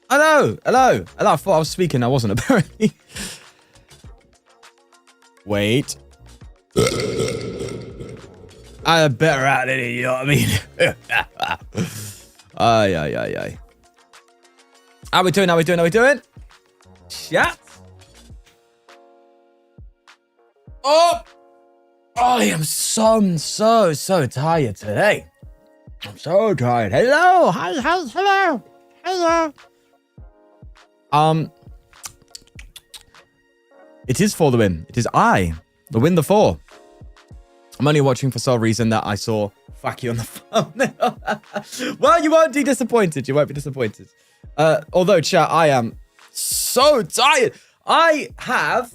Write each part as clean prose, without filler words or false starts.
Hello. I thought I was speaking. I wasn't, apparently. Wait. I'm better at it, you know what I mean? Aye. How we doing? Chat. Oh, I am so tired today. I'm so tired. Hello. It is for the win. It is the win, the 4. I'm only watching for some reason that I saw fuck you on the phone. Well, you won't be disappointed. You won't be disappointed. Although, chat, I am so tired. I've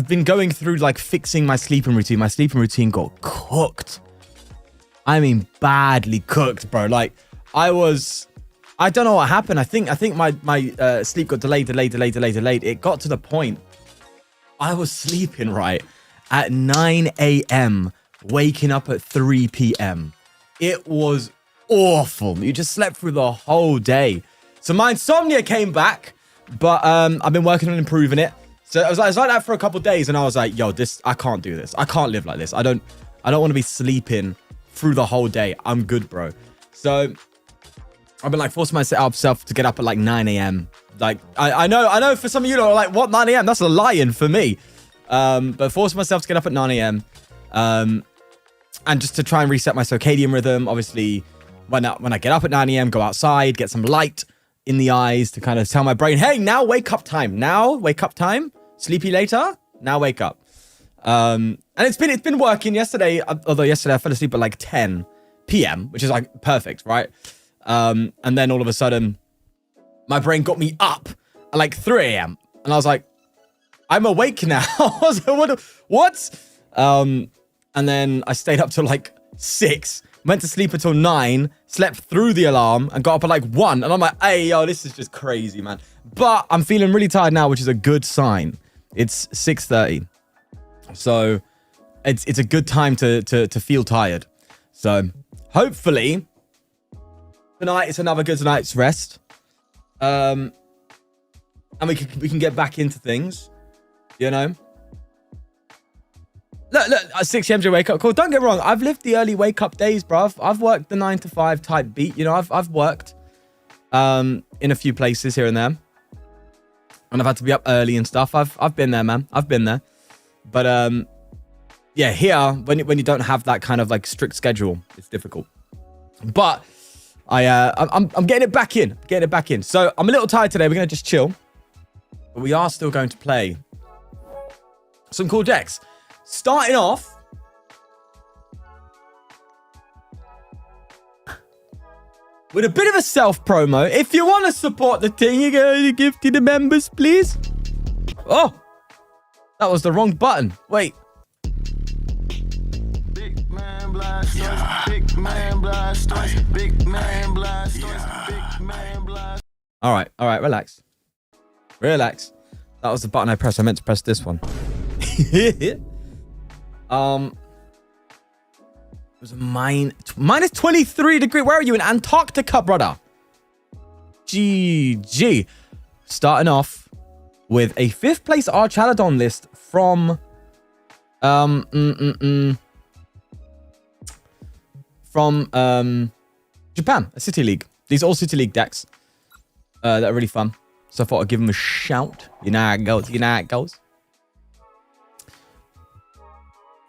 been going through like fixing my sleeping routine. My sleeping routine got cooked. I mean, badly cooked, bro. Like I don't know what happened. I think my sleep got delayed. It got to the point I was sleeping right at 9 a.m., waking up at 3 p.m. It was awful. You just slept through the whole day. So my insomnia came back, but I've been working on improving it. So I was like that for a couple of days, and I was like, yo, I can't do this. I can't live like this. I don't want to be sleeping through the whole day. I'm good, bro. So I've been like forcing myself to get up at like 9 a.m. Like I know for some of you that are like, what, 9 a.m.? That's a lion for me. But forcing myself to get up at 9 a.m. And just to try and reset my circadian rhythm. Obviously, when I get up at 9 a.m., go outside, get some light in the eyes to kind of tell my brain, hey, now wake up time. Sleepy later. Now wake up. And it's been working. Yesterday, although yesterday I fell asleep at like 10 p.m., which is like perfect, right? And then all of a sudden, my brain got me up at like 3 a.m. And I was like, I'm awake now. I was like, what? And then I stayed up till like 6, went to sleep until 9, slept through the alarm and got up at like 1. And I'm like, hey, yo, this is just crazy, man. But I'm feeling really tired now, which is a good sign. It's 6:30. So it's a good time to feel tired. So hopefully tonight it's another good night's rest. And we can get back into things, you know. Look, 6 a.m. wake up call. Don't get me wrong, I've lived the early wake up days, bruv. I've worked the 9 to 5 type beat. You know, I've worked in a few places here and there, and I've had to be up early and stuff. I've been there, man. I've been there. But yeah, here when you don't have that kind of like strict schedule, it's difficult. But I'm getting it back in. So I'm a little tired today. We're gonna just chill, but we are still going to play some cool decks. Starting off with a bit of a self promo. If you want to support the thing, you go to gift to the members, please. Oh, that was the wrong button. Wait. Big man blast, big man blast, big man blast, big man blast. All right, relax. That was the button I pressed. I meant to press this one. It was a minus 23 degree. Where are you? In Antarctica, brother? GG. Starting off with a 5th place Archaludon list from Japan, a City League. These are all City League decks that are really fun. So I thought I'd give them a shout. You know how it goes.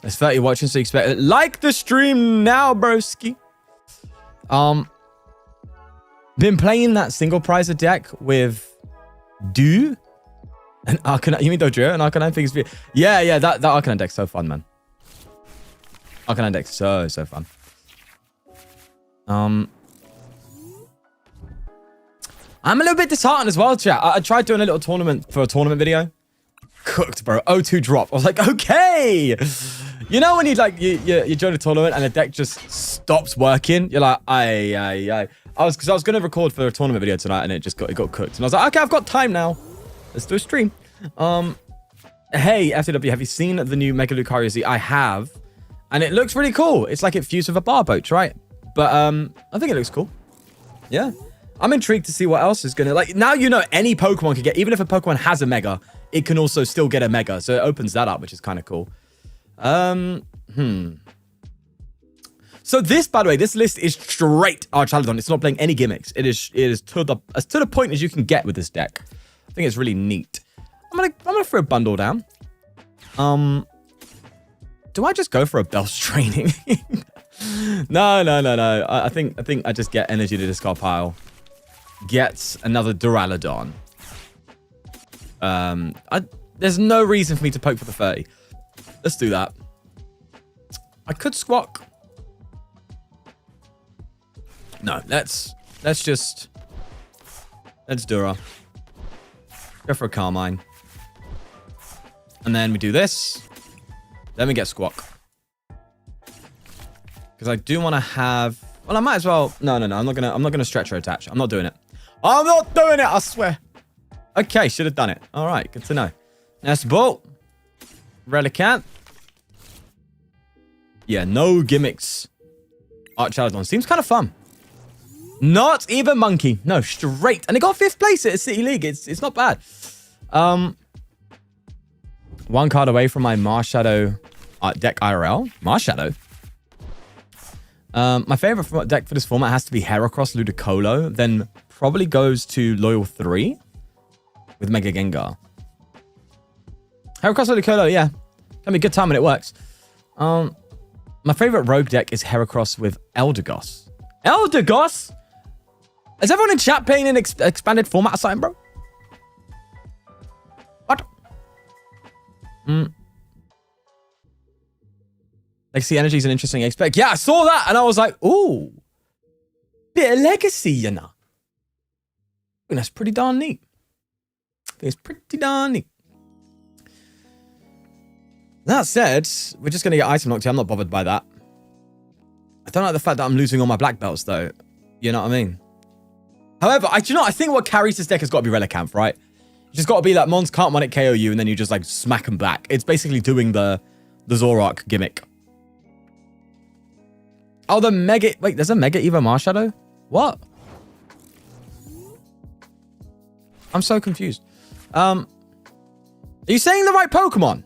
There's 30 watching, so you expect it. Like the stream now, broski. Been playing that single prizer deck with Do and Arcanine. You mean Dodrio and Arcanine figures? Yeah, that Arcanine deck's so fun, man. Arcanine deck's so fun. I'm a little bit disheartened as well, chat. I tried doing a little tournament for a tournament video. Cooked, bro. 0-2 drop. I was like, okay. You know when you join a tournament and the deck just stops working? You're like, aye. I was going to record for a tournament video tonight and it got cooked. And I was like, okay, I've got time now. Let's do a stream. Hey, FTW, have you seen the new Mega Lucario Z? I have. And it looks really cool. It's like it fused with a Barboach, right? But I think it looks cool. Yeah. I'm intrigued to see what else is going to... Like, now you know any Pokemon can get... Even if a Pokemon has a Mega, it can also still get a Mega. So it opens that up, which is kind of cool. So this, by the way, this list is straight Archaludon. It's not playing any gimmicks. It is to the point as you can get with this deck. I think it's really neat. I'm gonna throw a bundle down. Do I just go for a Bell's Training? No. I think I just get energy to discard pile. Get another Duraludon. There's no reason for me to poke for the 30. Let's do that. I could Squawk. No, let's Dura. Go for a Carmine. And then we do this. Then we get Squawk. Because I do want to have... Well, I might as well... No. I'm not gonna stretch or attach. I'm not doing it. I'm not doing it, I swear. Okay, should have done it. All right, good to know. Next ball. Relicanth. Yeah, no gimmicks. Archaludon seems kind of fun. Not even Monkey. No, straight. And it got 5th place at a City League. It's not bad. One card away from my Marshadow deck IRL. Marshadow. My favorite deck for this format has to be Heracross Ludicolo. Then probably goes to Loyal 3 with Mega Gengar. Heracross Ludicolo, yeah. Can be a good time when it works. My favorite rogue deck is Heracross with Eldegoss. Eldegoss? Is everyone in chat playing an expanded format or something, bro? What? Legacy Energy is an interesting aspect. Yeah, I saw that and I was like, ooh. Bit of Legacy, you know. I think that's pretty darn neat. I think it's pretty darn neat. That said, we're just going to get item locked here. I'm not bothered by that. I don't like the fact that I'm losing all my black belts, though. You know what I mean? However, I think what carries this deck has got to be Relicanth, right? It's just got to be that Mons can't one-hit KO you, and then you just, like, smack them back. It's basically doing the Zoroark gimmick. Oh, the Mega... Wait, there's a Mega Evo Marshadow? What? I'm so confused. Are you saying the right Pokemon?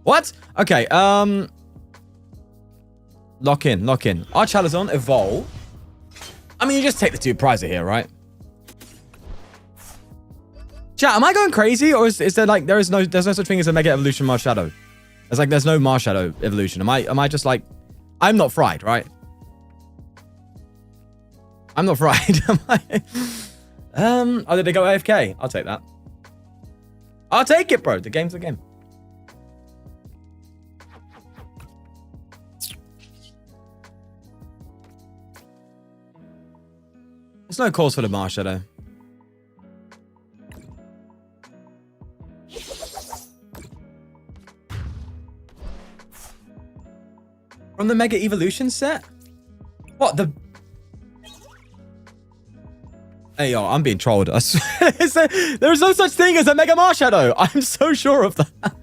What? Okay, Lock in. Archaludon, Evolve. I mean, you just take the 2 prizes here, right? Chat, am I going crazy? Or is there like, there's no such thing as a Mega Evolution Marshadow? There's no Marshadow evolution. Am I just like, I'm not fried, right? I'm not fried, am I? Oh, did they go AFK? I'll take that. I'll take it, bro. The game's the game. There's no cause for the Marshadow. From the Mega Evolution set? What, the... Hey, yo, I'm being trolled. I swear. There is no such thing as a Mega Marshadow. I'm so sure of that.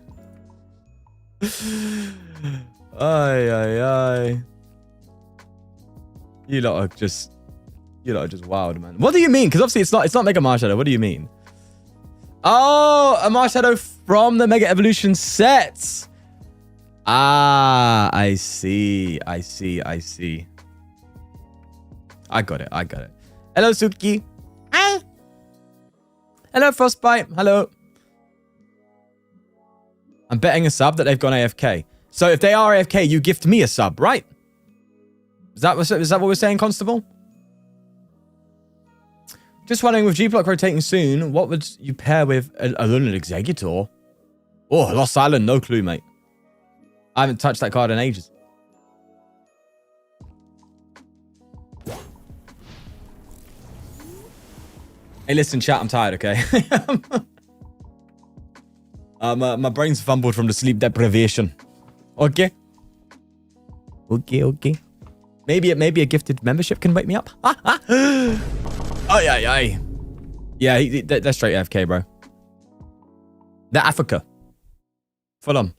Ay. You lot are just wild, man. What do you mean? Because obviously it's not Mega Marshadow. What do you mean? Oh, a Marshadow from the Mega Evolution set. Ah, I see. I got it. Hello, Suki. Hi. Hello, Frostbite. Hello. I'm betting a sub that they've gone AFK. So if they are AFK, you gift me a sub, right? Is that what we're saying, Constable? Just wondering, with G-Block rotating soon, what would you pair with a Lunar Executor? Oh, Lost Island, no clue, mate. I haven't touched that card in ages. Hey, listen, chat, I'm tired, okay? My brain's fumbled from the sleep deprivation. Okay? Okay. Maybe a gifted membership can wake me up. Ay. Yeah, they're straight AFK, bro. They're Africa. Full on.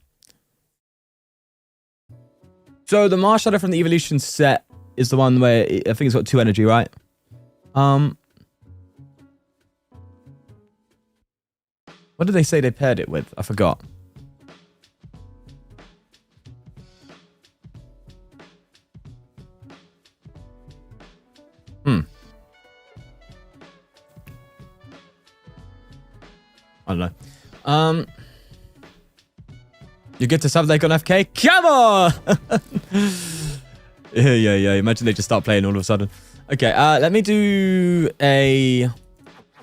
So the Marshadow from the evolution set is the one where I think it's got 2 energy, right? What did they say they paired it with? I forgot. I don't know. You get to sub like on FK? Come on! yeah. Imagine they just start playing all of a sudden. Okay, let me do a... I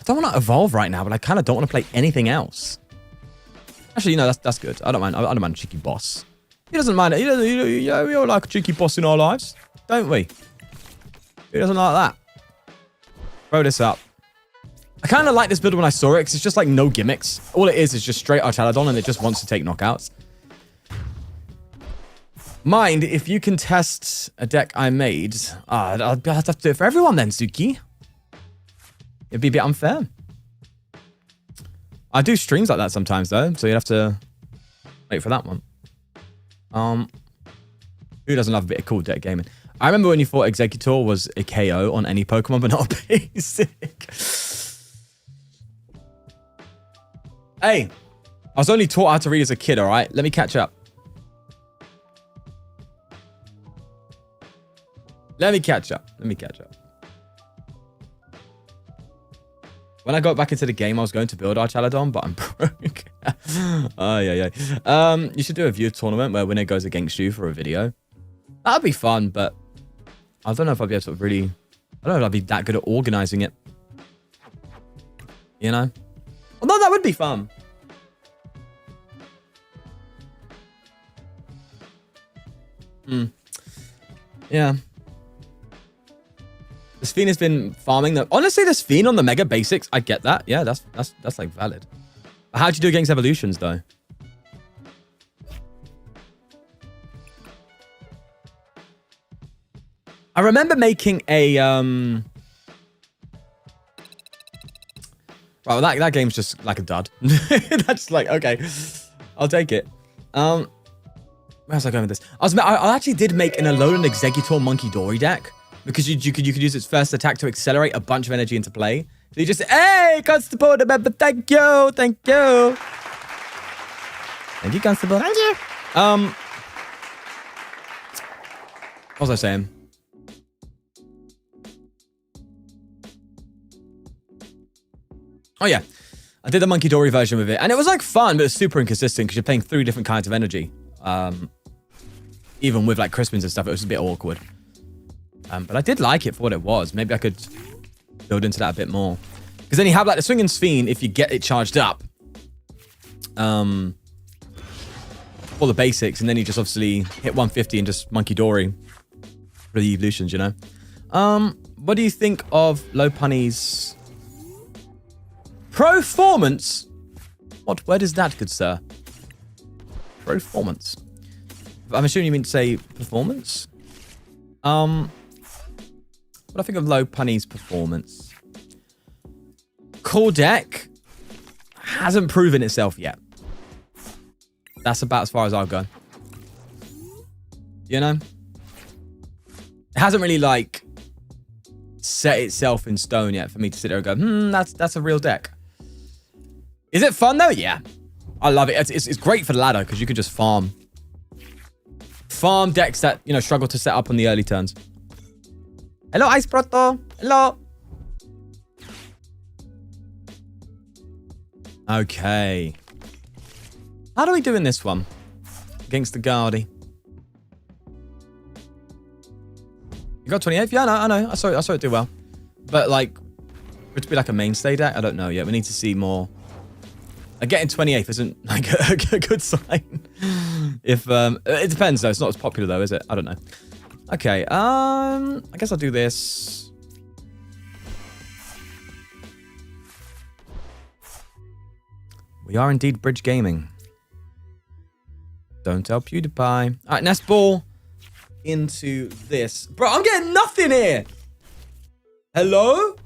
don't want to evolve right now, but I kind of don't want to play anything else. Actually, you know, that's good. I don't mind. I don't mind a cheeky boss. He doesn't mind it. We all like a cheeky boss in our lives, don't we? Who doesn't like that? Throw this up. I kind of like this build when I saw it, because it's just like no gimmicks. All it is just straight Archaludon, and it just wants to take knockouts. Mind if you can test a deck I made. I'd have to do it for everyone then, Suki. It'd be a bit unfair. I do streams like that sometimes, though, so you'd have to wait for that one. Who doesn't love a bit of cool deck gaming? I remember when you thought Executor was a KO on any Pokemon, but not a basic. Hey, I was only taught how to read as a kid, all right? Let me catch up. Let me catch up. When I got back into the game, I was going to build Archaludon, but I'm broke. Oh, yeah. You should do a view tournament where winner goes against you for a video. That'd be fun, but I don't know if I'd be able to really... I don't know if I'd be that good at organizing it. You know? Although that would be fun. Yeah. This Fiend has been farming. Honestly, this Fiend on the Mega Basics, I get that. Yeah, that's like valid. But how'd you do against evolutions, though? I remember making a Right, well, that game's just like a dud. That's like, okay, I'll take it. Where was I going with this? I actually did make an Alolan Executor Monkey Dory deck because you could use its first attack to accelerate a bunch of energy into play. So you just, hey, Constable, remember, thank you. Thank you, Constable. Thank you. What was I saying? Oh, yeah. I did the Monkey Dory version with it. And it was, like, fun, but it's super inconsistent because you're playing 3 different kinds of energy. Even with, like, Crispins and stuff, it was a bit awkward. But I did like it for what it was. Maybe I could build into that a bit more. Because then you have, like, the Swinging Fiend if you get it charged up. For the basics. And then you just obviously hit 150 and just Monkey Dory for the evolutions, you know? What do you think of Lopunny's... Performance? What word is that, good sir? Performance. I'm assuming you mean to say performance? What do I think of Lopunny's performance? Cool deck. Hasn't proven itself yet. That's about as far as I'll go. You know? It hasn't really, like, set itself in stone yet for me to sit there and go, that's a real deck. Is it fun, though? Yeah. I love it. It's great for the ladder because you can just farm decks that, you know, struggle to set up on the early turns. Hello, Ice Proto. Hello. Okay. How do we do in this one? Against the Guardy. You got 28th? Yeah, I know. I saw it do well. But, like, for it to be like a mainstay deck, I don't know yet. We need to see more. Getting 28th isn't like a good sign. If it depends though. It's not as popular though, is it? I don't know. Okay. I guess I'll do this. We are indeed Bridge Gaming. Don't tell PewDiePie. All right, Nest Ball into this. Bro, I'm getting nothing here. Hello?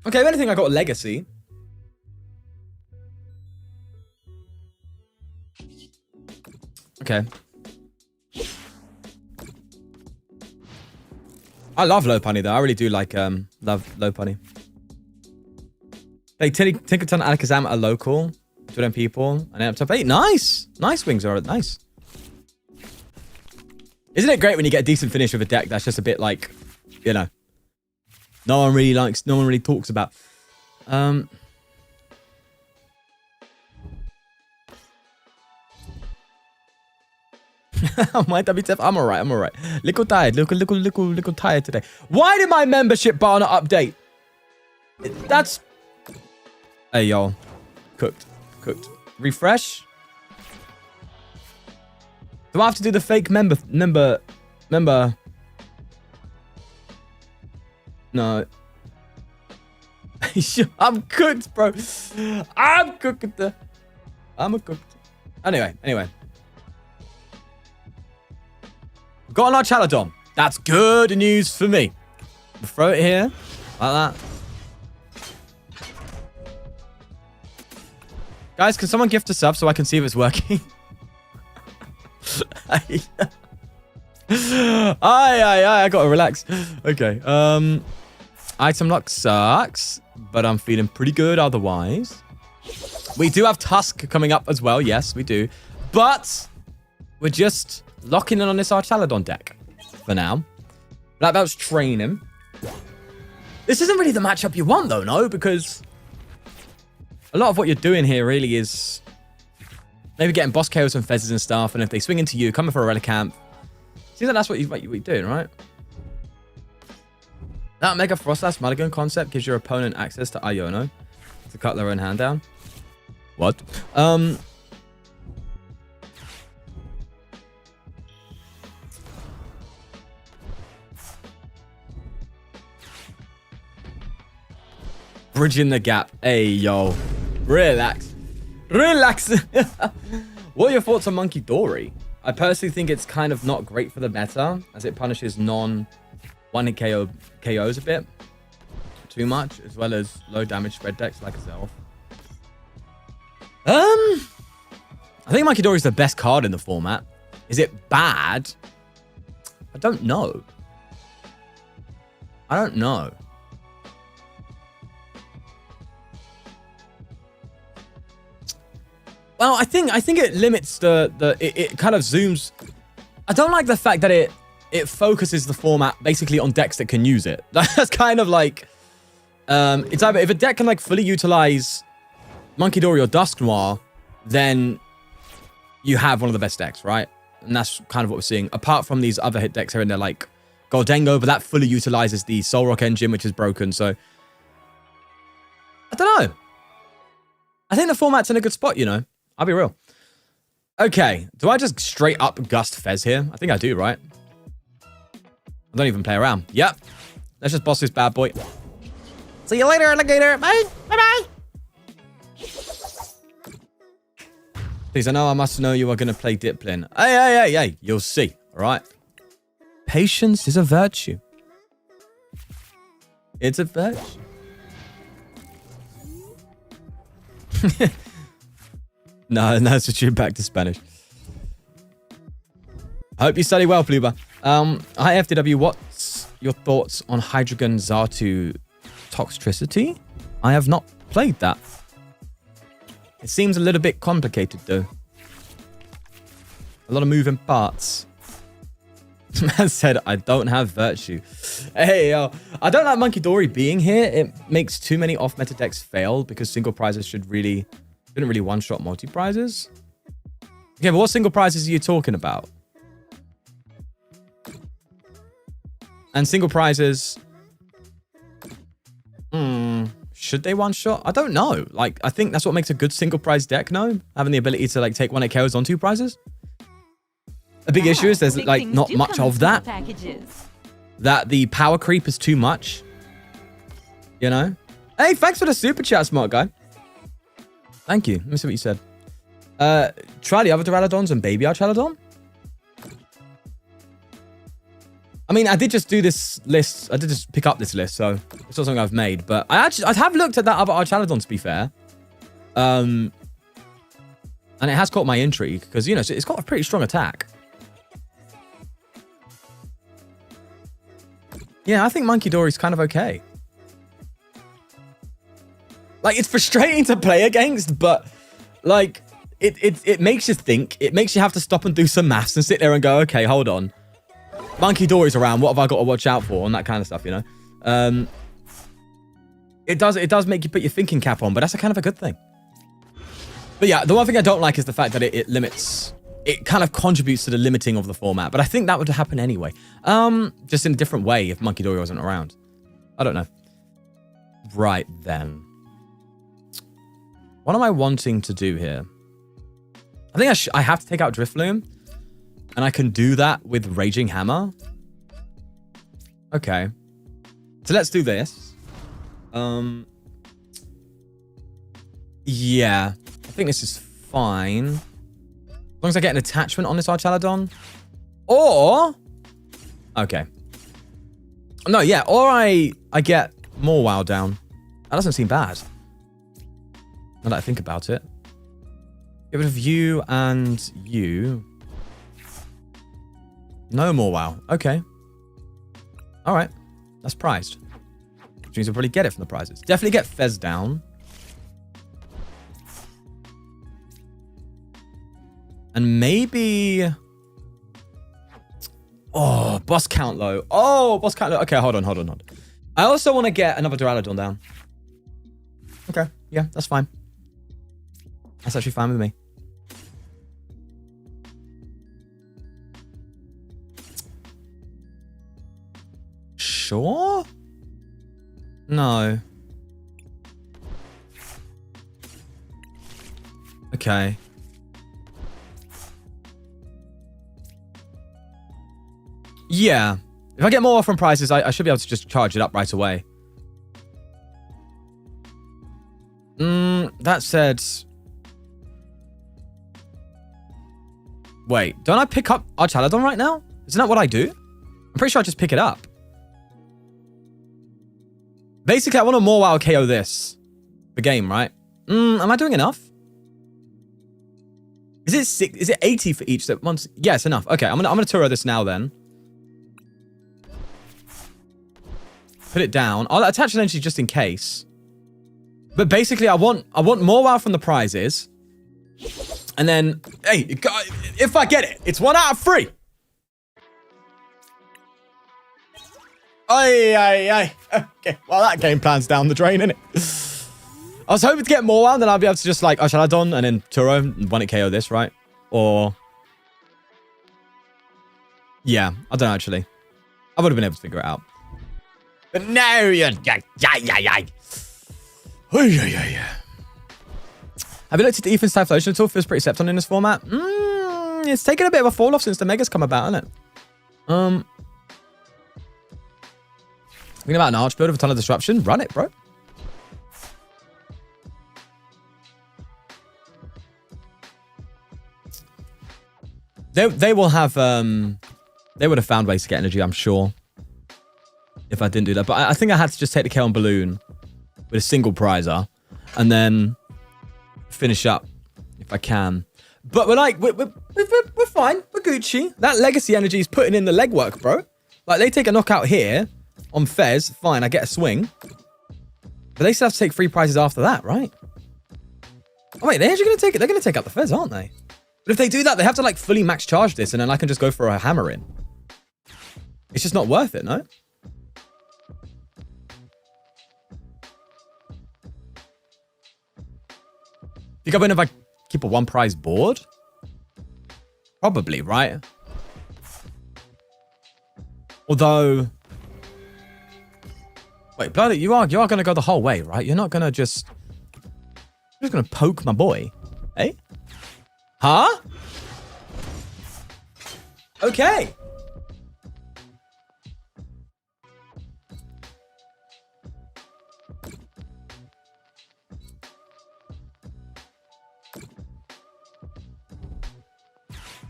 Okay, if anything, I got a legacy. Okay. I love Lopunny though. I really do like love Lopunny. Like Tinkerton, Alakazam are local to them people, and up top 8. Nice, nice wings are nice. Isn't it great when you get a decent finish with a deck that's just a bit like, you know, no one really likes, no one really talks about. My WTF, I'm alright, I'm alright. Little tired, little tired today. Why did my membership bar not update? That's... Hey, y'all. Cooked. Refresh? Do I have to do the fake member? No. I'm cooked, bro. I'm cooked. I'm cooked. Anyway. Got an Archaludon. That's good news for me. Throw it here. Like that. Guys, can someone gift a sub so I can see if it's working? I gotta relax. Okay. Item luck sucks, but I'm feeling pretty good otherwise. We do have Tusk coming up as well. Yes, we do. But we're just locking in on this Archaludon deck for now. That was training. This isn't really the matchup you want, though, no? Because a lot of what you're doing here really is maybe getting boss KOs and fezzes and stuff. And if they swing into you, coming for a Relicamp. Seems like that's what you're doing, right? That Mega Frostlass Mulligan concept gives your opponent access to Iono to cut their own hand down. What? Bridging the gap. Hey, yo. Relax. What are your thoughts on Monkey Dory? I personally think it's kind of not great for the meta, as it punishes non-one-hit KOs a bit too much, as well as low damage spread decks like itself. I think Monkey Dory is the best card in the format. Is it bad? I don't know. Well, I think it limits it kind of zooms. I don't like the fact that it focuses the format basically on decks that can use it. That's kind of like it's either if a deck can like fully utilize Monkey Dory or Dusk Noir, then you have one of the best decks, right? And that's kind of what we're seeing. Apart from these other hit decks here and there, like Goldengo, but that fully utilizes the Zoroark engine, which is broken. So I don't know. I think the format's in a good spot, you know. I'll be real. Okay, do I just straight up Gust Fez here? I think I do, right? I don't even play around. Yep. Let's just boss this bad boy. See you later, alligator. Bye. Bye-bye. Please, I know I must know you are going to play Diplin. Hey. You'll see, all right? Patience is a virtue. It's a virtue. No, switching back to Spanish. I hope you study well, Pluba. Hi, FDW. What's your thoughts on Hydreigon Xatu Toxtricity? I have not played that. It seems a little bit complicated, though. A lot of moving parts. Man said, I don't have virtue. Hey, yo. I don't like Monkey Dory being here. It makes too many off-meta decks fail because single prizes shouldn't really one-shot multi-prizes. Okay, but what single prizes are you talking about? And single prizes... should they one-shot? I don't know. Like, I think that's what makes a good single prize deck, no? Having the ability to, like, take 1-hit KOs on 2 prizes. A big issue is there's, like, not much of that. That the power creep is too much. You know? Hey, thanks for the super chat, smart guy. Thank you. Let me see what you said. Try the other Duraludons and Baby Archaludon. I mean, I did just do this list. I did just pick up this list, so it's not something I've made. But I have looked at that other Archaludon, to be fair. And it has caught my intrigue because, you know, it's got a pretty strong attack. Yeah, I think Monkey Dory's kind of okay. Like, it's frustrating to play against, but, like, it makes you think. It makes you have to stop and do some maths and sit there and go, okay, hold on. Monkey Dory's around. What have I got to watch out for? And that kind of stuff, you know? It does make you put your thinking cap on, but that's a kind of a good thing. But yeah, the one thing I don't like is the fact that it limits... It kind of contributes to the limiting of the format, but I think that would happen anyway. Just in a different way if Monkey Dory wasn't around. I don't know. Right then. What am I wanting to do here? I think I have to take out Drifloon, and I can do that with Raging Hammer. Okay. So let's do this. Yeah. I think this is fine. As long as I get an attachment on this Archaludon. Or... Okay. No, yeah. Or I get more WoW down. That doesn't seem bad. Now that I think about it. Get rid of you and you. No more WoW. Okay. Alright. That's prized. Which means I'll probably get it from the prizes. Definitely get Fez down. And maybe... Oh, boss count low. Oh, boss count low. Okay, hold on. I also want to get another Duraludon down. Okay, yeah, that's fine. That's actually fine with me. Sure? No. Okay. Yeah. If I get more from prizes, I should be able to just charge it up right away. That said... Wait, don't I pick up Archaludon right now? Isn't that what I do? I'm pretty sure I just pick it up. Basically, I want to more WoW KO this. The game, right? Am I doing enough? Is it 80 for each? That once? Yeah, it's enough. Okay, I'm gonna Turo this now then. Put it down. I'll attach an energy just in case. But basically, I want more WoW from the prizes. And then, hey, if I get it, it's 1 out of 3. Aye. Okay, well, that game plan's down the drain, innit? I was hoping to get more WoW, and then I'll be able to just, like, Archaludon and then Turo and 1 KO this, right? Or... Yeah, I don't know, actually. I would have been able to figure it out. But no, you're... Have you looked at Ethan's Typhlosion at all? Feels pretty Septon in this format. It's taken a bit of a fall off since the Megas come about, hasn't it? Thinking about an Arch build of a ton of disruption. Run it, bro. They will have they would have found ways to get energy, I'm sure. If I didn't do that. But I think I had to just take the kill on Balloon with a single prizer and then finish up if I can. But we're like, we're fine. We're Gucci. That legacy energy is putting in the legwork, bro. Like, they take a knockout here on Fez. Fine, I get a swing. But they still have to take 3 prizes after that, right? Oh, wait, they're actually going to take it. They're going to take out the Fez, aren't they? But if they do that, they have to, like, fully max charge this, and then I can just go for a hammer in. It's just not worth it, no? Think I win if I keep a 1 prize board? Probably, right? Although... Wait, bloody, you are going to go the whole way, right? You're not going to just... You're just going to poke my boy. Eh? Huh? Okay.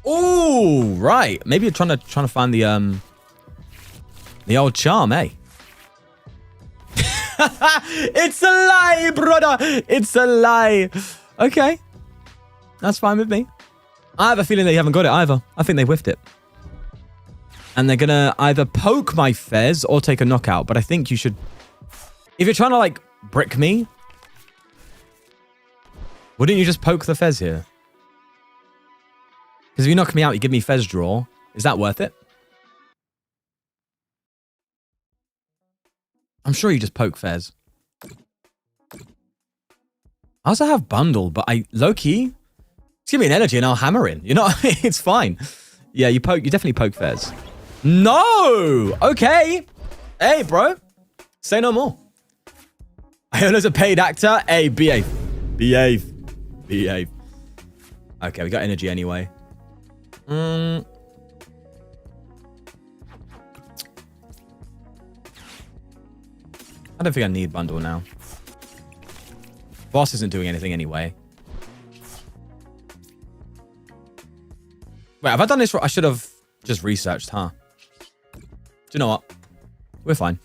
Oh, right. Maybe you're trying to find the The old charm, eh? It's a lie, brother. It's a lie. Okay. That's fine with me. I have a feeling they haven't got it either. I think they whiffed it. And they're going to either poke my Fez or take a knockout. But I think you should... If you're trying to, like, brick me, wouldn't you just poke the Fez here? Because if you knock me out, you give me Fez draw. Is that worth it? I'm sure you just poke Fez. I also have bundle, but low-key, just give me an energy and I'll hammer in. You know what I mean? It's fine. Yeah, you definitely poke Fez. No! Okay. Hey, bro. Say no more. Iola's a paid actor. Hey, behave. Behave. Behave. Okay, we got energy anyway. I don't think I need bundle now. Boss isn't doing anything anyway. Wait, have I done this? I should have just researched, huh? Do you know what? We're fine.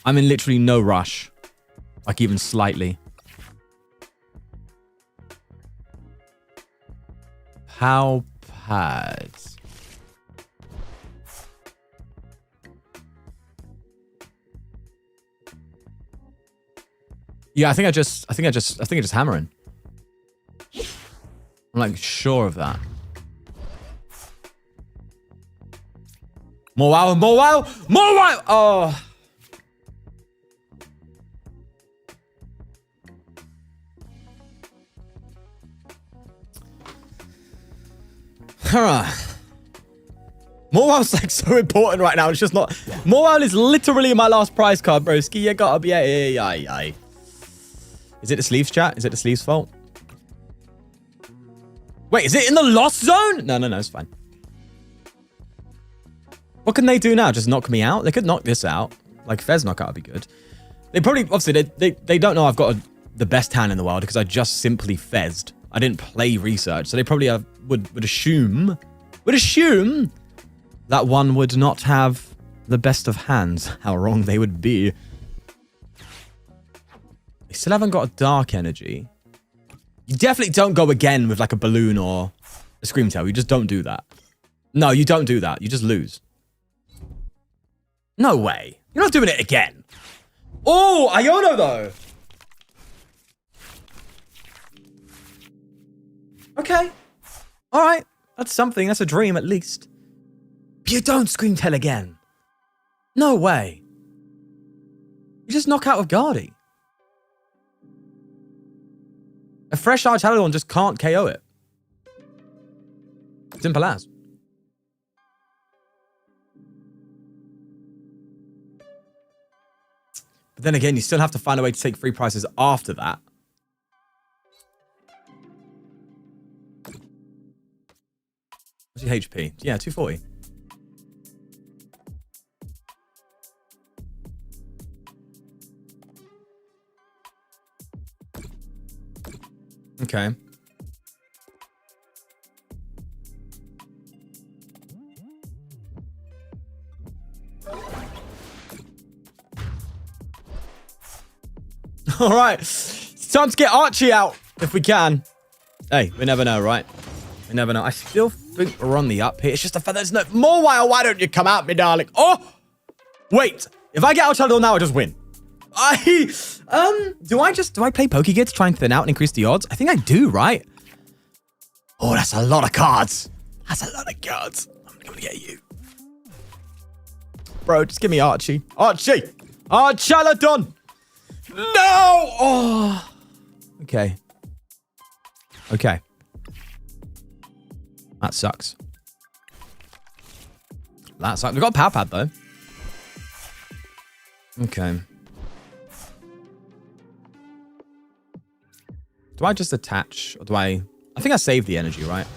I'm in literally no rush. Like, even slightly. Pow pads. Yeah, I think I just hammering. I'm like sure of that. More wow, more wow, more wow! Oh. Morwell's like so important right now. It's just not. Morwell is literally my last prize card, broski. You gotta be. Yeah. Is it the sleeves, chat? Is it the sleeves' fault? Wait, is it in the lost zone? No, it's fine. What can they do now? Just knock me out? They could knock this out. Like, Fez knockout would be good. They probably, obviously, they don't know I've got the best hand in the world because I just simply Fezzed. I didn't play research. So they probably would assume that one would not have the best of hands. How wrong they would be. They still haven't got a dark energy. You definitely don't go again with like a balloon or a Screamtail. You just don't do that. No, you don't do that. You just lose. No way. You're not doing it again. Oh, Iono though. Okay. All right. That's something. That's a dream at least. But you don't Screamtail again. No way. You just knock out with Guardy. A fresh Archaludon just can't KO it. Simple as. But then again, you still have to find a way to take free prizes after that. What's your HP? Yeah, 240. Okay. All right. It's time to get Archie out if we can. Hey, we never know, right? We never know. I still think we're on the up here. It's just a feather's no more while. Why don't you come out, me darling? Oh, wait. If I get Archaludon now, I just win. Do I play Pokegear to try and thin out and increase the odds? I think I do, right? Oh, that's a lot of cards. That's a lot of cards. I'm gonna get you. Bro, just give me Archie. Archie! Archaludon! No! Oh! Okay. Okay. That sucks. That sucks. We've got a power pad, though. Okay. Do I just attach? Or do I think I saved the energy, right?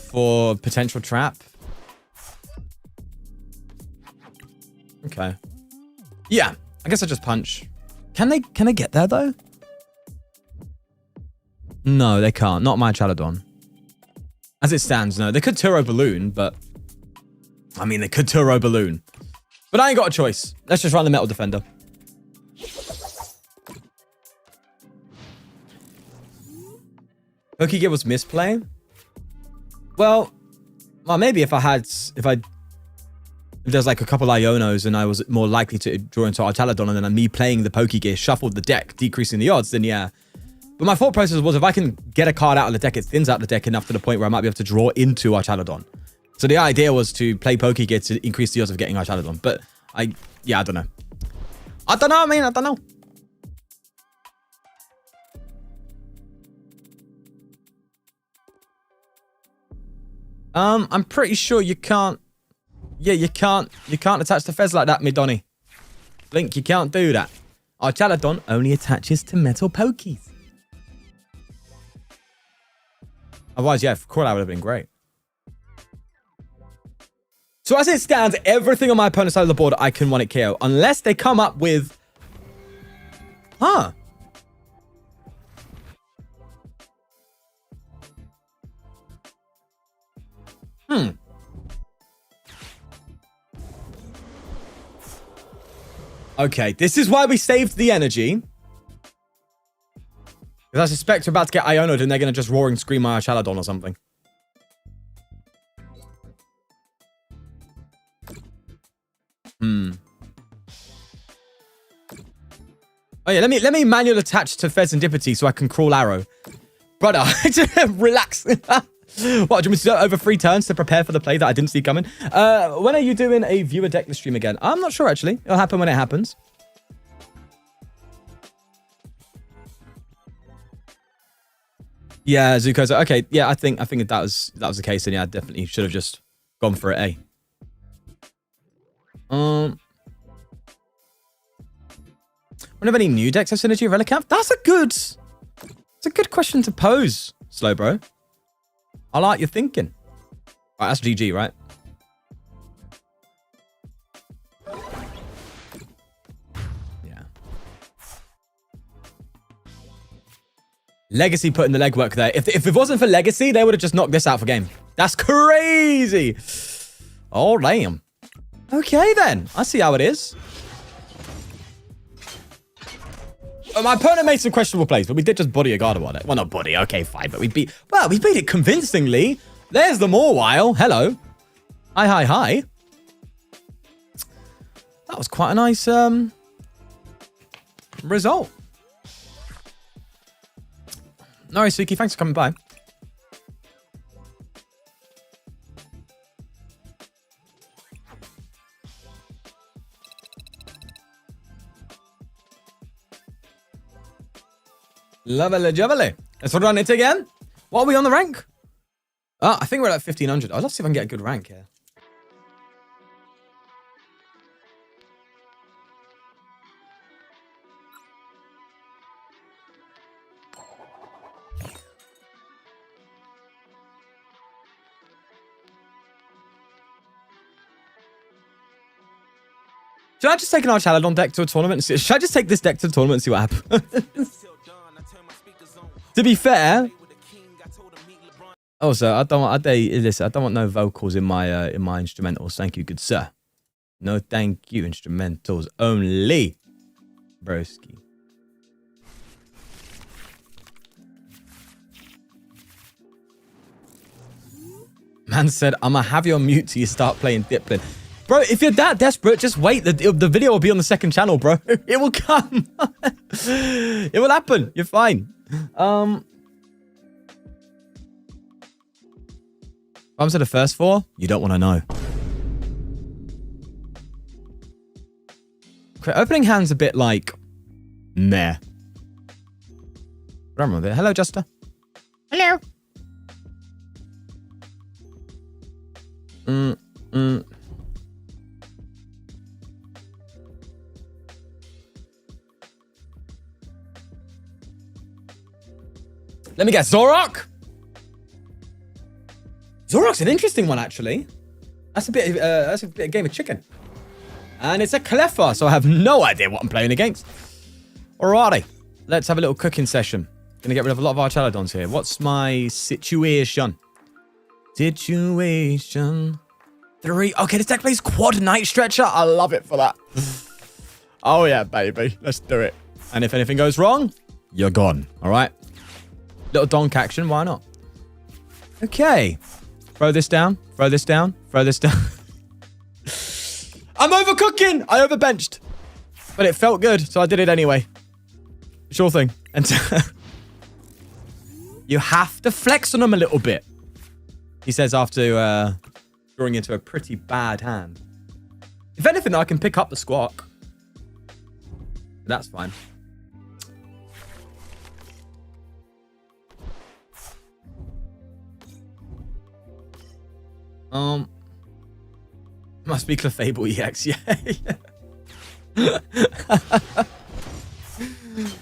For potential trap. Okay. Yeah. I guess I just punch. Can they get there, though? No, they can't. Not my Archaludon. As it stands, no. They could Turo Balloon, but I mean, they could Turbo Balloon. But I ain't got a choice. Let's just run the Metal Defender. Pokegib was misplay? Well, maybe if there's like a couple Ionos and I was more likely to draw into Archaludon and then me playing the Pokegear shuffled the deck, decreasing the odds, then yeah. But my thought process was if I can get a card out of the deck, it thins out the deck enough to the point where I might be able to draw into Archaludon. So the idea was to play Pokegear to increase the odds of getting Archaludon. But I don't know. I don't know. I'm pretty sure you can't. Yeah, you can't attach to Fez like that, Midoni. Link, you can't do that. Archaludon only attaches to metal Pokies. Otherwise, yeah, Crawler would have been great. So as it stands, everything on my opponent's side of the board, I can 1-hit KO. Unless they come up with... Huh. Okay, this is why we saved the energy. Because I suspect we're about to get Iono'd and they're going to just roaring scream my Archaludon or something. Oh yeah, let me manual attach to Fezandipity so I can crawl arrow. Brother, relax. What, do you want me to do it over 3 turns to prepare for the play that I didn't see coming? When are you doing a viewer decklist stream again? I'm not sure, actually. It'll happen when it happens. Yeah, Zuko's okay. Yeah, I think if that was the case, then yeah, I definitely should have just gone for it, eh? One of any new decks have synergy with Relicanth? That's a good question to pose, Slow Bro. I like your thinking. Right, that's GG, right? Yeah. Legacy put in the legwork there. If it wasn't for Legacy, they would have just knocked this out for game. That's crazy. Oh, damn. Okay, then. I see how it is. My opponent made some questionable plays, but we did just body a Gardevoir deck. Well, not body. Okay, fine. But we beat it convincingly. There's the Mawile. Hello. Hi. That was quite a nice result. No worries, Suki. Thanks for coming by. Lovely, jubbly. Let's run it again. What are we on the rank? Oh, I think we're at 1500. I'd love to see if I can get a good rank here. Should I just take an Archaludon deck to a tournament and see? Should I just take this deck to the tournament and see what happens? To be fair, also I don't want no vocals in my instrumentals. Thank you, good sir. No, thank you, instrumentals only, broski. Man said, "I'ma have you on mute till you start playing Diplin." Bro, if you're that desperate, just wait. The video will be on the second channel, bro. It will come. It will happen. You're fine. I'm to the first 4. You don't want to know. Okay, opening hand's a bit like meh. But I'm with it. Hello, Juster. Hello. Let me guess, Zoroark? Zoroark's an interesting one, actually. That's a bit of game of chicken. And it's a Cleffa, so I have no idea what I'm playing against. Alrighty, let's have a little cooking session. Gonna get rid of a lot of Archaludons here. What's my situation? 3. Okay, this deck plays quad Night Stretcher. I love it for that. Oh, yeah, baby. Let's do it. And if anything goes wrong, you're gone. All right? Little donk action. Why not? Okay. Throw this down. Throw this down. Throw this down. I'm overcooking. I overbenched. But it felt good, so I did it anyway. Sure thing. And you have to flex on them a little bit. He says after drawing into a pretty bad hand. If anything, I can pick up the squawk. That's fine. Must be Clefable EX, yeah.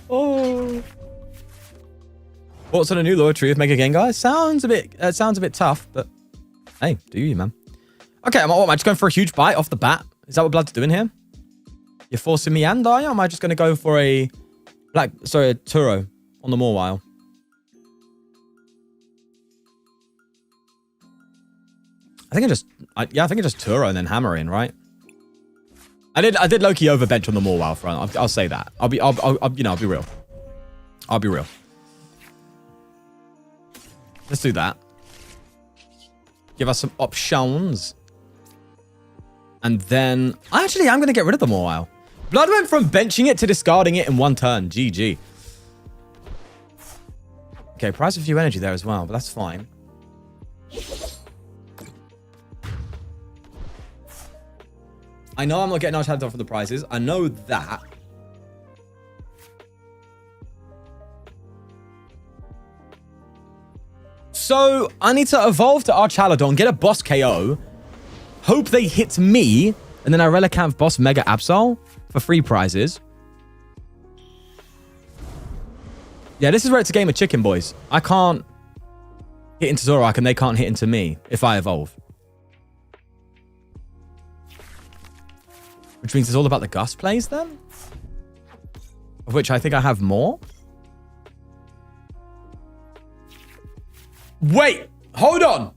Oh. What's on a new loyalty with Mega Game, guys? Sounds a bit tough, but hey, do you, man? Okay, am I just going for a huge bite off the bat? Is that what Blood's doing here? You're forcing me and I? Or am I just going to go for a Turo on the Mawile? I think I just Turo and then hammer in, right? I did low-key overbench on the Mawile front. I'll say that. I'll be real. I'll be real. Let's do that. Give us some options. And then I'm going to get rid of the Mawile. Blood went from benching it to discarding it in one turn. GG. Okay, price a few energy there as well, but that's fine. I know I'm not getting Archaludon for the prizes. I know that. So I need to evolve to Archaludon, get a boss KO, hope they hit me, and then I Relicanth boss Mega Absol for free prizes. Yeah, this is where it's a game of chicken, boys. I can't hit into Zoroark and they can't hit into me if I evolve. Which means it's all about the Gust plays then? Of which I think I have more. Wait! Hold on!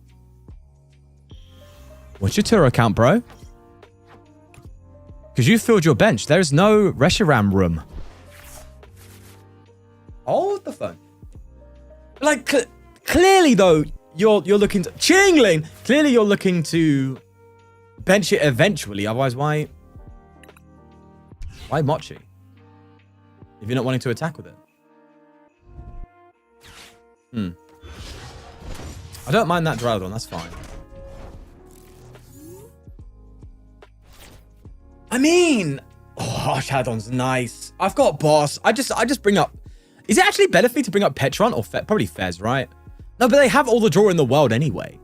What's your Turo count, bro? Because you filled your bench. There's no Reshiram room. Hold the phone. Like, clearly, though, you're looking to... Chingling! Clearly, you're looking to bench it eventually. Otherwise, why Mochi? If you're not wanting to attack with it. I don't mind that Drowdon. That's fine. I mean... Oh, Archaludon's nice. I've got boss. I just bring up... Is it actually better for me to bring up Petron or probably Fez, right? No, but they have all the draw in the world anyway.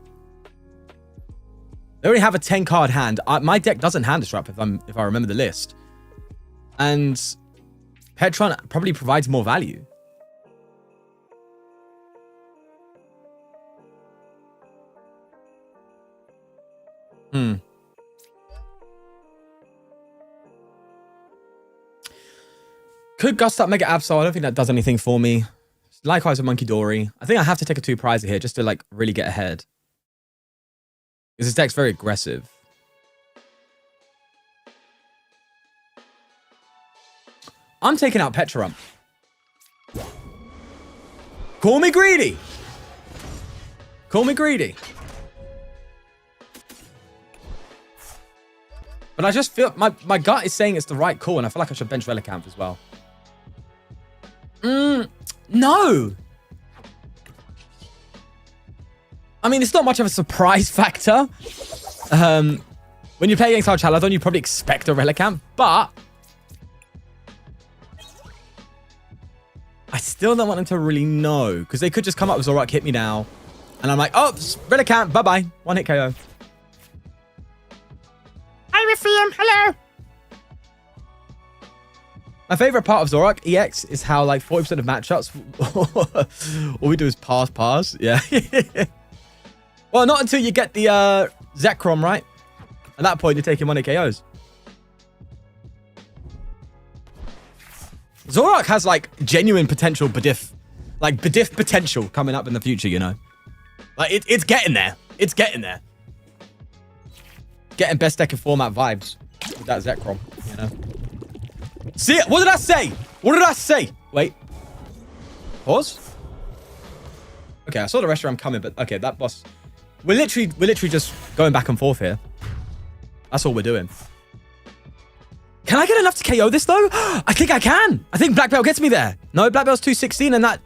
They already have a 10-card hand. My deck doesn't hand disrupt if I remember the list. And Petron probably provides more value. Could Gust up Mega Absol. I don't think that does anything for me. Likewise with Monkey Dory. I think I have to take a 2-prizer here just to like really get ahead. Because this deck's very aggressive. I'm taking out Petron. Call me greedy. Call me greedy. But I just feel... My gut is saying it's the right call, and I feel like I should bench Relicanth as well. No! I mean, it's not much of a surprise factor. When you play against Archaludon, you probably expect a Relicanth, but... I still don't want them to really know, because they could just come up with Zoroark, hit me now, and I'm like, oh, Relicanth, bye-bye. 1-hit KO. Hi, Riffium, hello! My favorite part of Zoroark EX is how, like, 40% of matchups, all we do is pass. Yeah. Well, not until you get the Zekrom, right? At that point, you're taking 1-hit KOs. Zoroark has, like, genuine potential Bediff. Like, Bediff potential coming up in the future, you know? Like, it's getting there. It's getting there. getting best deck in format vibes with that Zekrom, you know. See it? What did I say? What did I say? Wait. Pause. Okay, I saw the rest of them coming, but okay, that boss. We're literally just going back and forth here. That's all we're doing. Can I get enough to KO this though? I think I can. I think Black Belt gets me there. No, Black Belt's 216 and that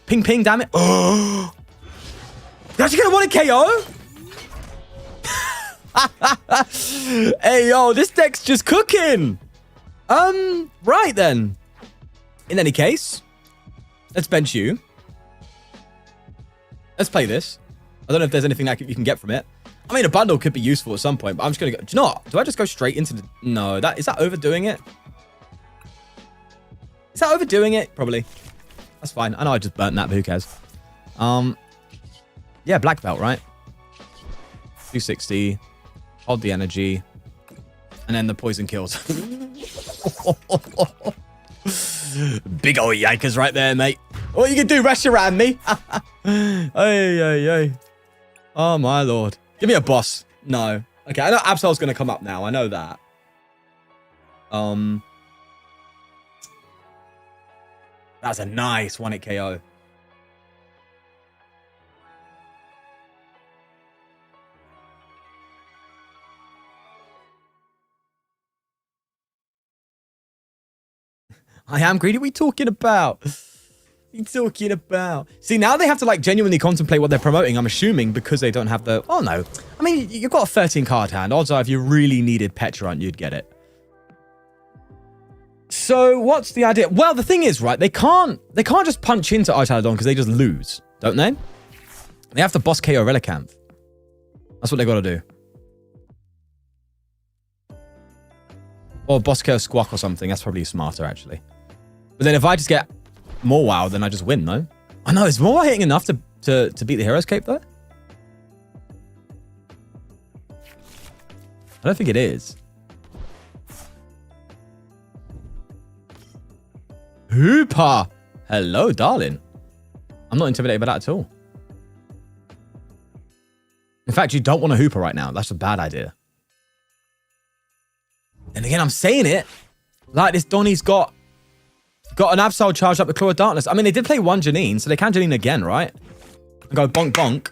ping, damn it. Oh. You're actually gonna want a KO? Hey, yo, this deck's just cooking. Right then. In any case, let's bench you. Let's play this. I don't know if there's anything that you can get from it. I mean, a bundle could be useful at some point, but I'm just going to go... Do you know what? Do I just go straight into the... No, is that overdoing it? Is that overdoing it? Probably. That's fine. I know I just burnt that, but who cares? Yeah, Black Belt, right? 260. Hold the energy. And then the poison kills. Big ol' yikers right there, mate. What you can do, rush around me? Hey. Oh, my lord. Give me a boss. No. Okay, I know Absol's going to come up now. I know that. That's a nice 1-hit KO. I am greedy. What are you talking about? You talking about? See, now they have to like genuinely contemplate what they're promoting. I'm assuming because they don't have the... Oh, no. I mean, you've got a 13 card hand. Odds are if you really needed Petrunt, you'd get it. So what's the idea? Well, the thing is, right, they can't just punch into Archaludon because they just lose, don't they? They have to boss KO Relicanth. That's what they got to do. Or boss KO Squawk or something. That's probably smarter, actually. But then if I just get more wow, then I just win, no? I know, is more wow hitting enough to beat the Hero's Cape, though? I don't think it is. Hooper! Hello, darling. I'm not intimidated by that at all. In fact, you don't want a Hooper right now. That's a bad idea. And again, I'm saying it like this Donnie's got an Absol charged up with Claw of Darkness. I mean, they did play one Janine, so they can Janine again, right? And go bonk, bonk.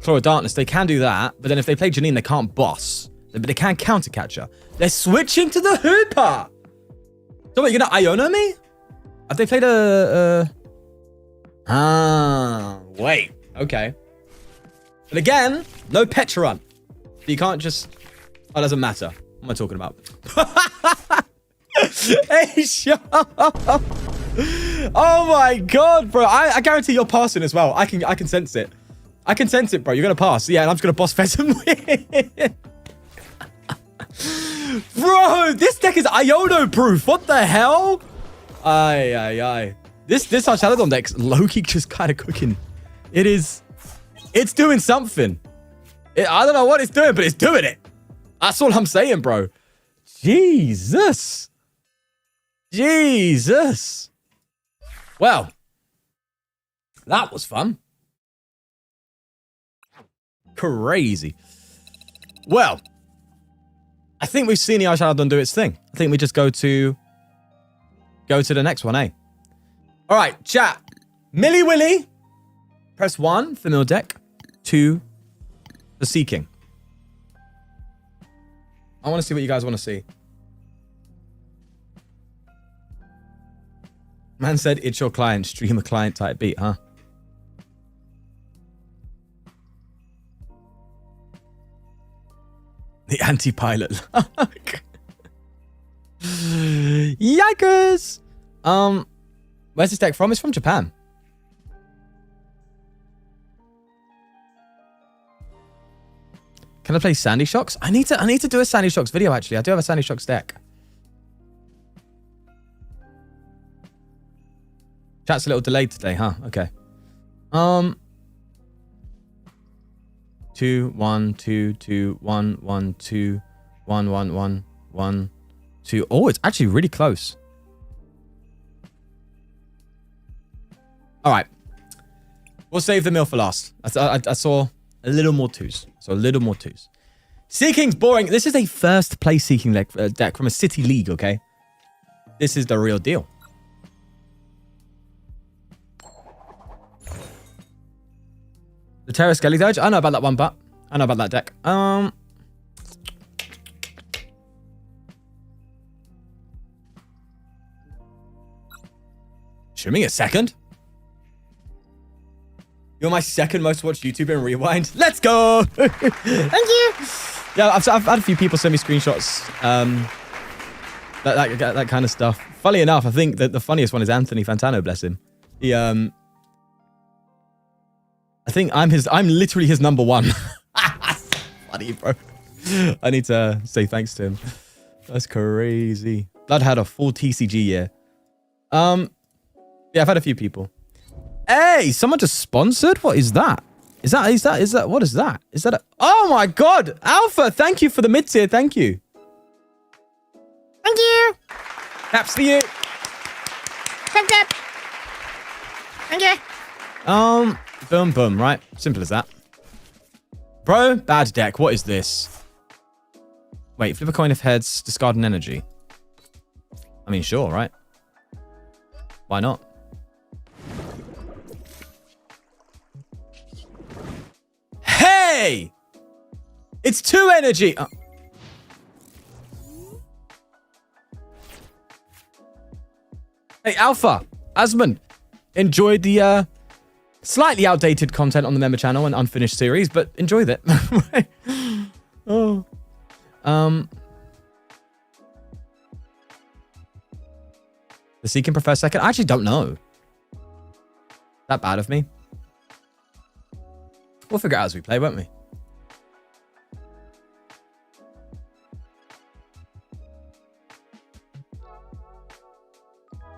Claw of Darkness, they can do that. But then if they play Janine, they can't boss. But they can counter catcher. They're switching to the Hooper. So what, you're going to Iono me? Have they played wait. Okay. But again, no Petrunt. You can't just... Oh, it doesn't matter. What am I talking about? Hey, shut up. Oh my god, bro. I guarantee you're passing as well. I can sense it. I can sense it, bro. You're going to pass. Yeah, and I'm just going to boss Pheasant win. Bro, this deck is Iono proof. What the hell? Aye. This Archaludon deck's low-key just kind of cooking. It's doing something. I don't know what it's doing, but it's doing it. That's all I'm saying, bro. Jesus. Well, that was fun. Crazy. Well, I think we've seen the Archaludon do its thing. I think we just go to the next one, eh? All right, chat. Millie Willy. Press 1 for Mill Deck. 2 for Seaking. I want to see what you guys want to see. Man said, it's your client. Stream a client type beat, huh? The anti-pilot. Yikers! Where's this deck from? It's from Japan. Can I play Sandy Shocks? I need to do a Sandy Shocks video, actually. I do have a Sandy Shocks deck. Chat's a little delayed today, huh? Okay. 2 1 2 2 1 1 2 1 1 1 1 2. Oh, it's actually really close. All right. We'll save the mill for last. I saw a little more twos. So a little more twos. Seaking's boring. This is a first place Seaking deck from a city league, okay? This is the real deal. The Terra Skelly Doge? I know about that one, but I know about that deck. Show me a second. You're my second most watched YouTuber in Rewind. Let's go! Thank you! Yeah, I've had a few people send me screenshots. That kind of stuff. Funny enough, I think that the funniest one is Anthony Fantano, bless him. He, I think I'm literally his number one. Funny, bro. I need to say thanks to him. That's crazy. Blood had a full TCG year. Yeah, I've had a few people. Hey, someone just sponsored? What is that? Is that, what is that? Is that a, oh my God, Alpha, thank you for the mid-tier, thank you. Thank you. Caps for you. Tap, tap. Thank you. Boom, boom, right? Simple as that. Bro, bad deck, what is this? Wait, flip a coin if heads, discard an energy. I mean, sure, right? Why not? Hey! It's 2 energy! Oh. Hey, Alpha, Asmund, enjoyed the slightly outdated content on the member channel and unfinished series, but enjoyed it. Oh. The Seeking prefer second? I actually don't know. That bad of me? We'll figure it out as we play, won't we?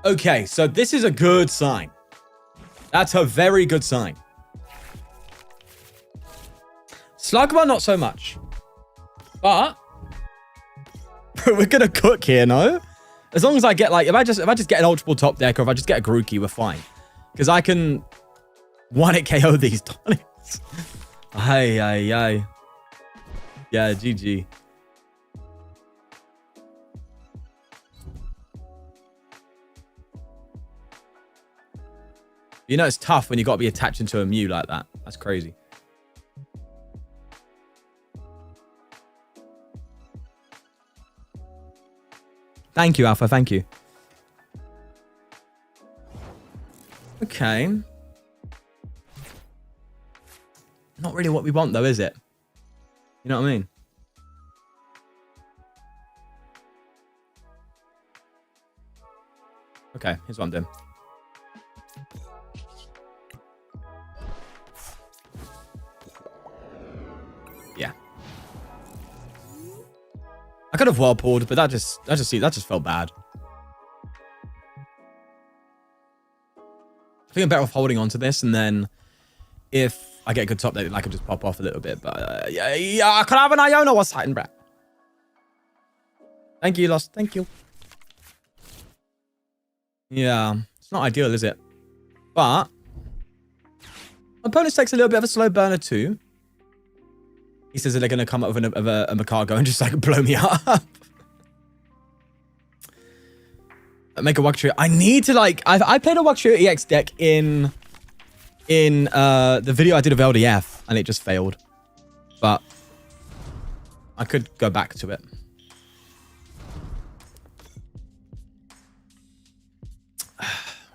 Okay, so this is a good sign. That's a very good sign. Slugma, not so much. But we're gonna cook here, no? As long as I get, like, if I just get an Ultra Ball top deck, or if I just get a Grookey, we're fine. Because I can one-hit KO these tonics. Ay, ay, ay. Yeah, GG. You know it's tough when you got to be attaching to a Mew like that. That's crazy. Thank you, Alpha. Thank you. Okay. Not really what we want, though, is it? You know what I mean? Okay, here's what I'm doing. Yeah. I could have whirlpooled, but that just felt bad. I think I'm better off holding on to this, and then if I get a good top deck, I can just pop off a little bit. But yeah, I can have an Iona. What's happening, brat? Thank you, Lost. Thank you. Yeah, it's not ideal, is it? But opponent's takes a little bit of a slow burner too. He says that they're going to come up with a Macargo and just like blow me up. Make a Wuxtrio. I need to like... I played a Wuxtrio EX deck in the video I did of LDF and it just failed. But I could go back to it.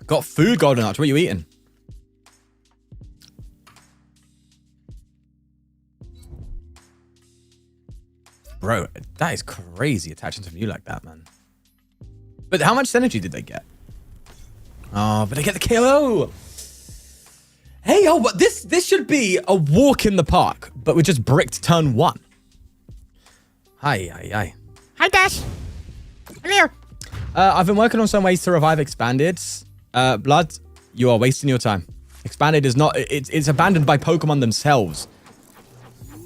Got food, Golden Arch. What are you eating? Bro, that is crazy attaching to you like that, man. But how much energy did they get? Oh, but they get the KO. Hey, oh, but this should be a walk in the park, but we just bricked turn 1. Hi, hi, hi. Hi, Dash. Hello. I've been working on some ways to revive Expanded. Blood, you are wasting your time. Expanded is not... It's abandoned by Pokemon themselves.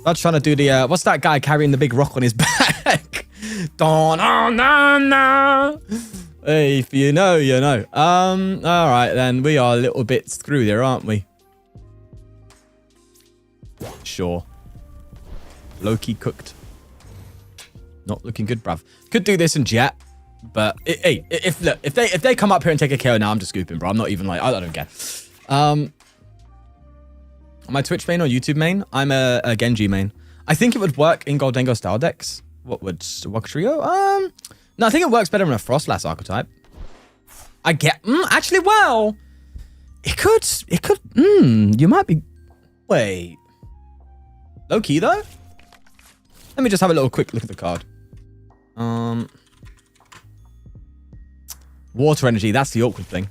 Blood's trying to do the... what's that guy carrying the big rock on his back? Hey, if you know, you know. Alright then. We are a little bit screwed here, aren't we? Sure. Low-key cooked. Not looking good, bruv. Could do this in jet, but hey, if they come up here and take a KO now, I'm just scooping, bro. I'm not even like, I don't care. Am I Twitch main or YouTube main? I'm a Genji main. I think it would work in Goldengo style decks. What would Trio? No, I think it works better in a Frostlass archetype. I get, actually, well, it could, you might be, wait. Low key though? Let me just have a little quick look at the card. Water energy, that's the awkward thing.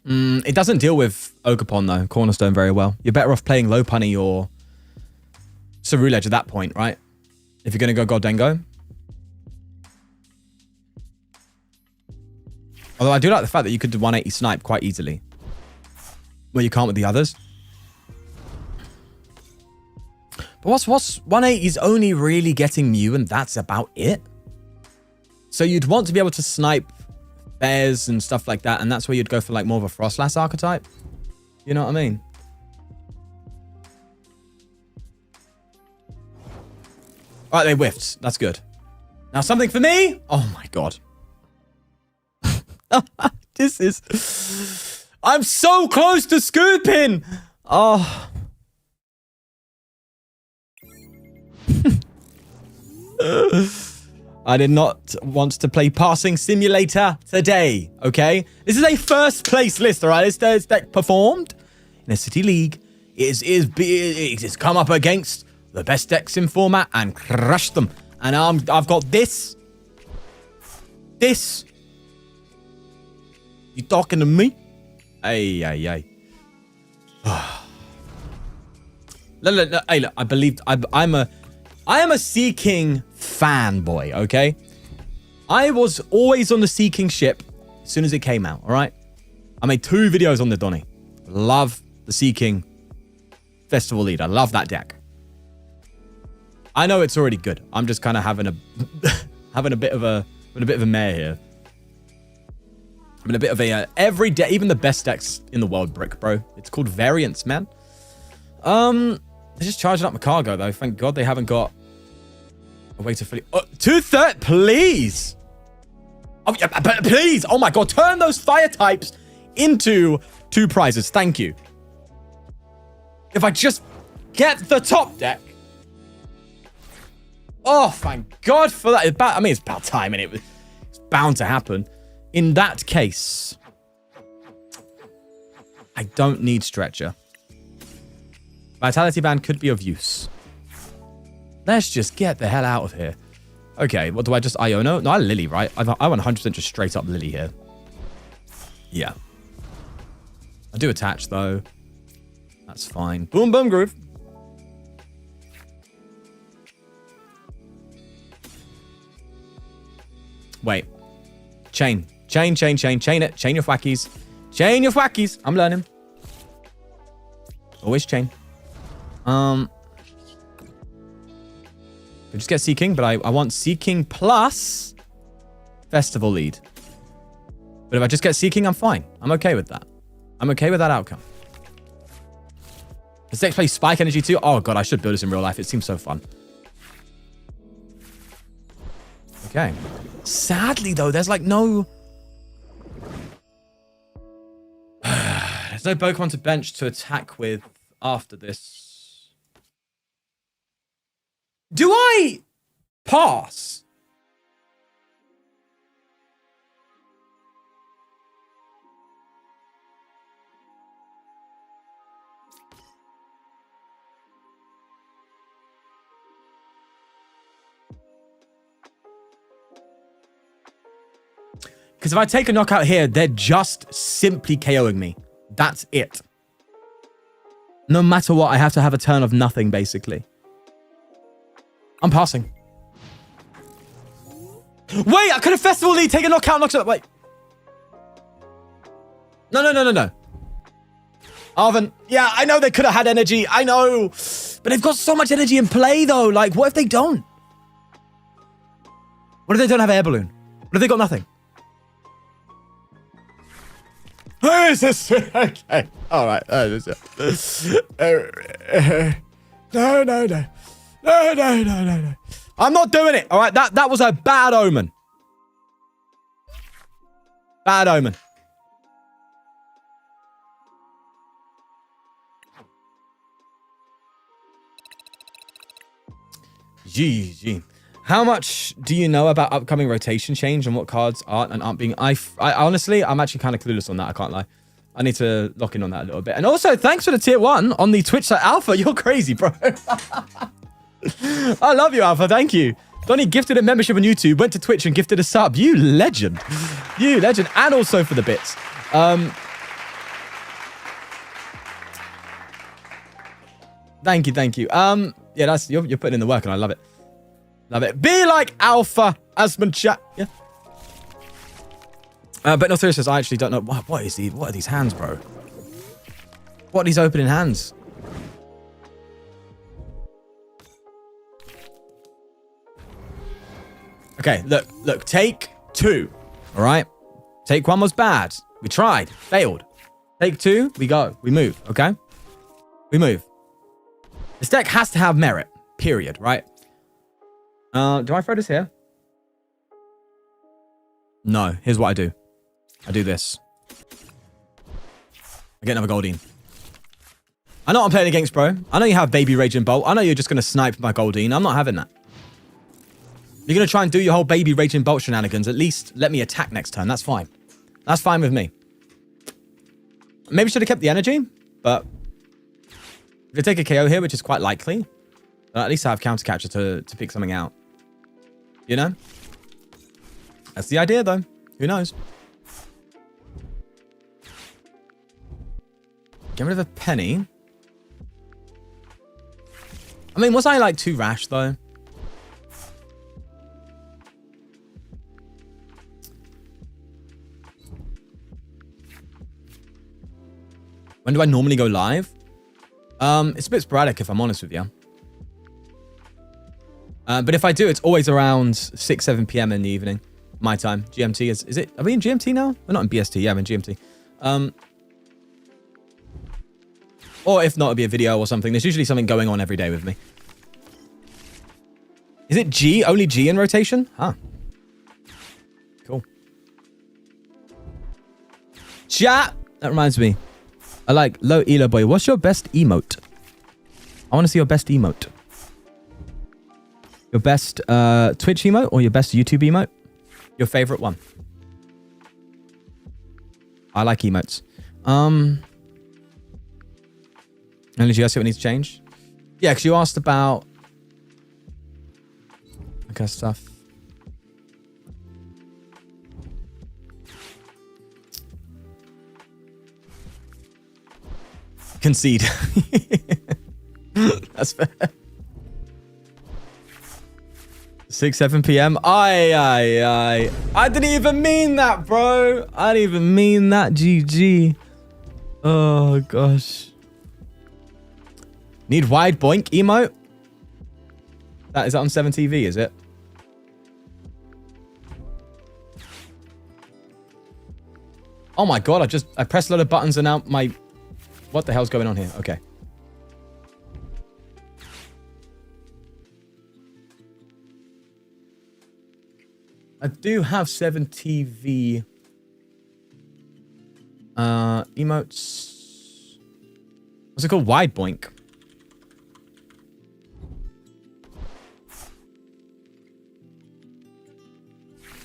It doesn't deal with Ogerpon though, Cornerstone very well. You're better off playing Lopunny or Ceruledge at that point, right? If you're going to go Goldengo. Although I do like the fact that you could do 180 snipe quite easily. Where you can't with the others. But what's 180 is only really getting Mew and that's about it. So you'd want to be able to snipe bears and stuff like that, and that's where you'd go for like more of a Frostlass archetype. You know what I mean? All right, they whiffed. That's good. Now something for me. Oh my god. This is... I'm so close to scooping. Oh. I did not want to play Passing Simulator today, okay? This is a first place list, all right? It's deck performed in a city league. It has come up against the best decks in format and crushed them. And I've got this. This. You talking to me? Ay. Look, hey, look, I believe I am a Seaking fanboy, okay? I was always on the Seaking ship as soon as it came out, all right? I made 2 videos on the Donny. Love the Seaking Festival Lead. I love that deck. I know it's already good. I'm just kind of having a having a bit of a mare here. Having a bit of a every deck, even the best decks in the world brick, bro. It's called variance, man. They're just charging up my cargo though. Thank God they haven't got a way to fully. 2/3, please. Oh, yeah, but please. Oh my God, turn those fire types into 2 prizes. Thank you. If I just get the top deck. Oh, thank God for that. I mean, it's about time, and it's bound to happen. In that case, I don't need Stretcher. Vitality Band could be of use. Let's just get the hell out of here. Okay, what do I just Iono? No, I Lily, right? I 100% just straight up Lily here. Yeah. I do attach, though. That's fine. Boom, boom, groove. Wait. Chain it. Chain your whackies. Chain your whackies. I'm learning. Always chain. Just get Seaking, but I want Seaking plus Festival Lead. But if I just get Seaking, I'm fine. I'm okay with that. I'm okay with that outcome. Does deck play Spike Energy too? Oh God, I should build this in real life. It seems so fun. Okay. Sadly though, there's like no... There's no Pokemon to bench to attack with after this. Do I pass? Because if I take a knockout here, they're just simply KOing me. That's it. No matter what, I have to have a turn of nothing, basically. I'm passing. Wait, I could have Festival Lead, take a knockout. Wait. No. Arven, yeah, I know they could have had energy. I know. But they've got so much energy in play, though. Like, what if they don't? What if they don't have Air Balloon? What if they got nothing? Who is this? Okay. All right. No. I'm not doing it. All right. That was a bad omen. Bad omen. GG. How much do you know about upcoming rotation change and what cards aren't being... I honestly, I'm actually kind of clueless on that. I can't lie. I need to lock in on that a little bit. And also, thanks for the tier 1 on the Twitch site. Alpha, you're crazy, bro. I love you, Alpha. Thank you. Donnie gifted a membership on YouTube, went to Twitch and gifted a sub. You legend. You legend. And also for the bits. Thank you. Yeah, that's you're putting in the work and I love it. Love it. Be like Alpha, Asmund chat. Yeah. But no, seriously, I actually don't know. What are these hands, bro? What are these opening hands? Okay, look. Take 2. All right? Take 1 was bad. We tried. Failed. Take 2, we go. We move, okay? We move. This deck has to have merit. Period, right? Do I throw this here? No. Here's what I do. I do this. I get another Goldeen. I know what I'm playing against, bro. I know you have Baby Raging Bolt. I know you're just going to snipe my Goldeen. I'm not having that. You're going to try and do your whole Baby Raging Bolt shenanigans. At least let me attack next turn. That's fine. That's fine with me. Maybe should have kept the energy, but if I take a KO here, which is quite likely, at least I have counter catcher to pick something out. You know? That's the idea, though. Who knows? Get rid of a penny. I mean, was I like too rash, though? When do I normally go live? It's a bit sporadic, if I'm honest with you. But if I do, it's always around 6, 7 p.m. in the evening. My time. GMT is it? Are we in GMT now? We're not in BST. Yeah, I'm in GMT. Or if not, it'll be a video or something. There's usually something going on every day with me. Is it G? Only G in rotation? Huh. Cool. Chat! That reminds me. I like low elo boy. What's your best emote? I want to see your best emote. Your best Twitch emote or your best YouTube emote? Your favorite one. I like emotes. And did you guys see what needs to change? Yeah, because you asked about okay stuff. Concede. That's fair. 6, 7 p.m. I didn't even mean that, bro. I didn't even mean that. GG. Oh, gosh. Need wide boink emote? Is that on 7TV, is it? Oh my god, I pressed a lot of buttons and now my... What the hell's going on here? Okay. I do have 7TV emotes. What's it called? Wide boink.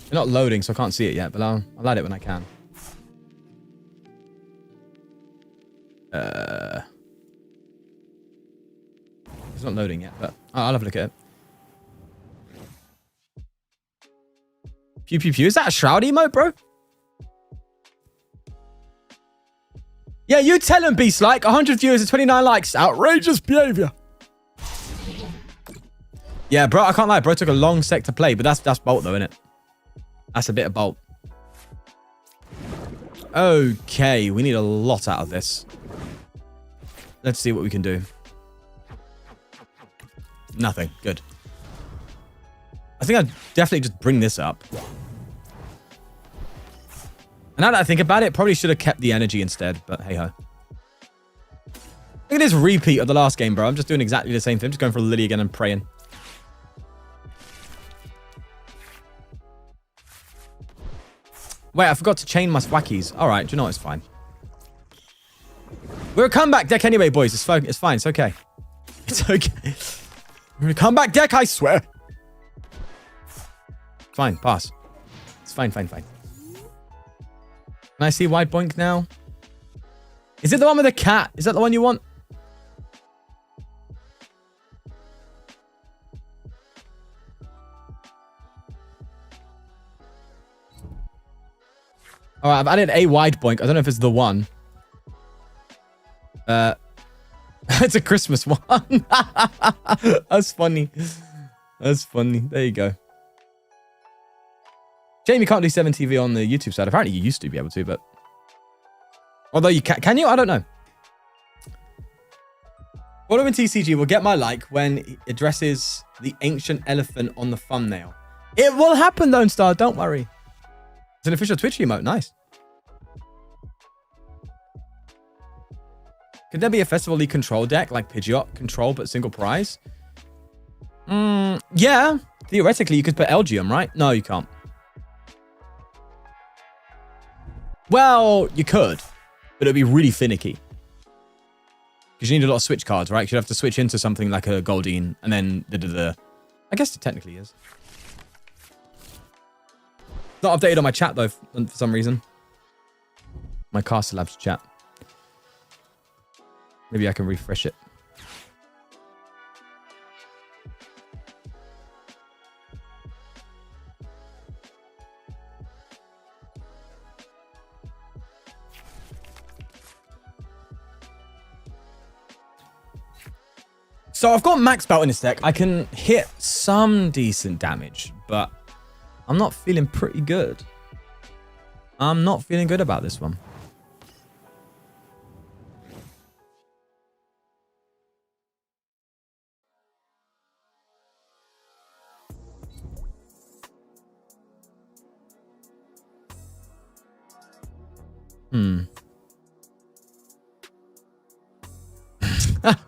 They're not loading, so I can't see it yet, but I'll add it when I can. It's not loading yet, but I'll have a look at it. Pew pew pew. Is that a shroud emote, bro? Yeah, you tell him, Beast like. 100 viewers and 29 likes. Outrageous behavior. Yeah, bro, I can't lie. Bro took a long sec to play, but that's Bolt though, innit? That's a bit of Bolt. Okay, we need a lot out of this. Let's see what we can do. Nothing. Good. I think I'd definitely just bring this up. And now that I think about it, probably should have kept the energy instead, but hey ho. Look at this repeat of the last game, bro. I'm just doing exactly the same thing. I'm just going for a Lily again and praying. Wait, I forgot to chain my swackies. All right, do you know what? It's fine. We're a comeback deck anyway, boys. It's fine. It's okay. It's okay. We're a comeback deck, I swear. Fine, pass. It's fine. Can I see Wide Boink now? Is it the one with the cat? Is that the one you want? All right, I've added a Wide Boink. I don't know if it's the one. It's a Christmas one. That's funny. That's funny. There you go. Jamie can't do 7TV on the YouTube side. Apparently you used to be able to, but... Although you can you? I don't know. Following TCG will get my like when it addresses the ancient elephant on the thumbnail. It will happen, Lone Star. Don't worry. It's an official Twitch emote. Nice. Could there be a Festival League control deck like Pidgeot control but single prize? Yeah. Theoretically, you could put Elgium, right? No, you can't. Well, you could, but it'd be really finicky. Because you need a lot of switch cards, right? You'd have to switch into something like a Goldeen and then I guess it technically is. It's not updated on my chat though, for some reason. My Caster Labs chat. Maybe I can refresh it. So I've got Max Belt in this deck. I can hit some decent damage, but I'm not feeling pretty good. I'm not feeling good about this one.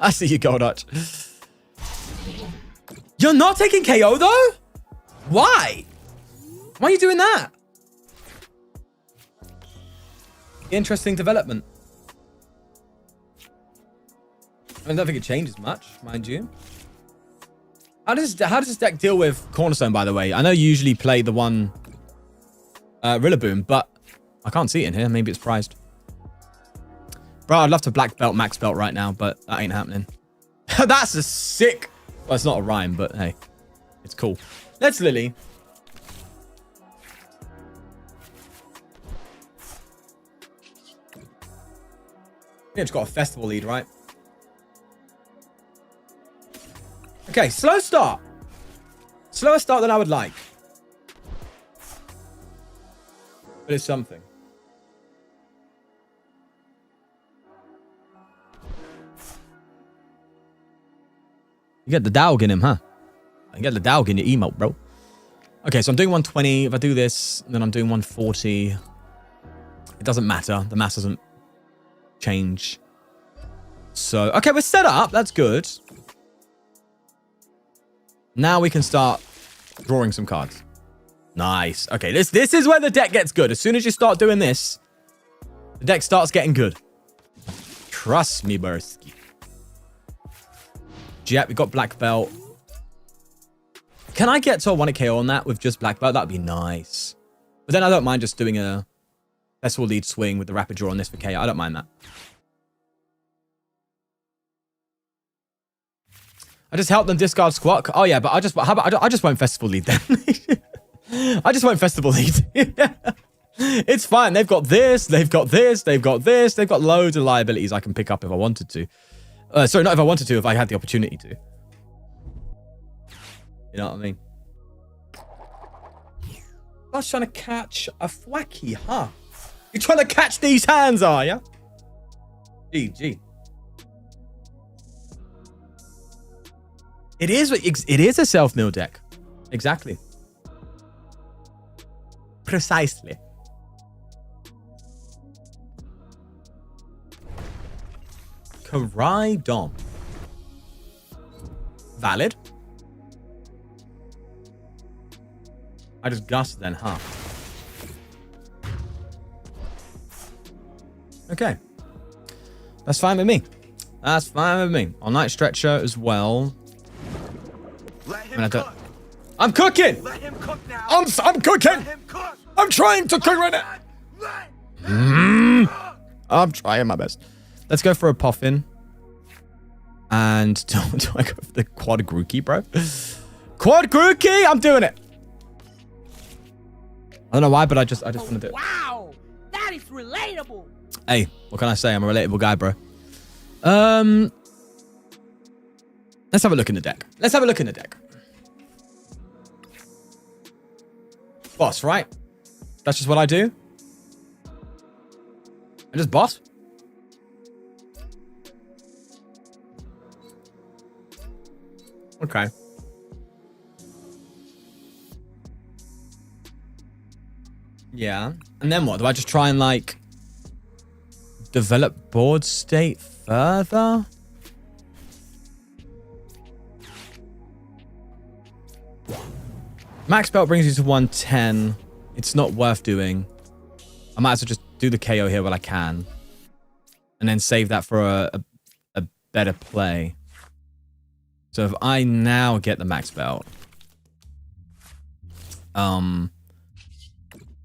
I see you, Goldart. You're not taking KO though? Why? Why are you doing that? Interesting development. I don't think it changes much, mind you. How does this deck deal with Cornerstone, by the way? I know you usually play the one Rillaboom, but I can't see it in here. Maybe it's prized. Bro, I'd love to black belt, max belt right now, but that ain't happening. That's a sick... Well, it's not a rhyme, but hey, it's cool. Let's Lily. Yeah, it's got a festival lead, right? Okay, slow start. Slower start than I would like. But it's something. You get the dog in him, huh? You get the dog in your emote, bro. Okay, so I'm doing 120. If I do this, then I'm doing 140. It doesn't matter. The mass doesn't change. So, okay, we're set up. That's good. Now we can start drawing some cards. Nice. Okay, this is where the deck gets good. As soon as you start doing this, the deck starts getting good. Trust me, Bursky. Yep, we got black belt. Can I get to a 1 KO on that with just black belt? That'd be nice. But then I don't mind just doing a festival lead swing with the rapid draw on this for KO. I don't mind that. I just help them discard Squawk. Oh yeah, but how about I just won't festival lead then. I just won't festival lead. It's fine. They've got this. They've got this. They've got this. They've got loads of liabilities I can pick up if I wanted to. Sorry, not if I wanted to, if I had the opportunity to. You know what I mean? I was trying to catch a thwacky, huh? You're trying to catch these hands, are ya? GG. It is a self-mill deck. Exactly. Precisely. Archaludon. Valid. I just gust then, huh? Okay. That's fine with me. That's fine with me. On Night Stretcher as well. I'm cooking! Let him cook now. I'm cooking! Let him cook. I'm trying to cook right now. I'm trying my best. Let's go for a Puffin. And do I go for the Quad Grookey, bro? Quad Grookey! I'm doing it. I don't know why, but I just want to do it. Wow, that is relatable. Hey, what can I say? I'm a relatable guy, bro. Let's have a look in the deck. Let's have a look in the deck. Boss, right? That's just what I do. I just boss. Okay. Yeah. And then what? Do I just try and, like, develop board state further? Max belt brings you to 110. It's not worth doing. I might as well just do the KO here while I can. And then save that for a better play. So if I now get the max belt. And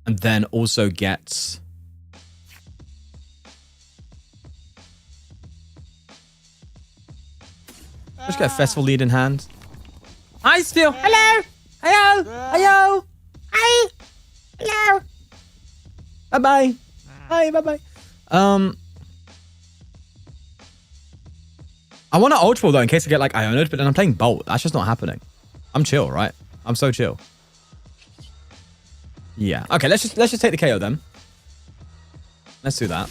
then also get... Just get a festival lead in hand. Hi, Steel. Hello. Hello. Hello. Hi. Hello. Bye-bye. Hi, bye-bye. I want to Ultra Ball, though, in case I get, like, Ionoed, but then I'm playing Bolt. That's just not happening. I'm chill, right? I'm so chill. Yeah. Okay, let's just take the KO, then. Let's do that.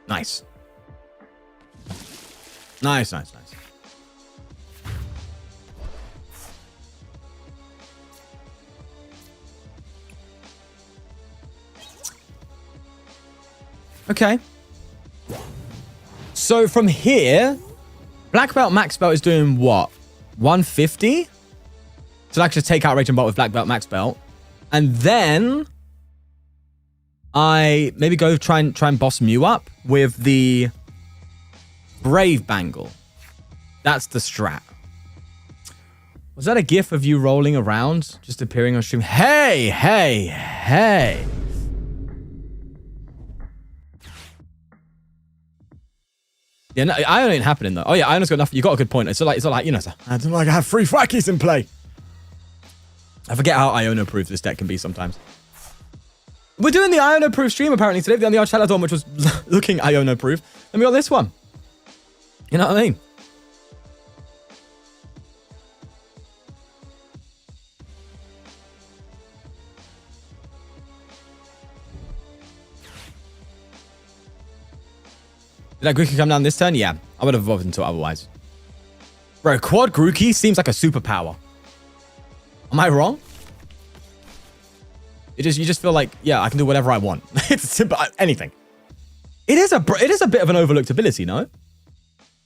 Nice. Nice, nice, nice. Okay. So from here, Black Belt, Max Belt is doing what? 150? So I can just take out Raging Bolt with Black Belt, Max Belt. And then I maybe go try and boss Mew up with the Brave Bangle. That's the strat. Was that a gif of you rolling around, just appearing on stream? Hey, hey, hey. Yeah, no, Ion ain't happening though. Oh yeah, Ion's got enough. You got a good point. It's not like, you know, I don't like I have 3 Thwackies in play. I forget how Iono-proof this deck can be sometimes. We're doing the Iono-proof stream apparently today. We did the Archaludon, which was looking Iono-proof. And we got this one. You know what I mean? Did that Grookey come down this turn? Yeah. I would have evolved into it otherwise. Bro, Quad Grookey seems like a superpower. Am I wrong? You just feel like, yeah, I can do whatever I want. It's simple, anything. It is a bit of an overlooked ability, no?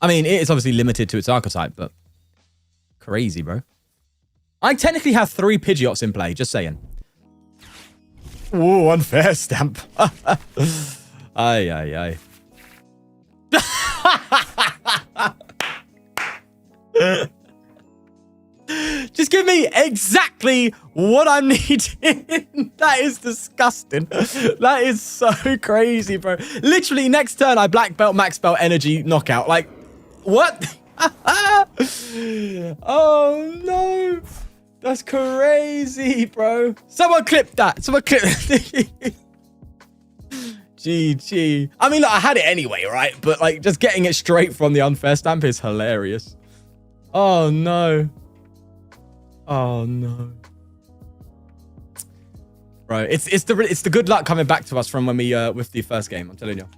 I mean, it is obviously limited to its archetype, but crazy, bro. I technically have 3 Pidgeots in play, just saying. Ooh, unfair stamp. Ay, ay, ay. Just give me exactly what I'm needing. That is disgusting. That is so crazy, bro. Literally, next turn, I Black Belt, Max Belt, Energy, Knockout. Like, what? Oh, no. That's crazy, bro. Someone clip that. Someone clip that. GG. I mean, look, I had it anyway, right? But, like, just getting it straight from the unfair stamp is hilarious. Oh, no. Oh, no. Bro, it's the good luck coming back to us from when we, with the first game, I'm telling you.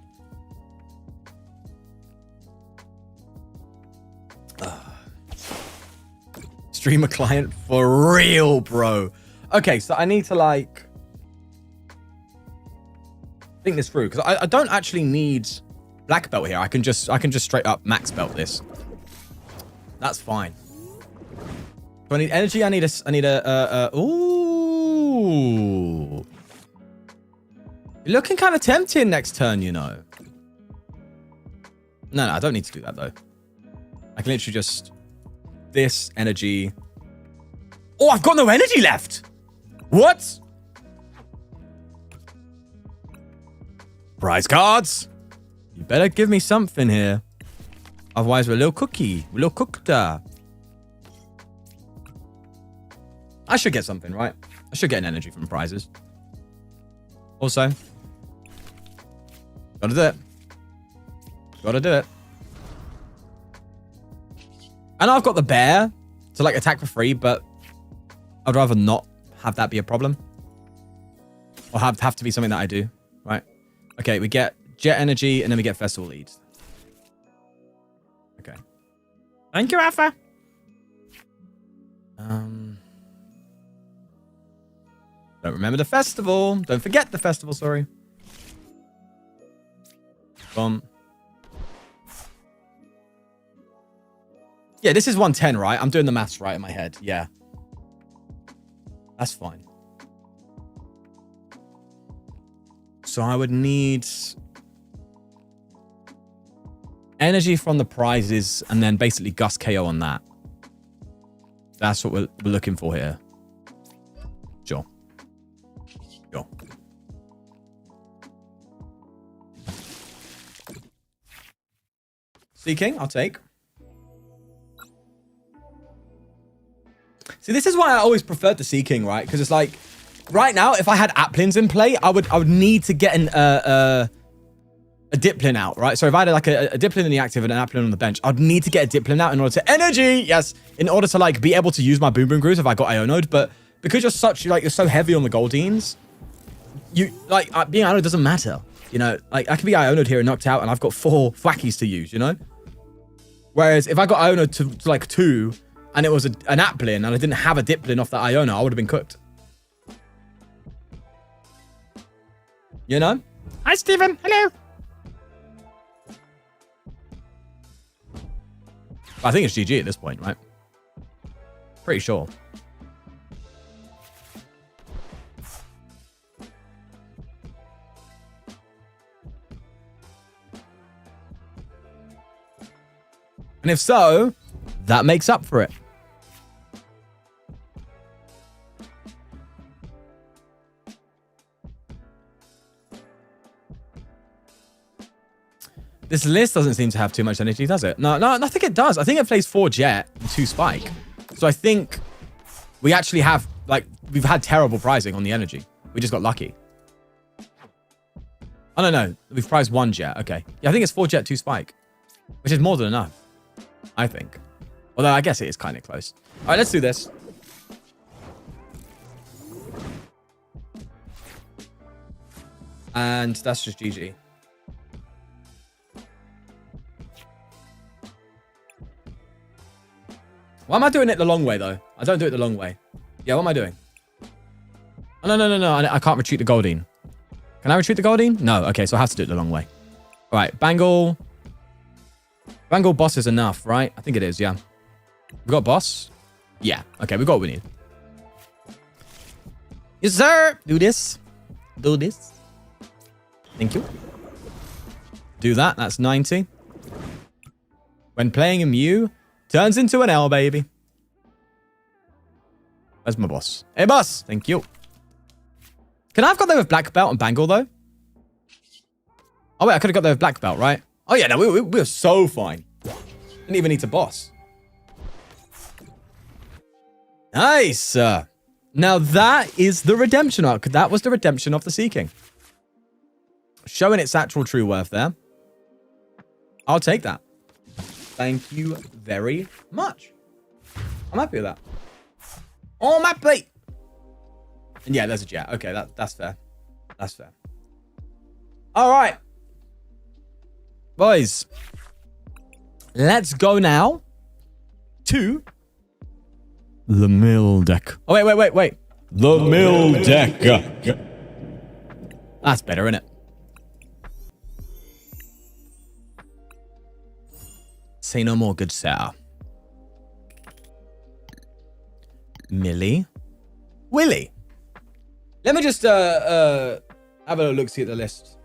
Streamer client for real, bro. Okay, so I need to, like... think this through, because I don't actually need black belt here. I can just straight up max belt this. That's fine. Do I need energy? I need a ooh. You're looking kind of tempting next turn, you know. No, I don't need to do that, though. I can literally just... This energy... Oh, I've got no energy left! What? Prize cards! You better give me something here. Otherwise, we're a little cookie. We're a little cooked. I should get something, right? I should get an energy from prizes. Also... Gotta do it. Gotta do it. I know I've got the bear to like attack for free, but I'd rather not have that be a problem. Or have to be something that I do, right? Okay, we get jet energy and then we get festival leads. Okay. Thank you, Alpha. Don't remember the festival. Don't forget the festival, sorry. Boom. Yeah, this is 110, right? I'm doing the maths right in my head. Yeah. That's fine. So I would need energy from the prizes and then basically Gust KO on that. That's what we're looking for here. Sure. Sure. Seaking, I'll take. See, this is why I always preferred the Seaking, right? Because it's like, right now, if I had Applins in play, I would need to get a Diplin out, right? So if I had like a Diplin in the active and an Applin on the bench, I'd need to get a Diplin out in order to energy, yes, in order to like be able to use my Boom Boom Grooves if I got Ionode. But because you're so heavy on the Goldines, you like being Ionode doesn't matter, you know. Like I could be Ionode here and knocked out, and I've got 4 Thwackies to use, you know. Whereas if I got Ionode to like 2, and it was an Applin, and I didn't have a Diplin off that Iona, I would have been cooked. You know? Hi, Steven. Hello. I think it's GG at this point, right? Pretty sure. And if so, that makes up for it. This list doesn't seem to have too much energy, does it? No, I think it does. I think it plays 4 jet and 2 spike. So I think we actually have, like, we've had terrible pricing on the energy. We just got lucky. Oh, no. We've priced 1 jet. Okay. Yeah, I think it's 4 jet, 2 spike. Which is more than enough, I think. Although I guess it is kind of close. All right, let's do this. And that's just GG. Why am I doing it the long way, though? I don't do it the long way. Yeah, what am I doing? Oh, no. I can't retreat the Goldine. Can I retreat the Goldine? No. Okay, so I have to do it the long way. All right, Bangle. Bangle boss is enough, right? I think it is, yeah. We got boss? Yeah. Okay, we got what we need. Yes, sir. Do this. Do this. Thank you. Do that. That's 90. When playing a Mew, turns into an L, baby. Where's my boss? Hey, boss. Thank you. Can I have got there with black belt and Bangle, though? Oh, wait. I could have got there with black belt, right? Oh, yeah. No, we were so fine. Didn't even need to boss. Nice. Now, that is the redemption arc. That was the redemption of the Seaking. Showing its actual true worth there. I'll take that. Thank you very much. I'm happy with that. Oh, my plate. And yeah, there's a jet. Okay, that's fair. That's fair. All right. Boys. Let's go now to the mill deck. Oh, wait. The mill deck. That's better, isn't it? Say no more, good sir. Millie. Willie. Let me just have a look, see at the list.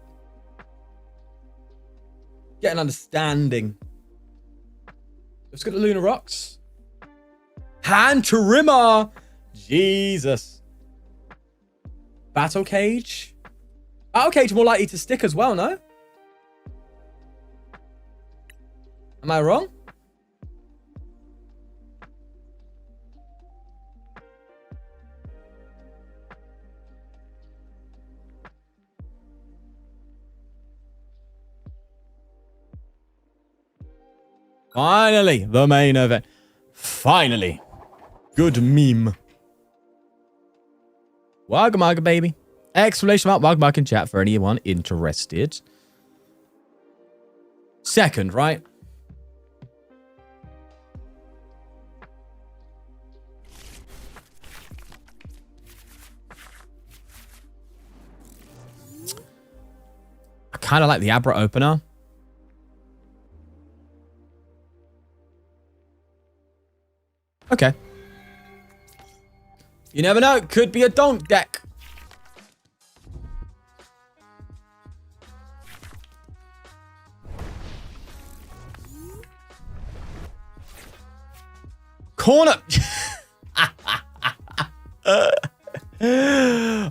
Get an understanding. Let's go to Luna Rocks. Hand Trimmer. Jesus. Battle Cage. Battle Cage more likely to stick as well, no? Am I wrong? Finally, the main event. Finally. Good meme. Wagmug, baby. Exclamation mark Wagmug in chat for anyone interested. Second, right? I kind of like the Abra opener. Okay. You never know. Could be a donk deck. Corner.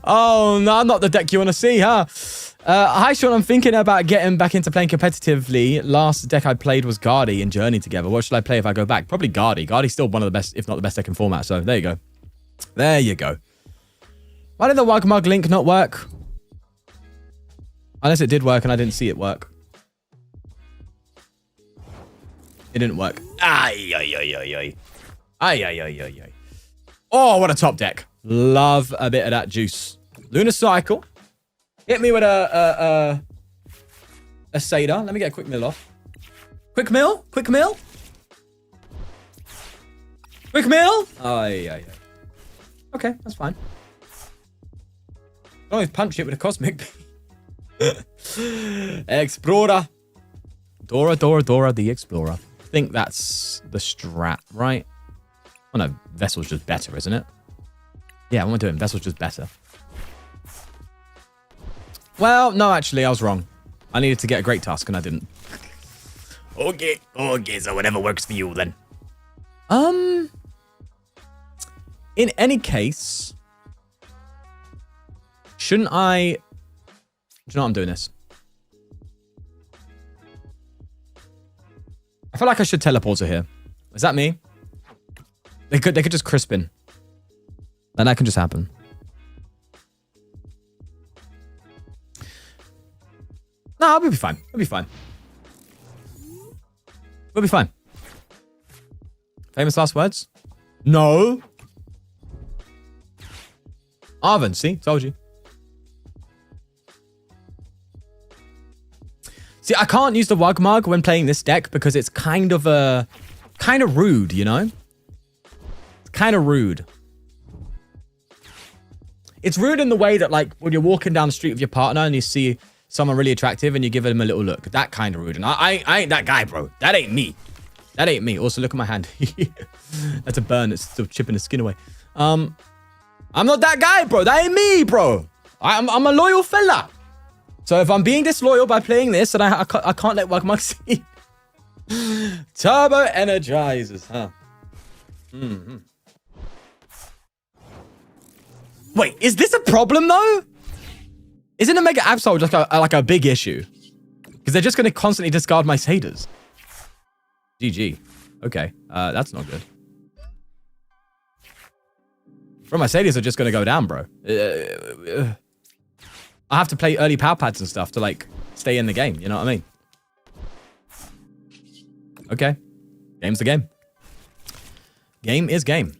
Oh, no, not the deck you want to see, huh? Hi, Sean. I'm thinking about getting back into playing competitively. Last deck I played was Gardy and Journey together. What should I play if I go back? Probably Gardy. Gardy's still one of the best, if not the best deck in format. So there you go. There you go. Why did the Wagmug link not work? Unless it did work and I didn't see it work. It didn't work. Ay, ay, ay, ay, ay. Ay, ay, ay, ay, ay. Oh, what a top deck. Love a bit of that juice. Lunar Cycle. Hit me with a Seda. Let me get a quick mill off. Quick mill? Quick mill? Quick mill? Ay, ay, ay. Okay, that's fine. I always punch it with a Cosmic. Explorer. Dora, Dora, Dora the Explorer. I think that's the strat, right? Oh no, Vessel's just better, isn't it? Yeah, what am I doing? Vessel's just better. Well, no, actually, I was wrong. I needed to get a Great Tusk, and I didn't. Okay, so whatever works for you, then. In any case, shouldn't I... Do you know what I'm doing this? I feel like I should teleport her here. Is that me? They could just Crispin. And that can just happen. No, we'll be fine. We'll be fine. We'll be fine. Famous last words? No. Arvin, see? Told you. See, I can't use the Wugmug when playing this deck because it's kind of rude, you know? It's kind of rude. It's rude in the way that, like, when you're walking down the street with your partner and you see someone really attractive and you give them a little look. That kind of rude. And I ain't that guy, bro. That ain't me. That ain't me. Also, look at my hand. That's a burn. It's still chipping the skin away. I'm not that guy, bro. That ain't me, bro. I'm a loyal fella. So if I'm being disloyal by playing this, then I can't let Wugmug see. Turbo Energizers, huh? Mm-hmm. Wait, is this a problem, though? Isn't a Mega Absol just like a big issue? Because they're just going to constantly discard my Saders. GG. Okay, that's not good. Bro, my Saders are just going to go down, bro. I have to play early power pads and stuff to, like, stay in the game. You know what I mean? Okay. Game's the game. Game is game.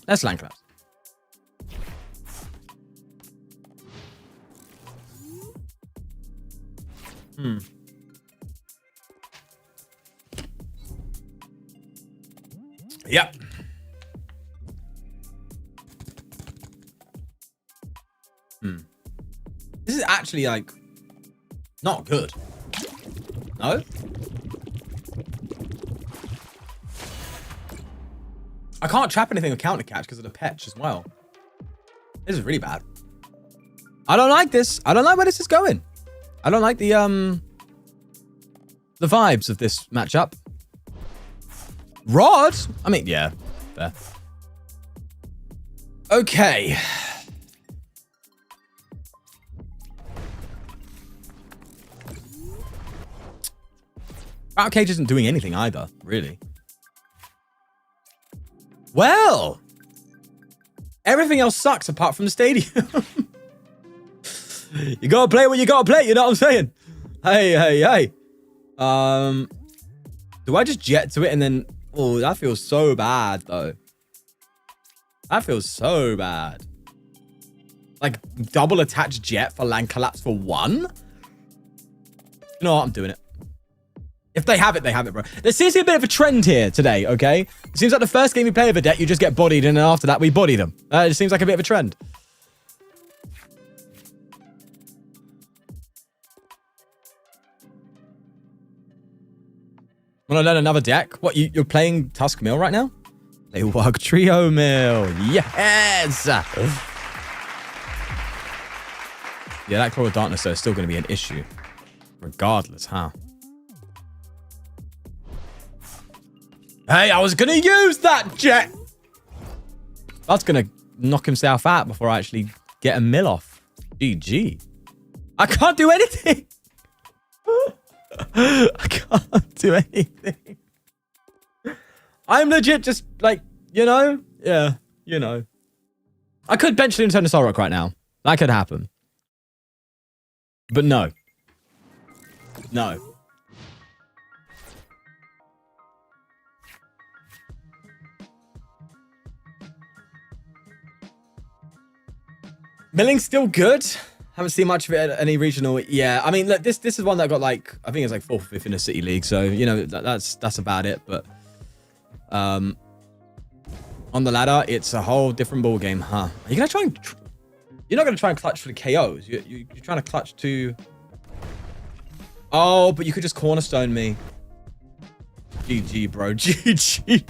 Let's land claps. Yep. actually, like, not good. No? I can't trap anything with counter catch because of the petch as well. This is really bad. I don't like this. I don't like where this is going. I don't like the vibes of this matchup. Rod? I mean, yeah. Fair. Okay. Battle Cage isn't doing anything either, really. Well, everything else sucks apart from the stadium. You gotta play what you gotta play, you know what I'm saying? Hey. Do I just jet to it and then... Oh, that feels so bad, though. That feels so bad. Like, double attach jet for land collapse for 1? You know what? I'm doing it. If they have it, they have it, bro. There seems to be a bit of a trend here today, okay? It seems like the first game we play with a deck, you just get bodied, and then after that, we body them. It seems like a bit of a trend. Want to learn another deck? What, you're playing Tusk Mill right now? They work Trio Mill. Yes! Yeah, that Claw of Darkness, though, is still going to be an issue. Regardless, huh? Hey, I was going to use that jet! That's going to knock himself out before I actually get a mill off. GG. I can't do anything! I can't do anything. I'm legit just, like, you know? Yeah, you know. I could bench Luna turn to Zoroark right now. That could happen. But no. No. Milling's still good. Haven't seen much of it at any regional. Yeah, I mean, look, this is one that got like, I think it's like 4th or 5th in the City League. So, you know, that's about it. But on the ladder, it's a whole different ball game, huh? Are you gonna try and? You're not gonna try and clutch for the KOs. You're trying to clutch to. Oh, but you could just cornerstone me. GG, bro. GG.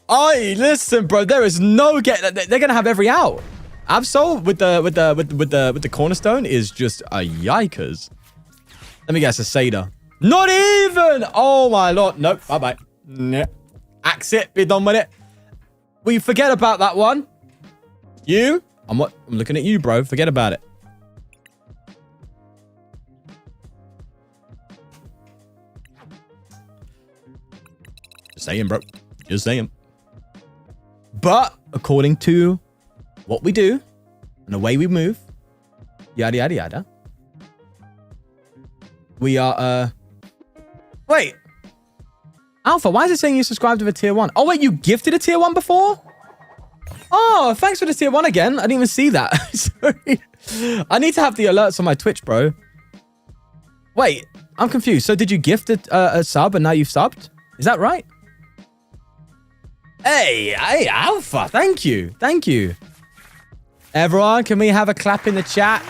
Oi, listen, bro. There is no get. They're gonna have every out. Absol with the cornerstone is just a yikers. Let me guess, a Seda. Not even. Oh my lord. Nope. Bye bye. Nah. Axe it. Be done with it. We forget about that one. You. I'm looking at you, bro. Forget about it. Just saying, bro. Just saying. But according to what we do and the way we move, yada yada yada, we are wait, Alpha, why is it saying you subscribed with a tier 1? Oh wait, you gifted a tier 1 before? Oh, thanks for the tier 1 again. I didn't even see that. Sorry. I need to have the alerts on my Twitch, bro. Wait, I'm confused. So did you gift a sub and now you've subbed? Is that right? Hey, Alpha, thank you. Thank you. Everyone, can we have a clap in the chat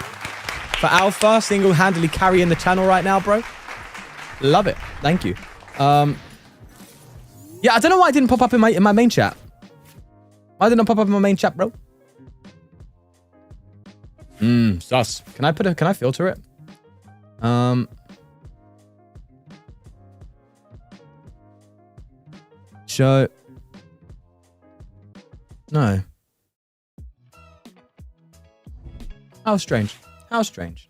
for Alpha single-handedly carrying the channel right now, bro? Love it. Thank you. Yeah, I don't know why it didn't pop up in my main chat. Why didn't it pop up in my main chat, bro? Sus. Can I filter it? Show. No. How strange. How strange.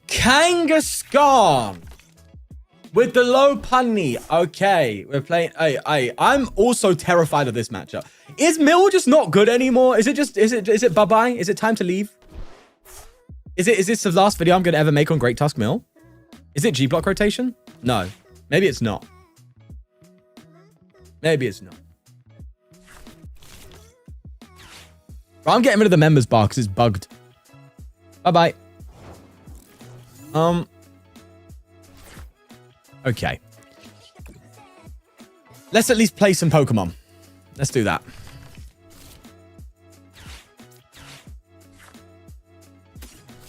Kangaskhan with the low punny. Okay, we're playing. Hey, I'm also terrified of this matchup. Is Mill just not good anymore? Is it bye-bye? Is it time to leave? Is this the last video I'm gonna ever make on Great Tusk Mill? Is it G-block rotation? No. Maybe it's not. Maybe it's not. But I'm getting rid of the members bar because it's bugged. Bye-bye. Okay. Let's at least play some Pokemon. Let's do that.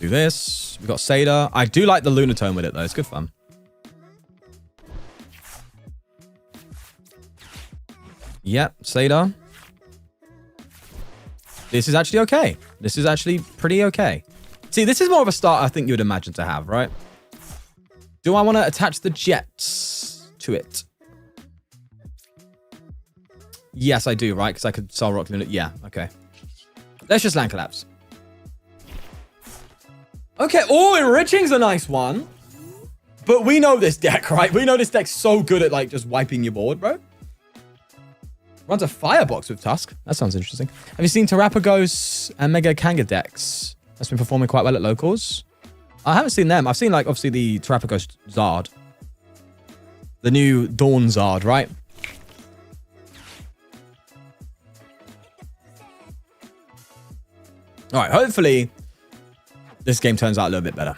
Do this. We've got Seda. I do like the Lunatone with it, though. It's good fun. Yep, Seda. This is actually okay. This is actually pretty okay. See, this is more of a start I think you would imagine to have, right? Do I want to attach the jets to it? Yes, I do, right? Because I could Zoroark Luna. Yeah, okay. Let's just land collapse. Okay, oh, Enriching's a nice one. But we know this deck, right? We know this deck's so good at, like, just wiping your board, bro. Runs a Firebox with Tusk. That sounds interesting. Have you seen Terrapagos and Mega Kanga decks? That's been performing quite well at locals. I haven't seen them. I've seen, like, obviously the Terrapagos Zard. The new Dawn Zard, right? All right, hopefully this game turns out a little bit better.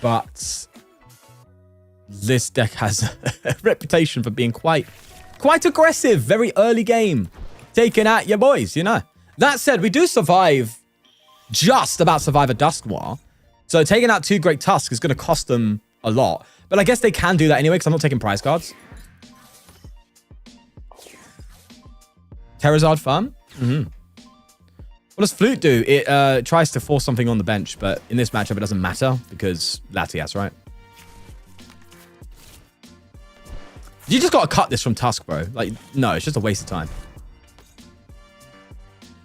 But this deck has a reputation for being quite aggressive. Very early game. Taking out your boys, you know. That said, we do survive, just about survive a Dusknoir. So taking out 2 Great Tusk is going to cost them a lot. But I guess they can do that anyway because I'm not taking prize cards. Terrazard fun? Mm-hmm. What does Flute do? It tries to force something on the bench, but in this matchup, it doesn't matter because Latias, right? You just got to cut this from Tusk, bro. Like, no, it's just a waste of time.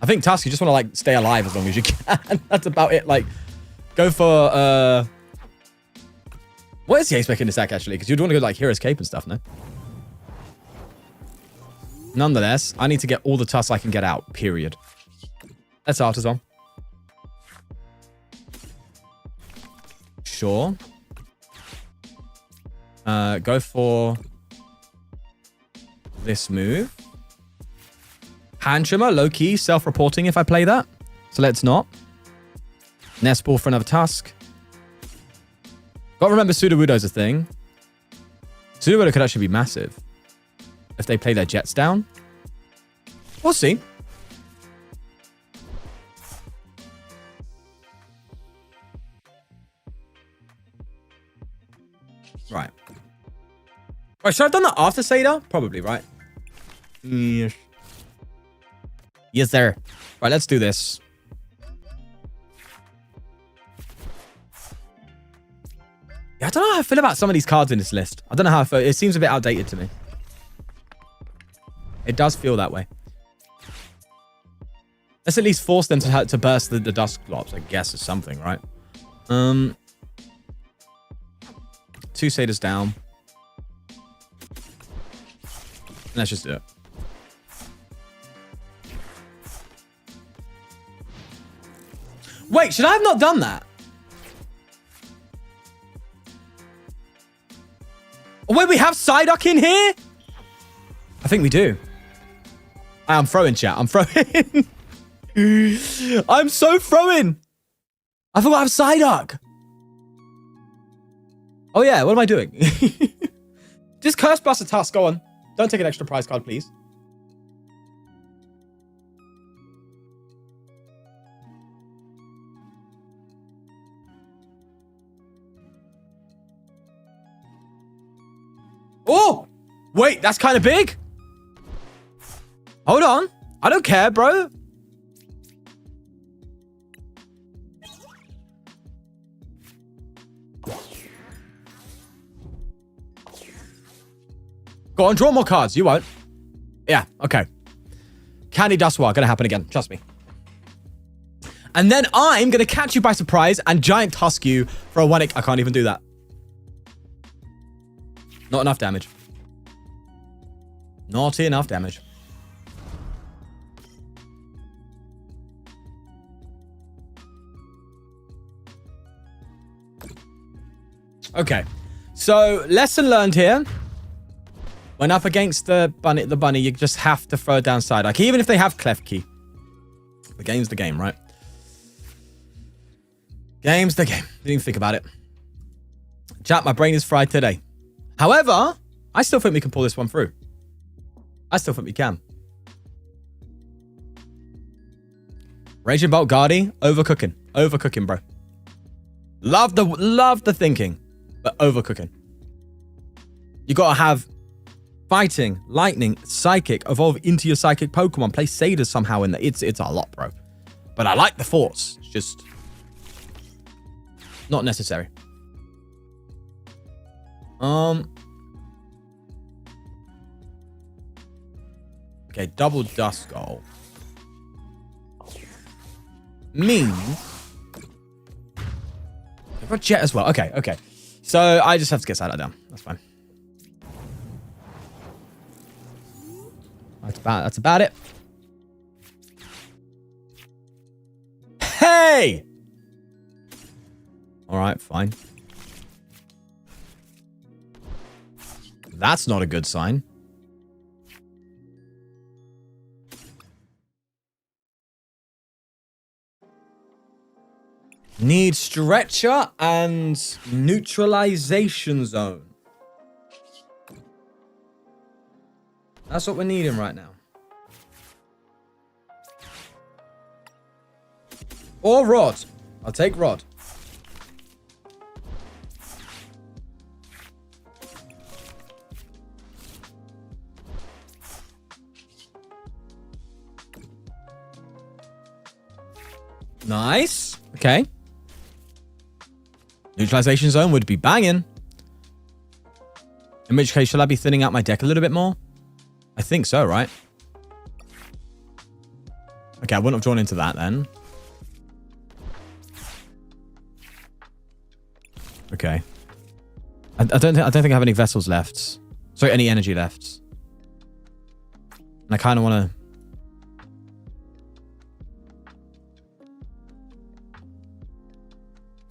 I think Tusk, you just want to, like, stay alive as long as you can. That's about it. Like, go for, what is the ace spec in this deck, actually? Because you'd want to go, like, Hero's Cape and stuff, no? Nonetheless, I need to get all the Tusks I can get out, period. That's art as well. Sure. Go for this move. Hand Trimmer, low-key, self-reporting if I play that. So let's not. Nest Ball for another Tusk. Got to remember Sudowoodo's a thing. Sudowoodo could actually be massive if they play their Jets down. We'll see. Right. Right, should I have done that after Seda? Probably, right? Yes. Yes, sir. Right, let's do this. Yeah, I don't know how I feel about some of these cards in this list. I don't know how I feel. It seems a bit outdated to me. It does feel that way. Let's at least force them to burst the Dusk Globs, I guess, or something, right? 2 Satyrs down. Let's just do it. Wait, should I have not done that? Oh, wait, we have Psyduck in here? I think we do. I'm throwing, chat. I'm throwing. I'm so throwing. I forgot I have Psyduck. Oh, yeah. What am I doing? Just Curse Buster Tusk. Go on. Don't take an extra prize card, please. Oh! Wait, that's kind of big. Hold on. I don't care, bro. Go on, draw more cards. You won't. Yeah, okay. Candy Dusknoir, gonna happen again. Trust me. And then I'm gonna catch you by surprise and Giant Tusk you for a 1-8. I can't even do that. Not enough damage. Not enough damage. Okay. So, lesson learned here. When up against the bunny, you just have to throw down Psyduck. Even if they have Klefki. The game's the game, right? Game's the game. Didn't even think about it. Chat, my brain is fried today. However, I still think we can pull this one through. I still think we can. Raging Bolt Guardy, overcooking. Overcooking, bro. Love the thinking, but overcooking. You gotta have fighting, lightning, psychic, evolve into your psychic Pokemon, play Satyrs somehow in there. It's a lot, bro. But I like the force. It's just not necessary. Okay, double Dusk Goal means I've got Jet as well. Okay. So I just have to get Psyduck down. That's fine. That's about it. Hey! All right, fine. That's not a good sign. Need Stretcher and Neutralization Zone. That's what we're needing right now. Or Rod. I'll take Rod. Nice. Okay. Neutralization Zone would be banging. In which case, shall I be thinning out my deck a little bit more? I think so, right? Okay, I wouldn't have drawn into that then. Okay. I don't think I have any vessels left. Sorry, any energy left. And I kind of want to...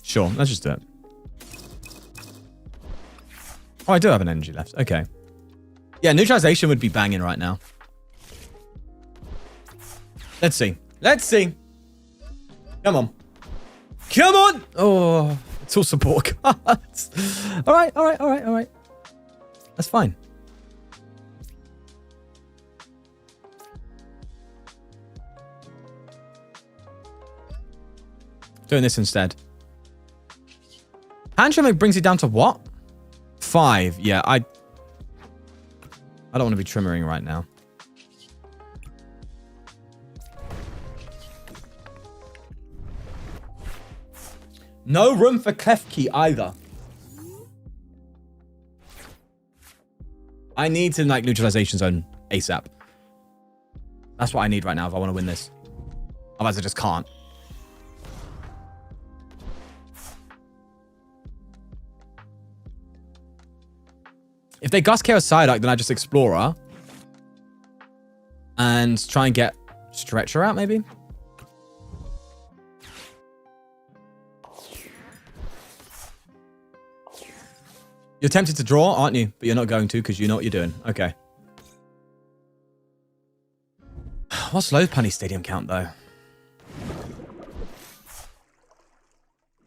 Sure, let's just do it. Oh, I do have an energy left. Okay. Yeah, neutralization would be banging right now. Let's see. Let's see. Come on. Come on! Oh, it's all support cards. All right. That's fine. Doing this instead. Hand Trimming brings it down to what? 5. Yeah, I don't want to be trimmering right now. No room for Klefki either. I need to like neutralization zone ASAP. That's what I need right now if I want to win this. Otherwise I just can't. If they Gust Chaos Psyduck, then I just Explorer. And try and get Stretcher out, maybe? You're tempted to draw, aren't you? But you're not going to because you know what you're doing. Okay. What's Low Punny Stadium count, though?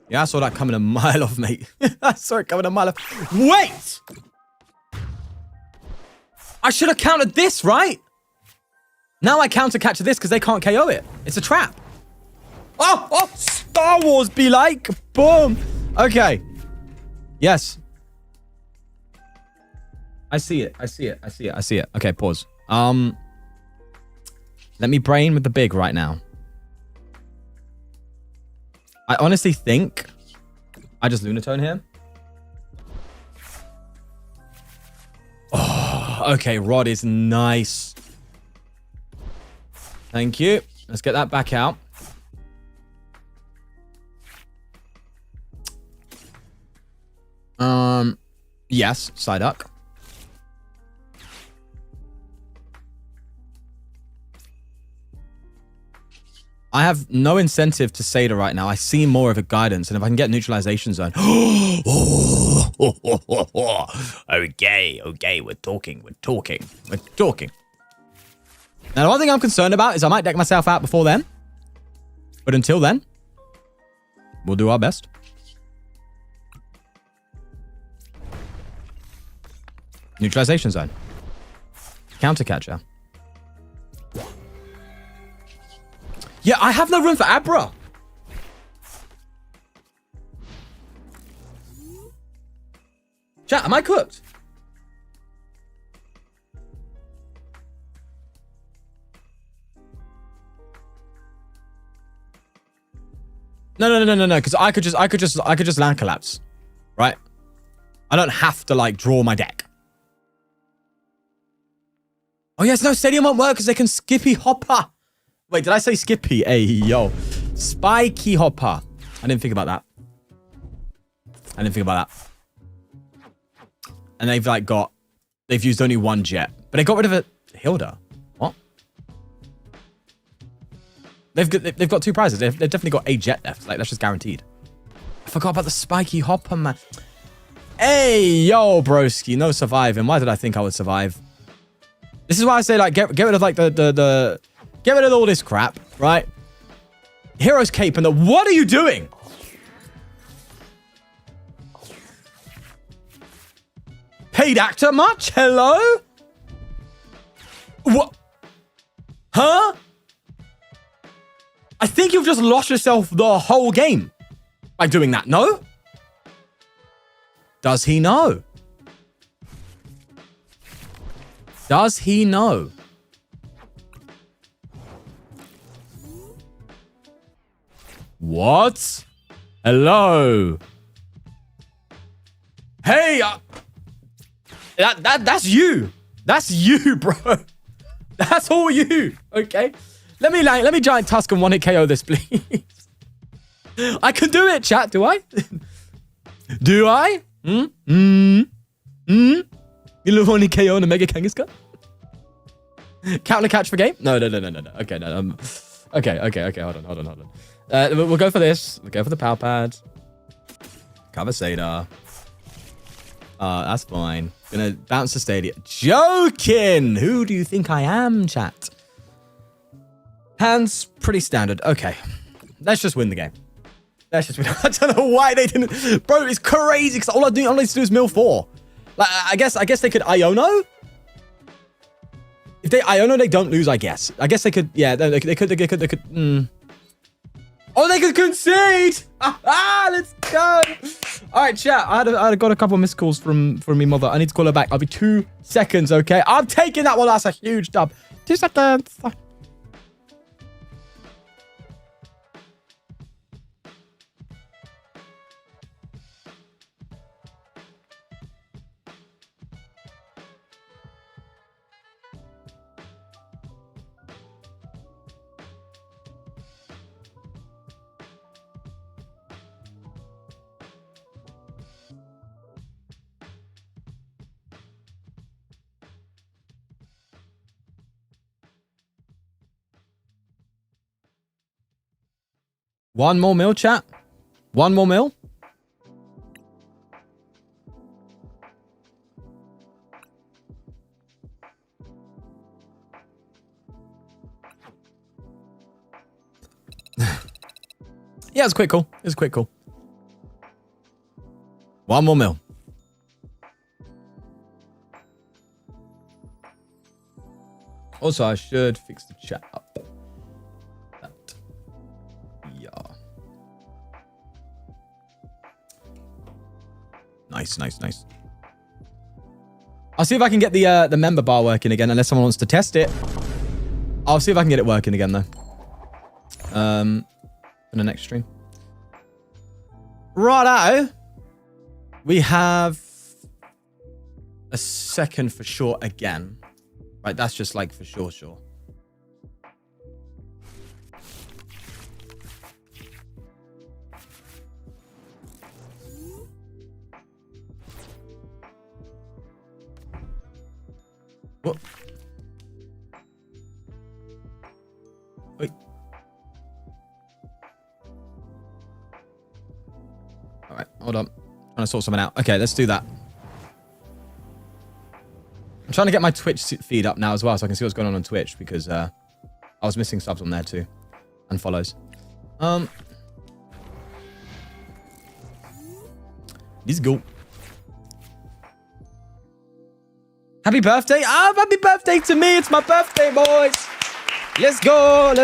Yeah, I saw that coming a mile off, mate. I saw it coming a mile off. Wait! I should have countered this, right? Now I counter catch this because they can't KO it. It's a trap. Oh, Star Wars be like. Boom. Okay. Yes. I see it. Okay, pause. Let me brain with the big right now. I honestly think I just Lunatone here. Oh, okay, Rod is nice. Thank you. Let's get that back out. Yes, Psyduck. I have no incentive to Satyr right now. I see more of a guidance, and if I can get neutralization zone. Okay, we're talking. Now, the one thing I'm concerned about is I might deck myself out before then. But until then, we'll do our best. Neutralization zone. Counter catcher. Yeah, I have no room for Abra. Chat, am I cooked? No, because I could just land collapse, right? I don't have to like draw my deck. Oh yes, no, Stadium won't work because they can Skippy Hopper. Wait, did I say Skippy? Hey, yo. Spiky Hopper. I didn't think about that. And they've used only one jet. But they got rid of a Hilda. What? They've got 2 prizes. They've definitely got a jet left. Like, that's just guaranteed. I forgot about the Spiky Hopper, man. Hey, yo, broski. No surviving. Why did I think I would survive? This is why I say, like, get rid of, like, get rid of all this crap, right? Hero's Cape and the... What are you doing? Paid actor much? Hello? What? Huh? I think you've just lost yourself the whole game by doing that, no? Does he know? Does he know? What? Hello? Hey, that's you. That's you, bro. That's all you. Okay. Let me giant Tusk and 1-hit KO this, please. I can do it, chat. Do I? Do I? You little 1-hit KO and a Mega Kangaskhan? Counter catch for game? No. Okay, no. Okay. Hold on. We'll go for this. We'll go for the Power Pad. Cover Seda. That's fine. Gonna bounce the stadium. Joking! Who do you think I am, chat? Hands pretty standard. Okay. Let's just win the game. Let's just win. I don't know why they didn't. Bro, it's crazy because all I need to do is mill 4. Like, I guess they could Iono. If they Iono, they don't lose, I guess. I guess they could, yeah, they could. Oh, they could concede! Let's go! All right, chat. I got a couple of missed calls from me mother. I need to call her back. I'll be 2 seconds, okay? I'm taking that one. That's a huge dub. 2 seconds. One more mil, chat. One more mil. Yeah, it's quick call. It's a quick call. One more mil. Also, I should fix the chat up. Nice. I'll see if I can get the member bar working again, unless someone wants to test it. I'll see if I can get it working again, though. In the next stream. Righto. We have a second for sure again. Right, that's just like for sure. What? Wait. All right, hold on. Trying to sort something out. Okay, let's do that. I'm trying to get my Twitch feed up now as well, so I can see what's going on Twitch, because I was missing subs on there too, and follows. Let's go. Happy birthday. Happy birthday to me. It's my birthday, boys. Let's go.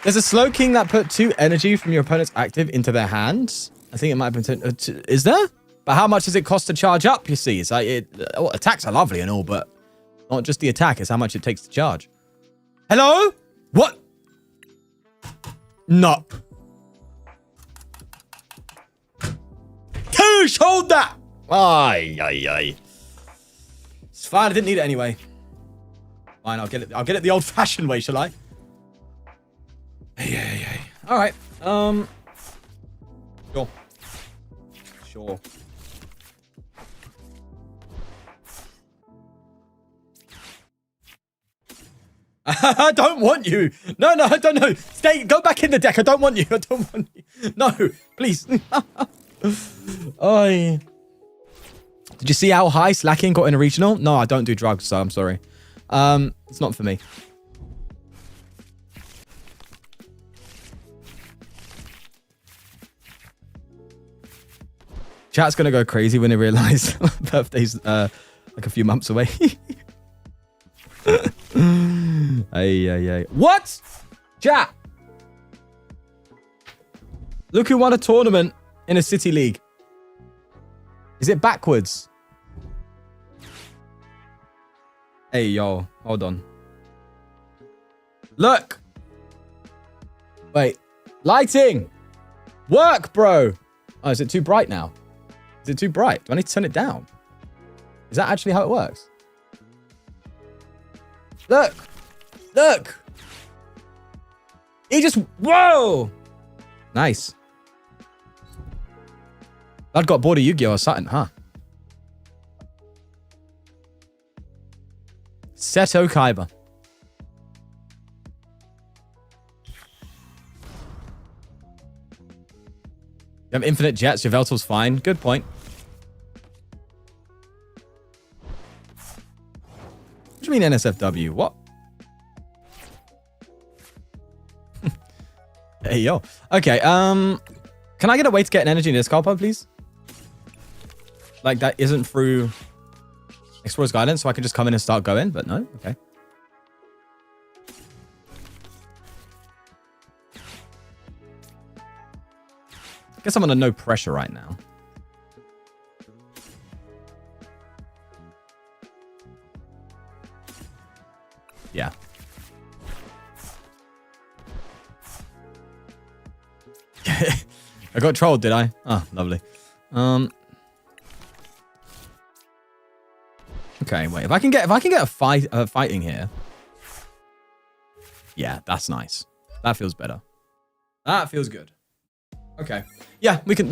There's a Slow King that put 2 energy from your opponent's active into their hands. I think it might have been... is there? But how much does it cost to charge up, you see? It's like... attacks are lovely and all, but... not just the attack, it's how much it takes to charge. Hello? What? No. Koosh, hold that! Ay. It's fine, I didn't need it anyway. Fine, I'll get it the old-fashioned way, shall I? Hey. Alright, Sure. I don't want you. No, I don't know. Go back in the deck. I don't want you. No, please. Oi. Did you see how high Slacking got in a regional? No, I don't do drugs, so I'm sorry. It's not for me. Chat's gonna go crazy when they realize birthday's like a few months away. Ay. What? Chat. Look who won a tournament in a city league. Is it backwards? Hey, yo. Hold on. Look. Wait. Lighting. Work, bro. Oh, is it too bright now? Is it too bright? Do I need to turn it down? Is that actually how it works? Look. He just... Whoa. Nice. I'd got bored of Yu-Gi-Oh! Or something, huh? Seto Kaiba. You have infinite jets, your Veltal's fine. Good point. What do you mean NSFW? What? Hey, yo. Okay, can I get a way to get an energy in this card pod, please? Like, that isn't through Explorer's Guidance, so I can just come in and start going, but no? Okay. I guess I'm under no pressure right now. Yeah. I got trolled, did I? Oh, lovely. Okay, wait. If I can get a fighting here. Yeah, that's nice. That feels better. That feels good. Okay. Yeah, we can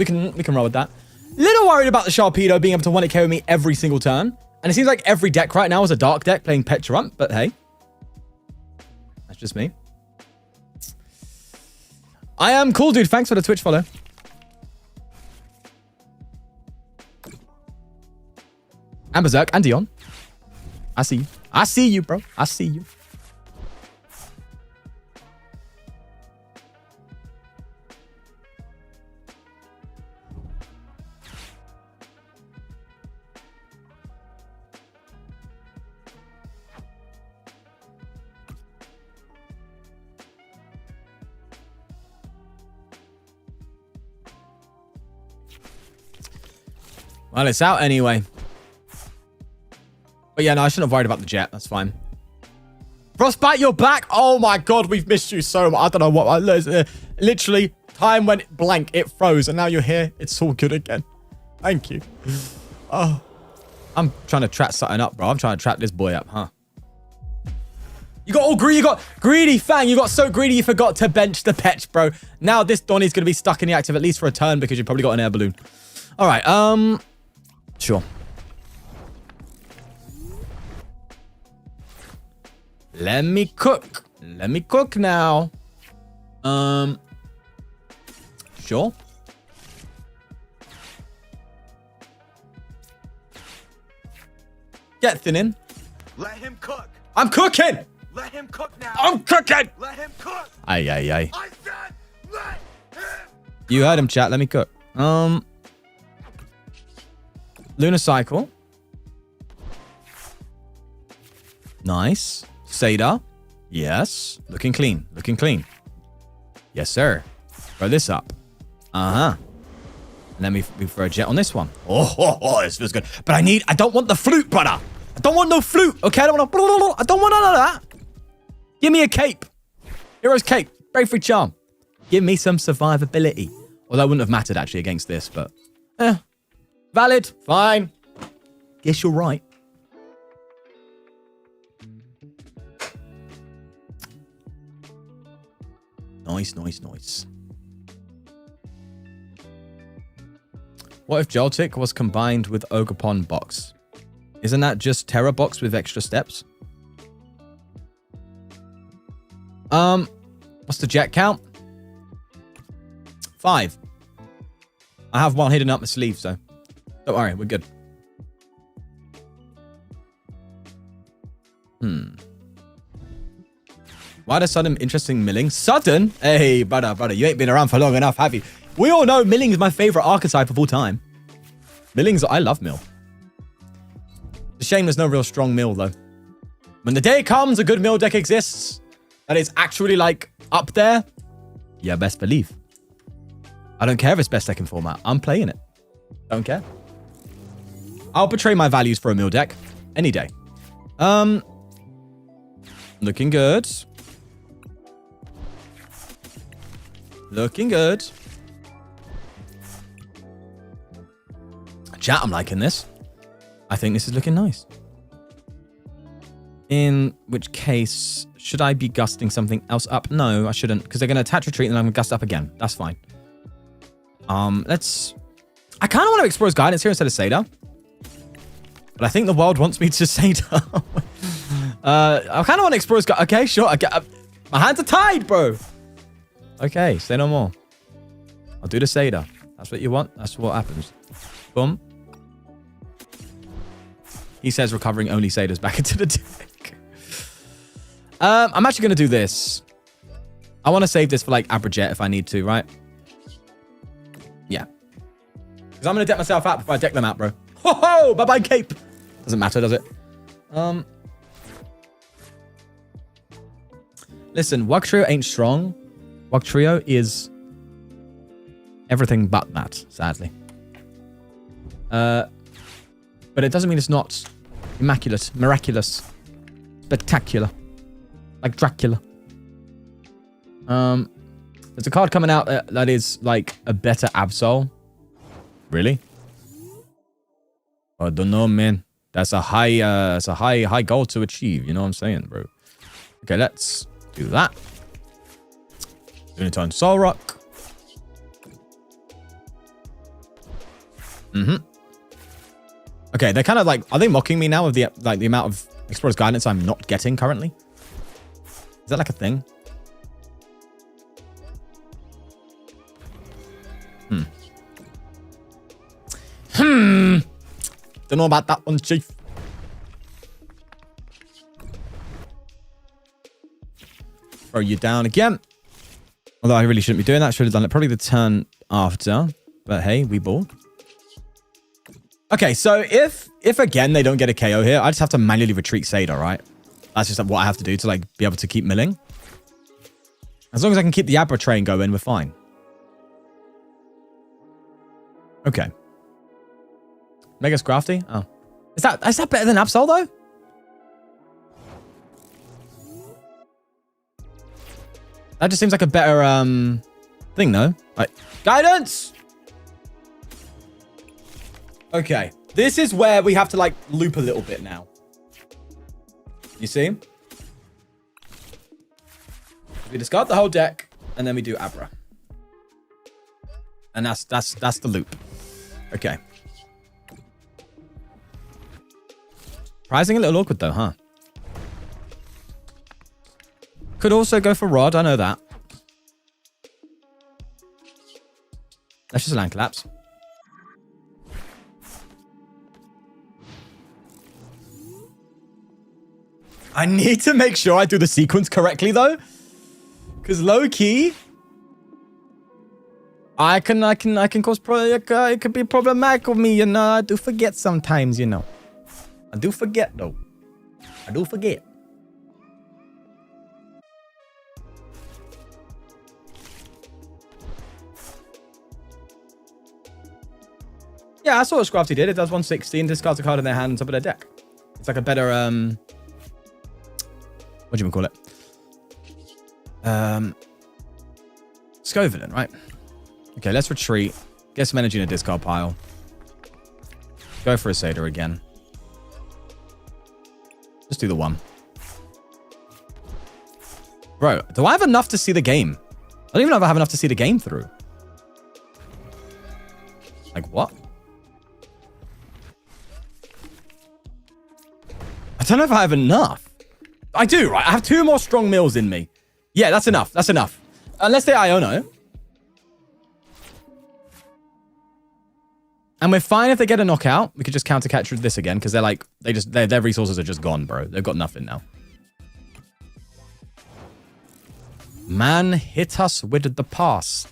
roll with that. Little worried about the Sharpedo being able to 1-hit KO me every single turn. And it seems like every deck right now is a dark deck playing Petrump, but hey. That's just me. I am cool, dude. Thanks for the Twitch follow. And Berserk and Dion. I see you. I see you, bro. I see you. Well, it's out anyway. But yeah, no, I shouldn't have worried about the jet. That's fine. Frostbite, you're back. Oh my God, we've missed you so much. I don't know what. Literally, time went blank. It froze. And now you're here. It's all good again. Thank you. Oh, I'm trying to trap something up, bro. I'm trying to trap this boy up, huh? You got all greedy. You got greedy, Fang. You got so greedy you forgot to bench the Petch, bro. Now this Donnie's going to be stuck in the active at least for a turn because you probably got an air balloon. All right. Sure. Let me cook. Let me cook now. Sure. Get thin in. Let him cook. I'm cooking. Let him cook now. I'm cooking. Let him cook. Aye. I said let him. You heard him, chat. Let me cook. Lunar Cycle. Nice. Seda. Yes. Looking clean. Looking clean. Yes, sir. Throw this up. Uh-huh. And then we throw a jet on this one. Oh, this feels good. But I don't want the flute, brother. I don't want no flute, okay? I don't want none of that. Give me a cape. Hero's cape. Brave free charm. Give me some survivability. Well, that wouldn't have mattered, actually, against this, but... valid. Fine. Guess you're right. Nice. What if Joltik was combined with Ogerpon Box? Isn't that just Terra Box with extra steps? What's the jet count? 5. I have one hidden up my sleeve, so don't worry, we're good. Why does sudden interesting milling? Sudden? Hey, brother, you ain't been around for long enough, have you? We all know milling is my favorite archetype of all time. I love mill. It's a shame there's no real strong mill, though. When the day comes, a good mill deck exists. That is actually, like, up there. Yeah, best believe. I don't care if it's best deck in format. I'm playing it. Don't care. I'll betray my values for a mill deck. Any day. Looking good. Looking good. Chat, I'm liking this. I think this is looking nice. In which case, should I be gusting something else up? No, I shouldn't, because they're going to attach retreat and then I'm going to gust up again. That's fine. I kind of want to explore guidance here instead of Seda. But I think the world wants me to Seda. I kind of want to explore guidance. Okay, sure. My hands are tied, bro. Okay, say no more. I'll do the Seda. That's what you want. That's what happens. Boom. He says recovering only Sedas back into the deck. I'm actually going to do this. I want to save this for like Abrajet if I need to, right? Yeah. Because I'm going to deck myself out before I deck them out, bro. Ho ho! Bye-bye, cape. Doesn't matter, does it? Listen, Wugtrio ain't strong. Wugtrio is everything but that, sadly. But it doesn't mean it's not immaculate, miraculous, spectacular, like Dracula. There's a card coming out that is like a better Absol. Really? I don't know, man. That's a high goal to achieve. You know what I'm saying, bro? Okay, let's do that. Uniton Zoroark. Okay, they're kind of like, are they mocking me now with the amount of Explorer's Guidance I'm not getting currently? Is that like a thing? Don't know about that one, Chief. Throw you down again. Although I really shouldn't be doing that. Should have done it probably the turn after. But hey, we ball. Okay, so if again they don't get a KO here, I just have to manually retreat Seda, right? That's just what I have to do to like be able to keep milling. As long as I can keep the Abra train going, we're fine. Okay. Mega's crafty? Oh. Is that better than Absol though? That just seems like a better thing, no? Like, guidance! Okay. This is where we have to like loop a little bit now. You see? We discard the whole deck, and then we do Abra. And that's the loop. Okay. Surprising a little awkward though, huh? Could also go for Rod, I know that. That's just a land collapse. I need to make sure I do the sequence correctly though. Because low key, I can cause it could be problematic with me, you know. I do forget sometimes, you know. I do forget though. I do forget. Yeah, I saw what Scrafty did. It does 116, discards a card in their hand on top of their deck. It's like a better, what do you call it? Scovillain, right? Okay, let's retreat. Get some energy in a discard pile. Go for a Satyr again. Just do the one. Bro, do I have enough to see the game? I don't even know if I have enough to see the game through. Like, what? I don't know if I have enough. I do, right? I have 2 more strong mills in me. Yeah, that's enough. That's enough. Unless they Iono. And we're fine if they get a knockout. We could just counter catch with this again because they're like, their resources are just gone, bro. They've got nothing now. Man hit us with the pass.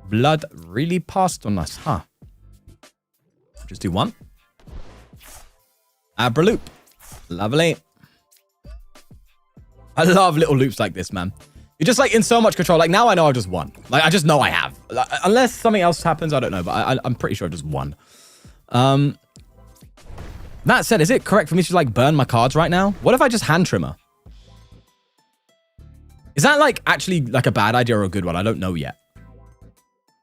Blood really passed on us, huh? Just do one. Abra loop. Lovely. I love little loops like this, man. You're just like in so much control. Like now I know I've just won. Like I just know I have. Like, unless something else happens, I don't know. But I'm pretty sure I've just won. That said, is it correct for me to like burn my cards right now? What if I just hand trimmer? Is that like actually like a bad idea or a good one? I don't know yet.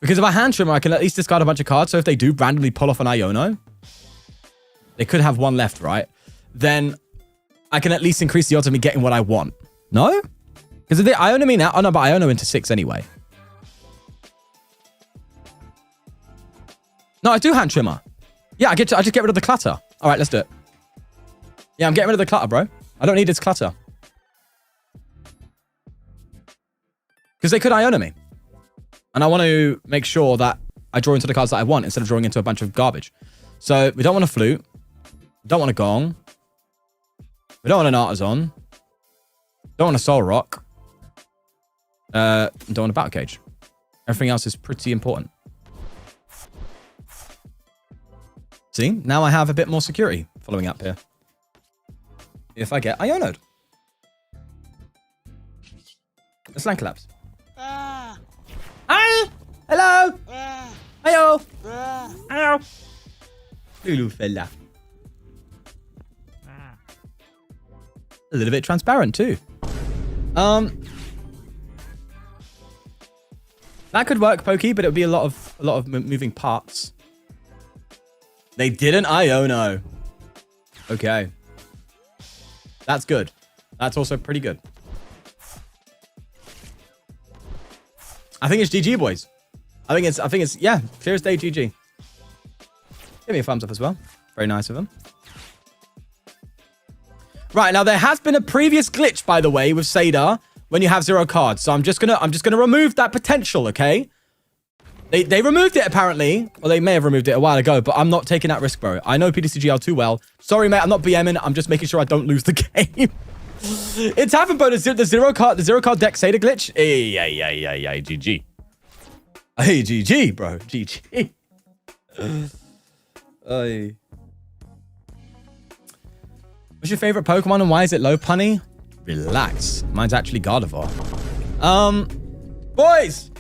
Because if I hand trimmer, I can at least discard a bunch of cards. So if they do randomly pull off an Iono, they could have one left, right? Then I can at least increase the odds of me getting what I want. No? Because if they Iono me now, oh no, but Iono into 6 anyway. No, I do hand trimmer. Yeah, I just get rid of the clutter. All right, let's do it. Yeah, I'm getting rid of the clutter, bro. I don't need its clutter. Because they could Iono me. And I want to make sure that I draw into the cards that I want instead of drawing into a bunch of garbage. So we don't want a flute. We don't want a gong. We don't want an Artisan. Don't want a Zoroark. Don't want a Battle Cage. Everything else is pretty important. See? Now I have a bit more security following up here. If I get Ionoed. A Slank Collapse. Hi! Hello! Hello! Hello! Lulu fella. A little bit transparent too. That could work, Pokey, but it would be a lot of moving parts. They didn't Iono. Okay. That's good. That's also pretty good. I think it's GG, boys. I think it's yeah, clear as day, GG. Give me a thumbs up as well. Very nice of them. Right, now there has been a previous glitch, by the way, with Sadar when you have 0 cards. So I'm just gonna remove that potential, okay? They removed it apparently. Well, they may have removed it a while ago, but I'm not taking that risk, bro. I know ptcgl too well. Sorry, mate, I'm not BMing. I'm just making sure I don't lose the game. It's happened, bro. The zero card deck Sadar glitch. Hey, GG. Hey, GG, bro. GG. Hey. What's your favorite Pokemon and why is it Lopunny? Relax. Mine's actually Gardevoir. Boys!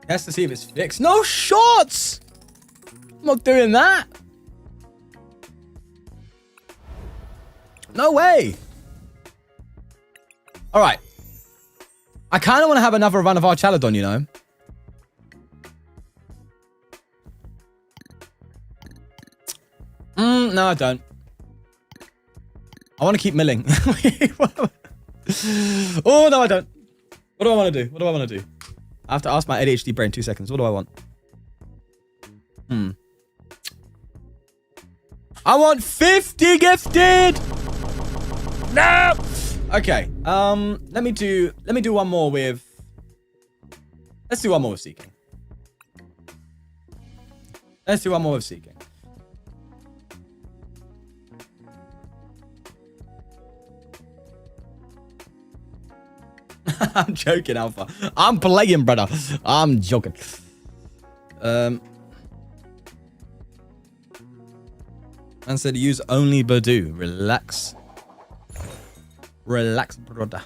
Test to see if it's fixed. No shorts! I'm not doing that. No way. All right. I kind of want to have another run of Archaludon, you know? No, I don't. I want to keep milling. Oh, no, I don't. What do I want to do? What do I want to do? I have to ask my ADHD brain 2 seconds. What do I want? I want 50 gifted! No! Okay. Let me do one more with... Let's do one more with Seaking. Let's do one more with Seaking. I'm joking, Alpha. I'm playing, brother. I'm joking. And said use only Badoo. Relax. Relax, brother.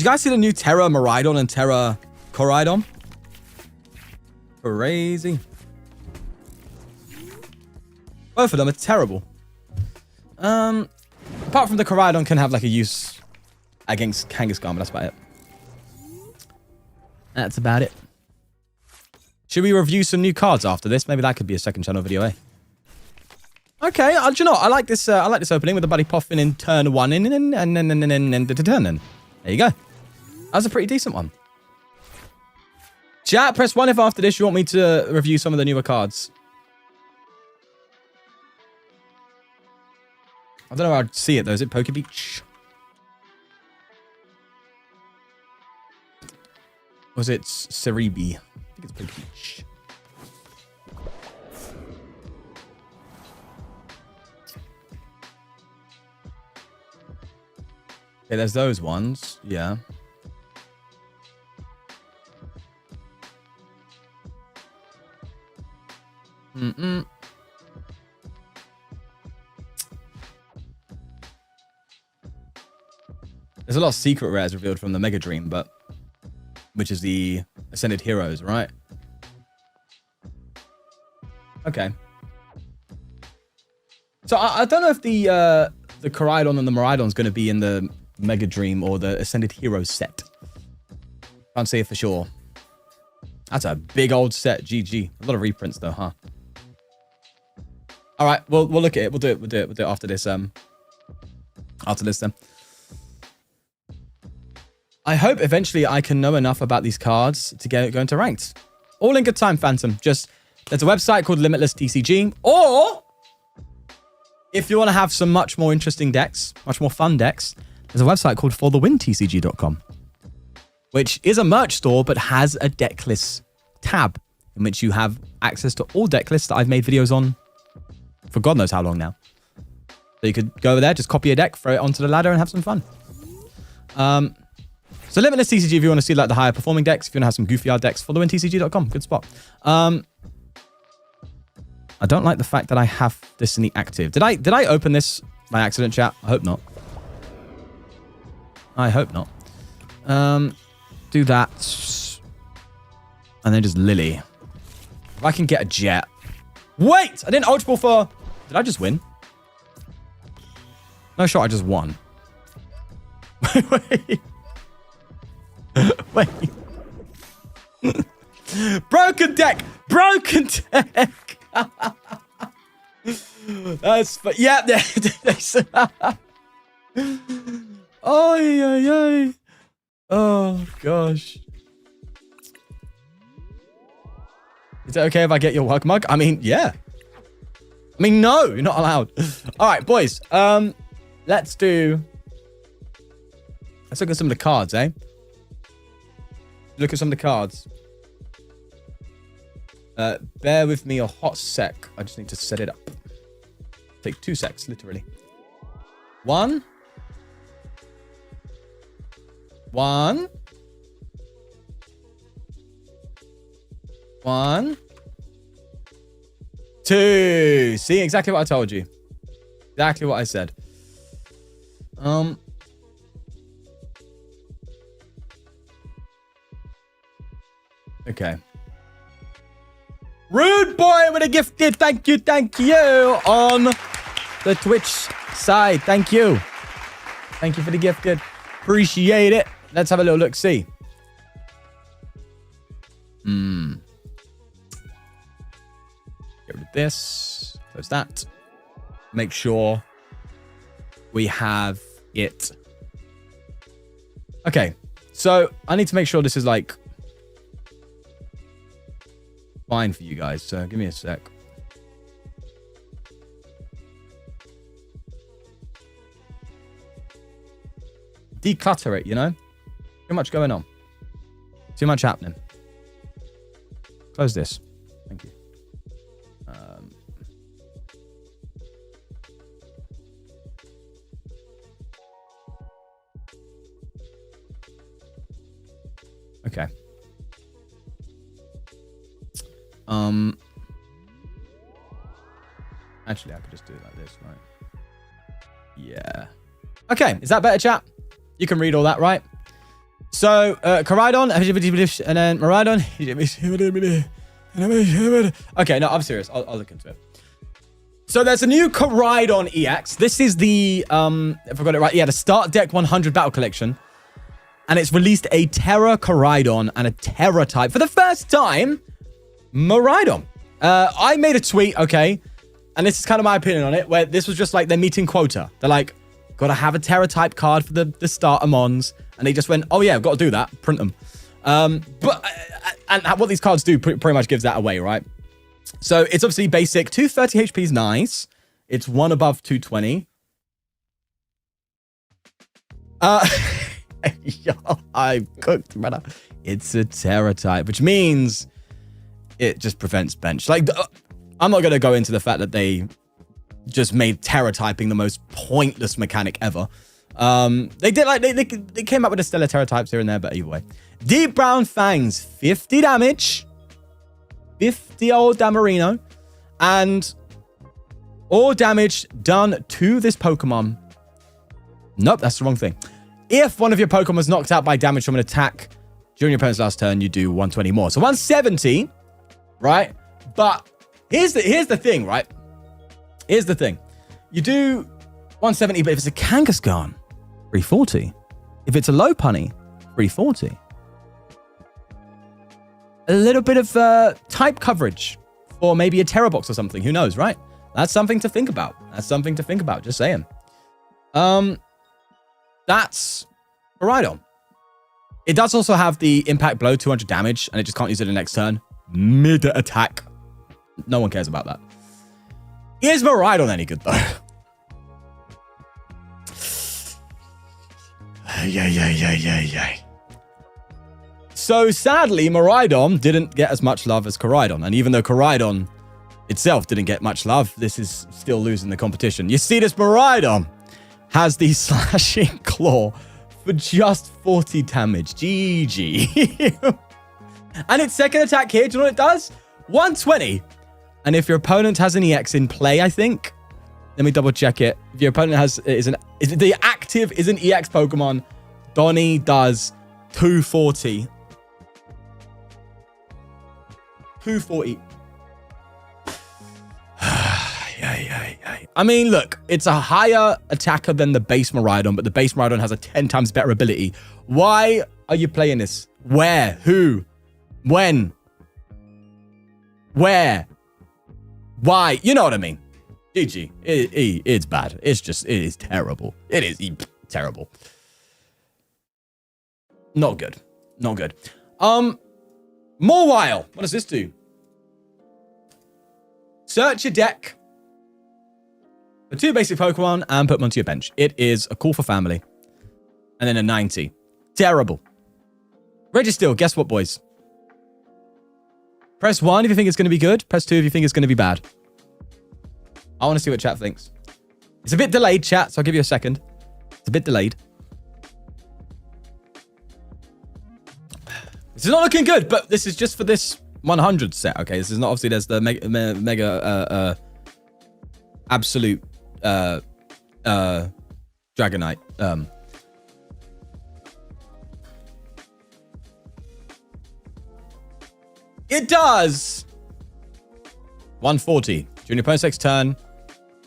Did you guys see the new Terra Maridon and Terra Coridon? Crazy. Both of them are terrible. Apart from the Coridon can have like a use against Kangaskhan, but that's about it. That's about it. Should we review some new cards after this? Maybe that could be a second channel video, eh? Okay, do you know what? I like this opening with the buddy popping in turn 1 in and then turn in. There you go. That was a pretty decent one. Chat, press 1 if after this you want me to review some of the newer cards. I don't know how I'd see it though. Is it Poke Beach? Or is it Cerebi? I think it's Poke Beach. Okay, there's those ones. Yeah. There's a lot of secret rares revealed from the Mega Dream, but which is the Ascended Heroes, right? Okay. So I don't know if the Coridon and the Maridon is going to be in the Mega Dream or the Ascended Heroes set. Can't say it for sure. That's a big old set. GG. A lot of reprints though, huh? All right, we'll look at it. We'll do it after this. After this then. I hope eventually I can know enough about these cards to go into ranked. All in good time, Phantom. Just there's a website called Limitless TCG, or if you want to have some much more interesting decks, much more fun decks, there's a website called forthewintcg.com, which is a merch store but has a deck list tab in which you have access to all deck lists that I've made videos on for God knows how long now. So you could go over there, just copy a deck, throw it onto the ladder, and have some fun. So Limitless TCG if you want to see like the higher performing decks, if you want to have some goofy decks, forthewintcg.com, good spot. I don't like the fact that I have this in the active. Did I open this by accident, chat? I hope not. I hope not. Do that. And then just Lily. If I can get a jet. Wait! I didn't Ultra Ball for... Did I just win? No shot, I just won. Wait. Wait. Broken deck! Broken deck! That's... Yeah. Oh, oh, gosh. Is it okay if I get your work mug? I mean, yeah. I mean, no, you're not allowed. All right, boys. Let's look at some of the cards, eh? Look at some of the cards. Bear with me a hot sec. I just need to set it up. Take 2 secs, literally. 1. 1. 1. 2. See, exactly what I told you. Exactly what I said. Okay. Rude boy with a gifted thank you on the Twitch side. Thank you. Thank you for the gifted. Appreciate it. Let's have a little look. See. Get rid of this. Close that. Make sure we have it. Okay. So I need to make sure this is like fine for you guys. So give me a sec. Declutter it, you know? Too much going on. Too much happening. Close this. Thank you. Okay. Actually, I could just do it like this, right? Yeah. Okay, is that better, chat? You can read all that, right? So, Koraidon, and then Miraidon. Okay, no, I'm serious. I'll look into it. So there's a new Koraidon EX. This is the, if I got it right, yeah, the Start Deck 100 Battle Collection. And it's released a Terra Koraidon and a Terra type. For the first time, Miraidon. I made a tweet, okay, and this is kind of my opinion on it, where this was just like they're meeting quota. They're like, gotta have a Terra type card for the starter mons. And they just went, oh yeah, I've got to do that, print them. And what these cards do pretty much gives that away, right? So it's obviously basic. 230 HP is nice. It's one above 220. Yo, I cooked, brother. It's a Terra type, which means it just prevents bench. Like, I'm not going to go into the fact that they just made Terra typing the most pointless mechanic ever. They did like they came up with the stellar Terra types here and there, but either way. Deep Brown Fangs, 50 damage. 50 old Damarino. And all damage done to this Pokemon. Nope, that's the wrong thing. If one of your Pokemon was knocked out by damage from an attack during your opponent's last turn, you do 120 more. So 170, right? But here's the thing, right? Here's the thing. You do 170, but if it's a Kangaskhan, 340. If it's a Lopunny, 340. A little bit of type coverage for maybe a Terra Box or something. Who knows, right? That's something to think about. That's something to think about. Just saying. That's Koraidon. It does also have the Impact Blow, 200 damage, and it just can't use it the next turn. Mid-attack. No one cares about that. Is Miraidon any good, though? Yeah. So sadly, Miraidon didn't get as much love as Koraidon. And even though Koraidon itself didn't get much love, this is still losing the competition. You see, this Miraidon has the Slashing Claw for just 40 damage. GG. And its second attack here, do you know what it does? 120. And if your opponent has an EX in play, I think, let me double check it. If your opponent is an EX Pokemon, Donnie does 240. 240. Yeah. I mean, look, it's a higher attacker than the base Miraidon, but the base Miraidon has a 10 times better ability. Why are you playing this? Where? Who? When? Where? Why? You know what I mean. GG. It's bad. It is terrible. It is terrible. Not good. Not good. Mawile. What does this do? Search your deck for 2 basic Pokemon and put them onto your bench. It is a call for family. And then a 90. Terrible. Registeel, guess what, boys? Press 1 if you think it's going to be good. Press 2 if you think it's going to be bad. I want to see what chat thinks. It's a bit delayed, chat, so I'll give you a second. It's a bit delayed. This is not looking good, but this is just for this 100 set, okay? This is not, obviously, there's the mega absolute Dragonite. It does 140. During your opponent's next turn,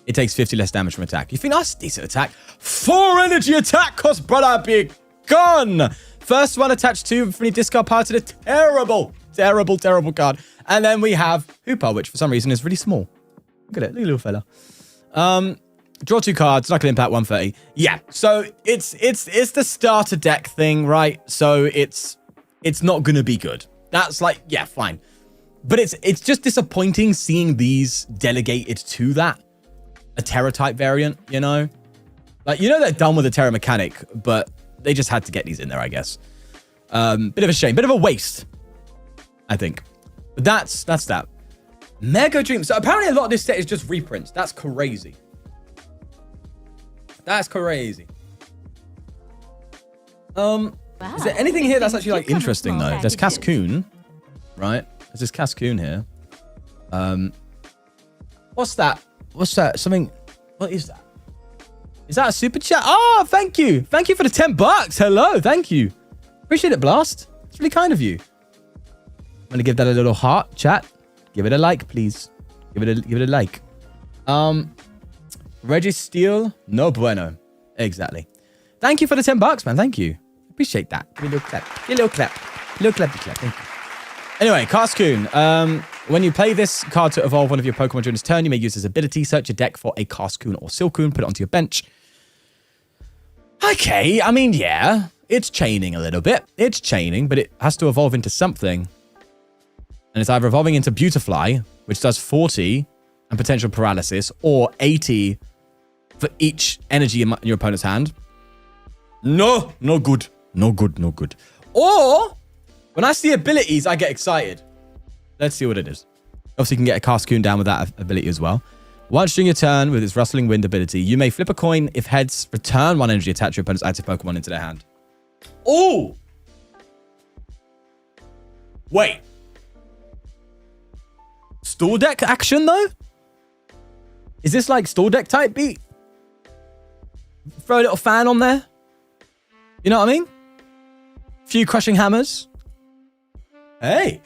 it takes 50 less damage from attack. You think that's a decent attack? 4 energy attack cost, brother, be gone. First one attached to from your discard pile to the terrible card. And then we have Hoopa, which for some reason is really small. Look at it, little fella. Draw 2 cards, knuckle impact 130. Yeah, so it's the starter deck thing, right? So it's not gonna be good. That's like, yeah, fine. But it's just disappointing seeing these delegated to that. A Terra type variant, you know? Like, you know they're done with the Terra mechanic, but they just had to get these in there, I guess. Bit of a shame. Bit of a waste, I think. But that's that. Mega Dream. So apparently a lot of this set is just reprints. That's crazy. That's crazy. Wow. Is there anything here that's actually like interesting though? There's Cascoon, right? There's this Cascoon here. What's that? What's that? Something. What is that? Is that a super chat? Oh, thank you. Thank you for the $10. Hello. Thank you. Appreciate it, Blast. It's really kind of you. I'm gonna give that a little heart, chat. Give it a like, please. Give it a like. Reggie Steele, no bueno. Exactly. Thank you for the $10, man. Thank you. Appreciate that. Give me a little clap. Give me a little clap. A little clappy clap. Thank you. Anyway, Cascoon. When you play this card to evolve one of your Pokemon during its turn, you may use this ability. Search your deck for a Cascoon or Silcoon. Put it onto your bench. Okay, I mean, yeah. It's chaining a little bit. It's chaining, but it has to evolve into something. And it's either evolving into Beautifly, which does 40 and potential paralysis, or 80 for each energy in your opponent's hand. No good. No good. Or, when I see abilities, I get excited. Let's see what it is. Obviously, you can get a Cascoon down with that ability as well. Once during your turn, with its Rustling Wind ability, you may flip a coin. If heads, return one energy attached to your opponent's active Pokemon into their hand. Oh! Wait. Store deck action, though? Is this like store deck type beat? Throw a little fan on there? You know what I mean? A few crushing hammers. Hey.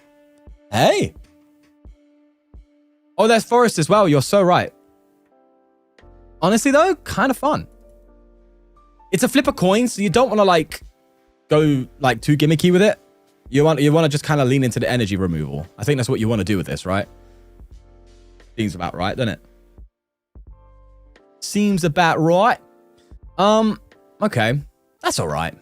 Oh, there's forest as well. You're so right. Honestly, though, kind of fun. It's a flip a coin, so you don't want to like go like too gimmicky with it. You want to just kind of lean into the energy removal. I think that's what you want to do with this, right? Seems about right, doesn't it? Seems about right. Okay. That's all right.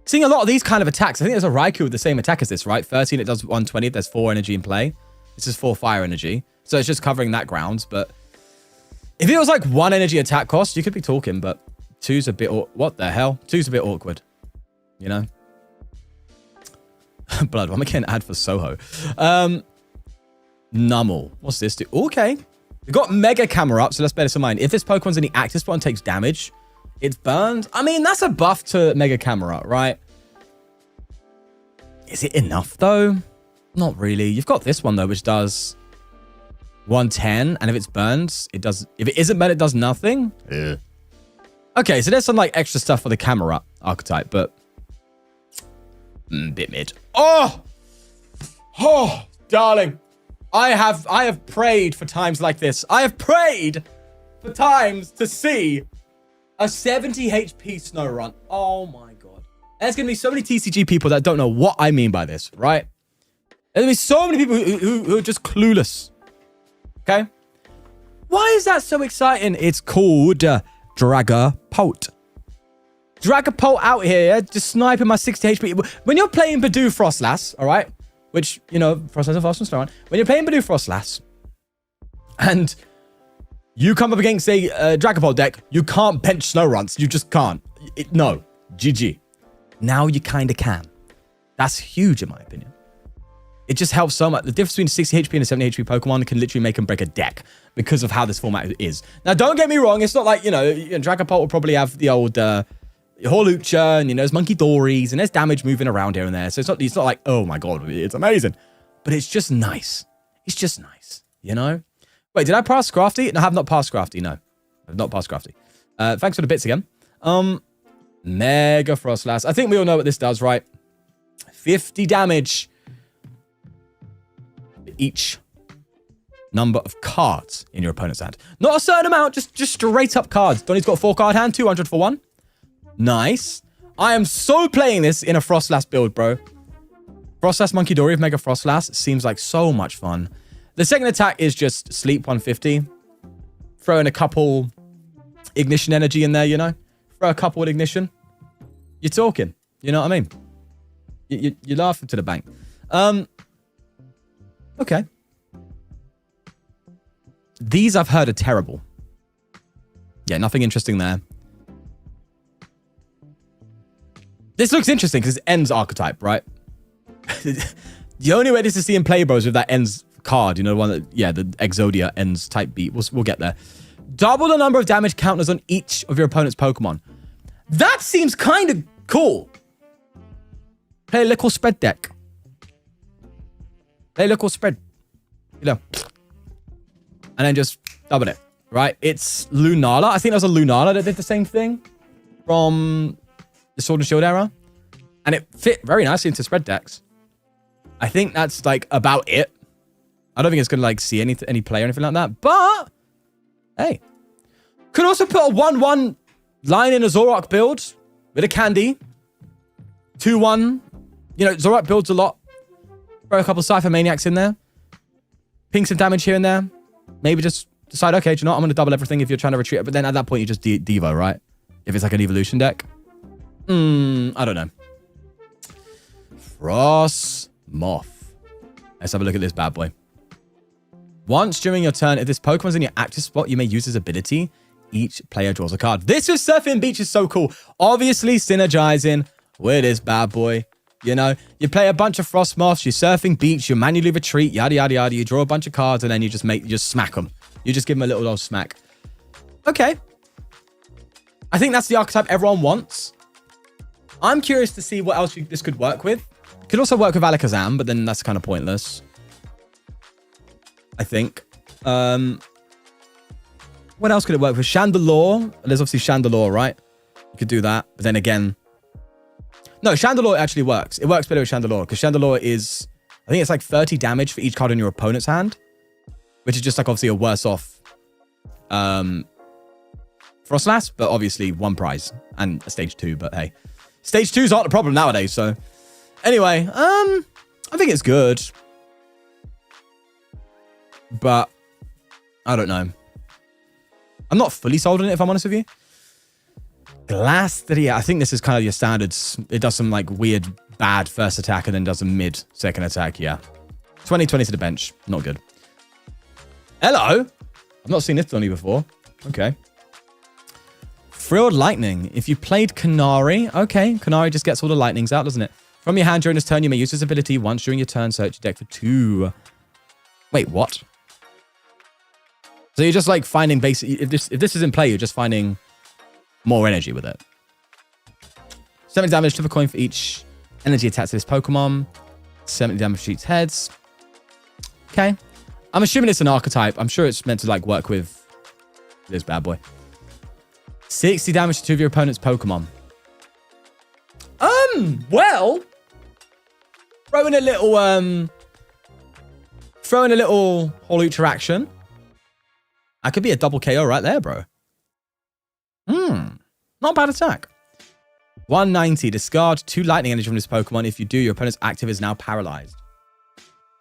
Seeing a lot of these kind of attacks, I think there's a Raikou with the same attack as this, right? 13, it does 120. There's 4 energy in play. This is 4 fire energy. So it's just covering that ground. But if it was like 1 energy attack cost, you could be talking. But 2's a bit... What the hell? 2's a bit awkward. You know? Blood, I'm making an ad for Soho. Nummel. What's this do? Okay. We've got Mega Camera up, so let's bear this in mind. If this Pokemon's in the active spot and takes damage, it's burned. I mean, that's a buff to Mega Camera, right? Is it enough, though? Not really. You've got this one, though, which does 110, and if it's burned, it does... If it isn't burned, it does nothing? Yeah. Okay, so there's some, like, extra stuff for the Camera archetype, but... bit mid. Oh! Darling. I have prayed for times like this. I have prayed for times to see a 70 HP Snorunt. Oh my god. There's going to be so many TCG people that don't know what I mean by this, right? There's going to be so many people who are just clueless. Okay? Why is that so exciting? It's called Dragapult. Dragapult out here, just sniping my 60 HP. When you're playing Badoo Frostlass, all right? Which, you know, Frostlass are fast and Snorunt. When you're playing Badoo Frostlass, and you come up against a Dragapult deck, you can't bench Snowrunts. You just can't. No. GG. Now you kind of can. That's huge, in my opinion. It just helps so much. The difference between a 60 HP and a 70 HP Pokemon can literally make and break a deck because of how this format is. Now, don't get me wrong. It's not like, you know Dragapult will probably have the old... Horlucha, and there's Monkey Dories, and there's damage moving around here and there. So it's not like, oh my god, it's amazing. But it's just nice. It's just nice, you know? Wait, did I pass Crafty? No, I have not passed Crafty, no. I have not passed Crafty. Thanks for the bits again. Mega Frostlass. I think we all know what this does, right? 50 damage. Each number of cards in your opponent's hand. Not a certain amount, just straight up cards. Donnie's got a 4-card hand, 200 for 1. Nice. I am so playing this in a Frostlass build, bro. Frostlass Monkey Dory of Mega Frostlass seems like so much fun. The second attack is just Sleep 150. Throw in a couple Ignition energy in there, you know? Throw a couple with Ignition. You're talking. You know what I mean? You're laughing to the bank. Okay. These I've heard are terrible. Yeah, nothing interesting there. This looks interesting because it's Ends archetype, right? The only way this is seeing play, bros, with that Ends card, you know, the one that, yeah, the Exodia Ends type beat. We'll get there. Double the number of damage counters on each of your opponent's Pokemon. That seems kind of cool. Play a little spread deck. Play a little spread. You know. And then just double it, right? It's Lunala. I think that was a Lunala that did the same thing from... the Sword and Shield era. And it fit very nicely into spread decks. I think that's like about it. I don't think it's going to like see any play or anything like that. But, hey. Could also put a 1-1 line in a Zoroark build with a candy. 2-1. You know, Zoroark builds a lot. Throw a couple Cypher Maniacs in there. Ping some damage here and there. Maybe just decide, okay, do you know what? I'm going to double everything if you're trying to retreat. But then at that point, you just Devo, right? If it's like an evolution deck. I don't know. Frost Moth. Let's have a look at this bad boy. Once during your turn, if this Pokemon's in your active spot, you may use his ability. Each player draws a card. This with Surfing Beach is so cool. Obviously, synergizing with this bad boy. You know, you play a bunch of Frost Moths, you're Surfing Beach, you manually retreat, yada, yada, yada. You draw a bunch of cards, and then you just smack them. You just give them a little old smack. Okay. I think that's the archetype everyone wants. I'm curious to see what else this could work with. It could also work with Alakazam, but then that's kind of pointless. I think. What else could it work with? Chandelure. There's obviously Chandelure, right? You could do that. But then again... No, Chandelure actually works. It works better with Chandelure, because Chandelure is... I think it's like 30 damage for each card in your opponent's hand. Which is just like obviously a worse off... Frostlass, but obviously one prize. And a stage 2, but hey. Stage 2s aren't the problem nowadays, so... Anyway, I think it's good. But... I don't know. I'm not fully sold on it, if I'm honest with you. Glastrier. I think this is kind of your standards. It does some like weird bad first attack and then does a mid second attack. Yeah. 2020 to the bench. Not good. Hello. I've not seen this on you before. Okay. Frilled Lightning. If you played Canary. Okay. Canary just gets all the lightnings out, doesn't it? From your hand during this turn, you may use this ability once during your turn. Search your deck for 2. Wait, what? So you're just like finding basic... If this is in play, you're just finding more energy with it. 70 damage to the coin for each energy attached to this Pokemon. 70 damage to each heads. Okay. I'm assuming it's an archetype. I'm sure it's meant to like work with this bad boy. 60 damage to 2 of your opponent's Pokemon. Well... Throwing a little whole interaction. That could be a double KO right there, bro. Not a bad attack. 190. Discard 2 lightning energy from this Pokemon. If you do, your opponent's active is now paralyzed.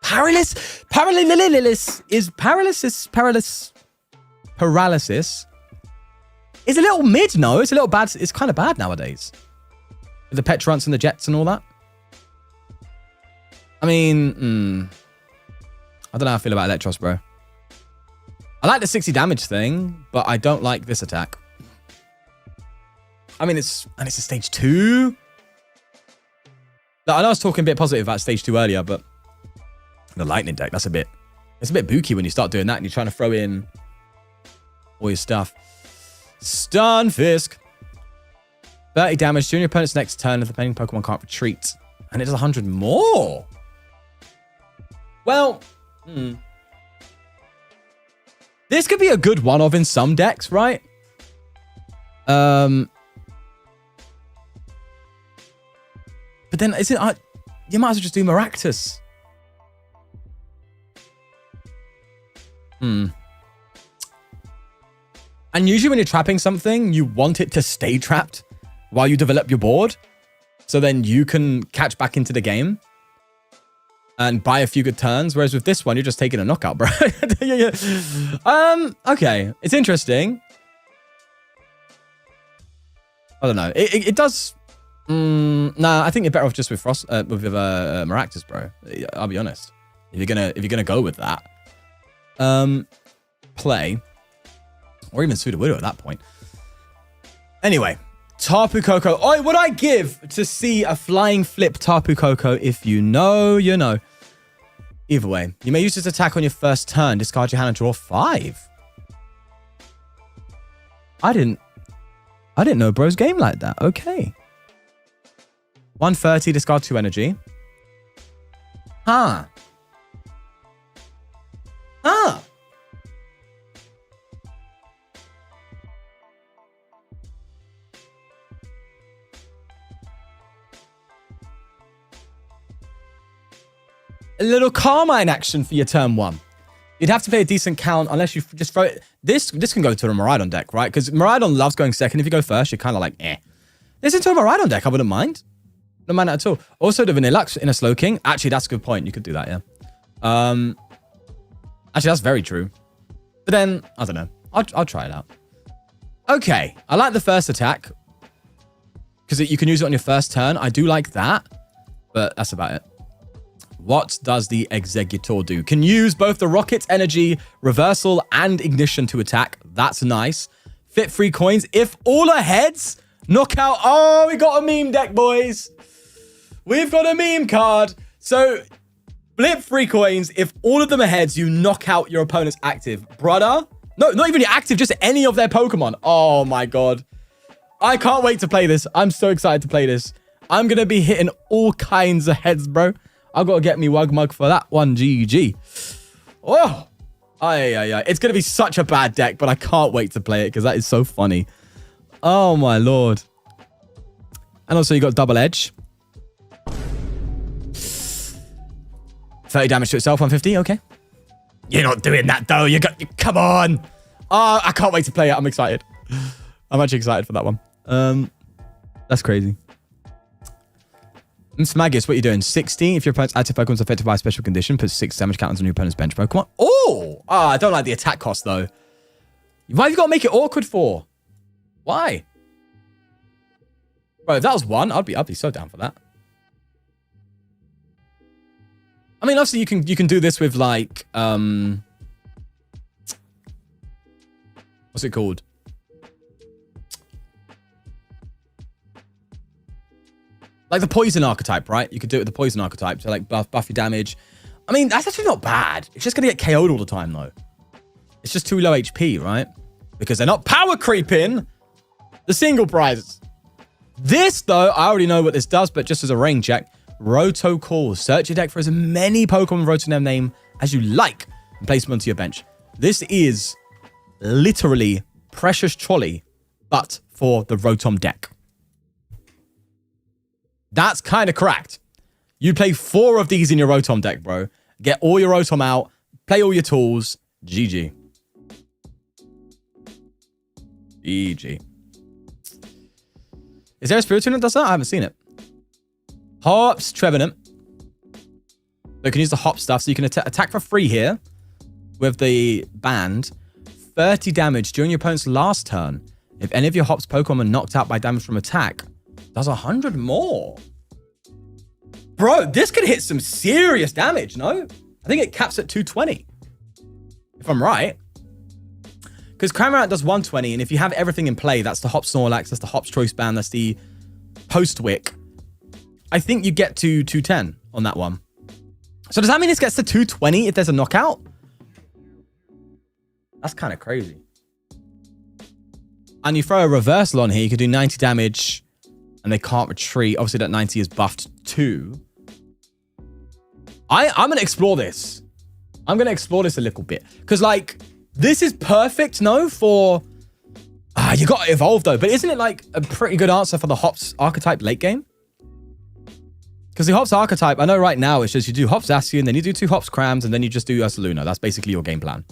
Paralysis? Paralysis? Is a little mid, no? It's a little bad. It's kind of bad nowadays. With the Petrons and the Jets and all that. I mean, I don't know how I feel about Electros, bro. I like the 60 damage thing, but I don't like this attack. I mean, it's a stage 2. I know I was talking a bit positive about stage 2 earlier, but the lightning deck, it's a bit booky when you start doing that and you're trying to throw in all your stuff. Stunfisk. 30 damage during your opponent's next turn if the playing Pokemon can't retreat. And it does 100 more. Well, this could be a good one-off in some decks, right? But then, you might as well just do Maractus. And usually when you're trapping something, you want it to stay trapped while you develop your board. So then you can catch back into the game and buy a few good turns. Whereas with this one, you're just taking a knockout, bro. Okay. It's interesting. I don't know. It does... Nah, I think you're better off just with Maractus, bro. I'll be honest. If you're gonna go with that, play, or even Sudowoodo at that point. Anyway, Tapu Koko. Oh, would I give to see a flying flip Tapu Koko? If you know, you know. Either way, you may use this attack on your first turn. Discard your hand and draw 5. I didn't know bro's game like that. Okay. 130, discard 2 energy. Huh. A little Carmine action for your turn 1. You'd have to play a decent count unless you just throw it. This can go to the Miraidon deck, right? Because Miraidon loves going second. If you go first, you're kind of like, eh. Listen to a Miraidon deck, I wouldn't mind. No mind at all. Also, the Vanillux in a Slowking. Actually, that's a good point. You could do that, yeah. Actually, that's very true. But then, I don't know. I'll try it out. Okay. I like the first attack. Because you can use it on your first turn. I do like that. But that's about it. What does the Executor do? Can use both the Rocket's Energy, Reversal, and Ignition to attack. That's nice. Fit 3 coins. If all are heads, knockout. Oh, we got a meme deck, boys. We've got a meme card. So, flip 3 coins. If all of them are heads, you knock out your opponent's active. Brother. No, not even your active, just any of their Pokemon. Oh, my God. I can't wait to play this. I'm so excited to play this. I'm going to be hitting all kinds of heads, bro. I've got to get me Wugmug for that one. GG. Oh. It's going to be such a bad deck, but I can't wait to play it because that is so funny. Oh, my Lord. And also, you got Double Edge. 30 damage to itself, 150. Okay. You're not doing that, though. Come on. Oh, I can't wait to play it. I'm excited. I'm actually excited for that one. That's crazy. Smagus, what are you doing? 60. If your opponent's active Pokemon is affected by a special condition, put 6 damage counters on your opponent's bench Pokemon. Oh! I don't like the attack cost, though. Why have you got to make it awkward for? Why? Bro, if that was 1, I'd be so down for that. I mean, obviously, you can do this with, like, what's it called? Like the poison archetype, right? You could do it with the poison archetype to like buff your damage. I mean, that's actually not bad. It's just going to get KO'd all the time, though. It's just too low HP, right? Because they're not power creeping the single prizes. This, though, I already know what this does, but just as a range check, Roto Call. Search your deck for as many Pokemon with Roto name as you like and place them onto your bench. This is literally Precious Trolley, but for the Rotom deck. That's kind of cracked. You play 4 of these in your Rotom deck, bro. Get all your Rotom out. Play all your tools. GG. GG. Is there a Spiritomb that does that? I haven't seen it. Hops Trevenant. So you can use the hop stuff. So you can attack for free here with the band. 30 damage during your opponent's last turn. If any of your Hops Pokemon are knocked out by damage from attack, does 100 more. Bro, this could hit some serious damage, no? I think it caps at 220. If I'm right. Because Cramorant does 120, and if you have everything in play, that's the Hop Snorlax, that's the Hops Choice Band, that's the Post-Wick. I think you get to 210 on that one. So does that mean this gets to 220 if there's a knockout? That's kind of crazy. And you throw a reversal on here, you could do 90 damage, and they can't retreat. Obviously, that 90 is buffed too. I'm going to explore this. I'm going to explore this a little bit. Because, like, this is perfect, no, for... you got to evolve, though. But isn't it, like, a pretty good answer for the Hops archetype late game? Because the Hops archetype, I know right now, it's just you do Hops Zacian, then you do 2 Hops Crams, and then you just do Ursaluna. That's basically your game plan.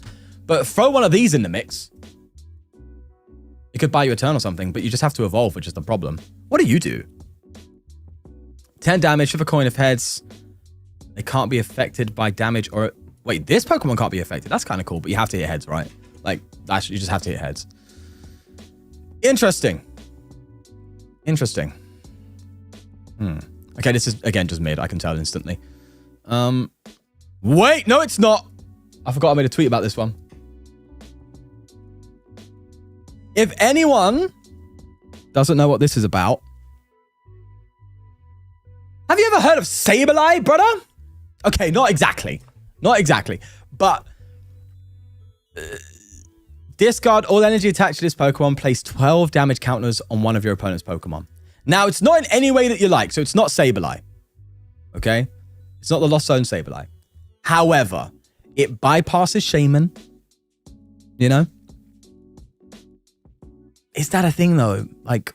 But throw one of these in the mix. It could buy you a turn or something, but you just have to evolve, which is the problem. What do you do? 10 damage, flip a coin of heads. They can't be affected by damage or... Wait, this Pokemon can't be affected. That's kind of cool, but you have to hit heads, right? Like, you just have to hit heads. Interesting. Interesting. Okay, this is, again, just mid. I can tell instantly. Wait, no, it's not. I forgot I made a tweet about this one. If anyone doesn't know what this is about, have you ever heard of Sableye, brother? Okay, not exactly. Not exactly. But discard all energy attached to this Pokemon. Place 12 damage counters on one of your opponent's Pokemon. Now, it's not in any way that you like, so it's not Sableye. Okay? It's not the Lost Zone Sableye. However, it bypasses Shaman. You know? Is that a thing, though? Like,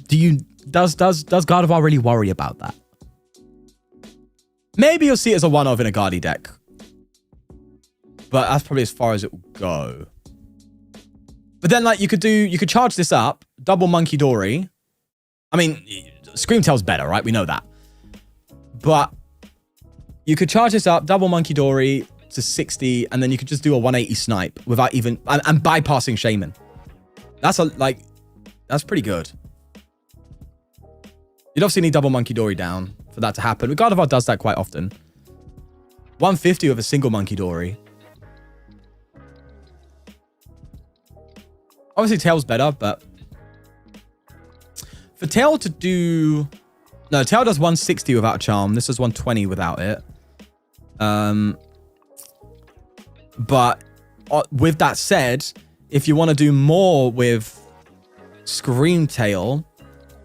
does Gardevoir really worry about that? Maybe you'll see it as a one-of in a Guardy deck. But that's probably as far as it will go. But then, like, you could charge this up, double Monkey Dory. I mean, Screamtail's better, right? We know that. But you could charge this up, double Monkey Dory to 60, and then you could just do a 180 snipe without even... And bypassing Shaman. That's that's pretty good. You'd obviously need double Monkey Dory down for that to happen. Gardevoir does that quite often. 150 with a single Monkey Dory. Obviously, Tail's better, but... For Tail to do... No, Tail does 160 without a charm. This is 120 without it. But with that said, if you want to do more with Screamtail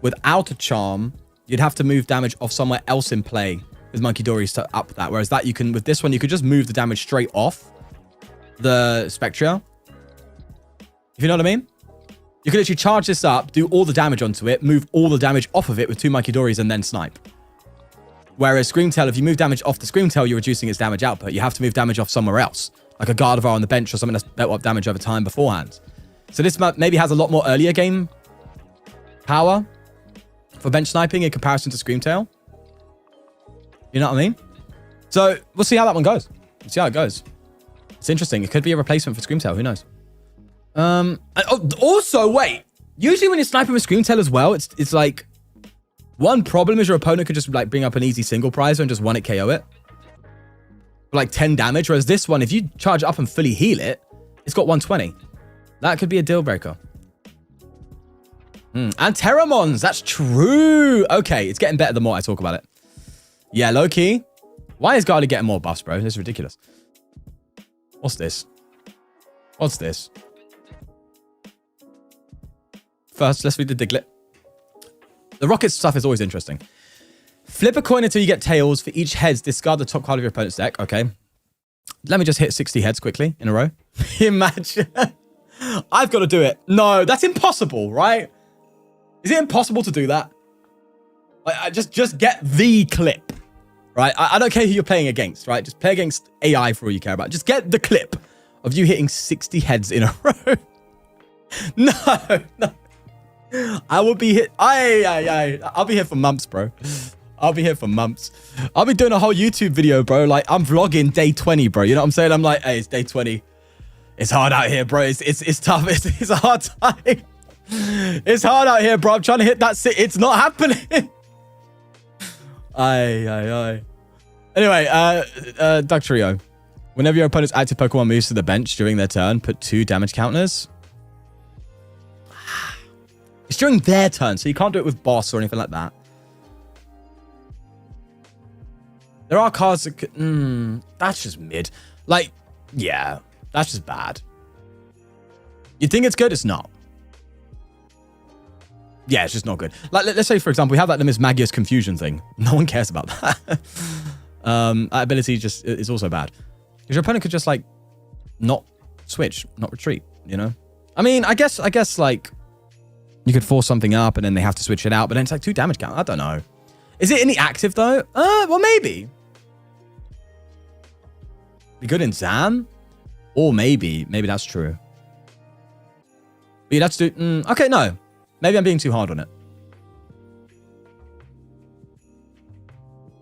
without a charm, you'd have to move damage off somewhere else in play with Monkey Dories to up that. Whereas that you can, with this one, you could just move the damage straight off the Spectria. If you know what I mean? You can literally charge this up, do all the damage onto it, move all the damage off of it with 2 Monkey Dories and then snipe. Whereas Screamtail, if you move damage off the Screamtail, you're reducing its damage output. You have to move damage off somewhere else, like a Gardevoir on the bench or something that's built up damage over time beforehand. So this maybe has a lot more earlier game power for bench sniping in comparison to Screamtail. You know what I mean? So we'll see how that one goes. We'll see how it goes. It's interesting. It could be a replacement for Screamtail. Who knows? Also, wait. Usually when you're sniping with Screamtail as well, it's like... One problem is your opponent could just like bring up an easy single prizer and just one it KO it. For like 10 damage. Whereas this one, if you charge up and fully heal it, it's got 120. That could be a deal breaker. And Terramons, that's true. Okay, it's getting better the more I talk about it. Yeah, low key. Why is Garly getting more buffs, bro? This is ridiculous. What's this? What's this? First, let's read the Diglett. The rocket stuff is always interesting. Flip a coin until you get tails. For each heads, discard the top card of your opponent's deck. Okay. Let me just hit 60 heads quickly in a row. Imagine. I've got to do it. No, that's impossible, right? Is it impossible to do that? Like, just get the clip, right? I don't care who you're playing against, right? Just play against AI for all you care about. Just get the clip of you hitting 60 heads in a row. No. I will be hit. I'll be here for months, bro. I'll be here for months. I'll be doing a whole YouTube video, bro. Like, I'm vlogging day 20, bro. You know what I'm saying? I'm like, hey, it's day 20. It's hard out here, bro. It's tough. It's a hard time. It's hard out here, bro. I'm trying to hit that sit. It's not happening. Anyway, Duck Trio. Whenever your opponent's active Pokemon moves to the bench during their turn, put 2 damage counters. It's during their turn, so you can't do it with boss or anything like that. There are cards that... that's just mid. Like, yeah, that's just bad. You think it's good? It's not. Yeah, it's just not good. Like, let's say, for example, we have that Numismagier's Confusion thing. No one cares about that. That ability just is also bad. Because your opponent could just, like, not switch, not retreat, you know? I mean, I guess, like... You could force something up and then they have to switch it out, but then it's like 2 damage count. I don't know. Is it any active though? Well, maybe. Be good in Zam? Or maybe that's true. But you'd have to do... okay, no. Maybe I'm being too hard on it.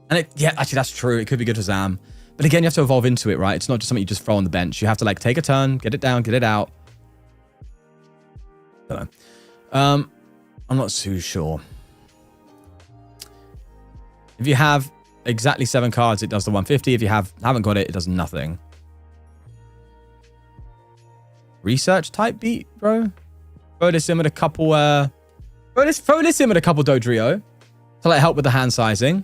And yeah, actually that's true. It could be good for Zam. But again, you have to evolve into it, right? It's not just something you just throw on the bench. You have to like take a turn, get it down, get it out. Don't know. I'm not too sure. If you have exactly 7 cards, it does the 150. If you haven't got it, it does nothing. Research type beat, bro. Throw this in with a couple throw this in with a couple Dodrio to like help with the hand sizing.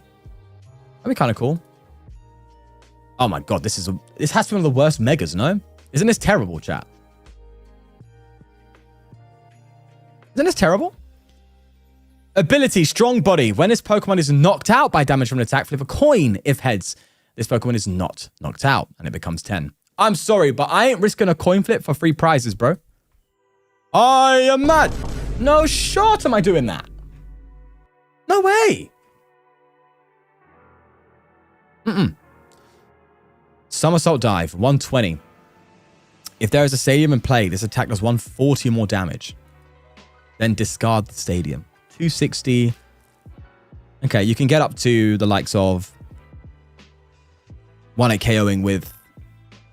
That'd be kind of cool. Oh my god, this has to be one of the worst megas, no? Isn't this terrible, chat? Isn't this terrible? Ability, strong body. When this Pokemon is knocked out by damage from an attack, flip a coin. If heads, this Pokemon is not knocked out and it becomes 10. I'm sorry, but I ain't risking a coin flip for free prizes, bro. I am mad. No shot am I doing that. No way. Somersault dive, 120. If there is a stadium in play, this attack does 140 more damage. Then discard the stadium. 260. Okay, you can get up to the likes of 1-8 KOing with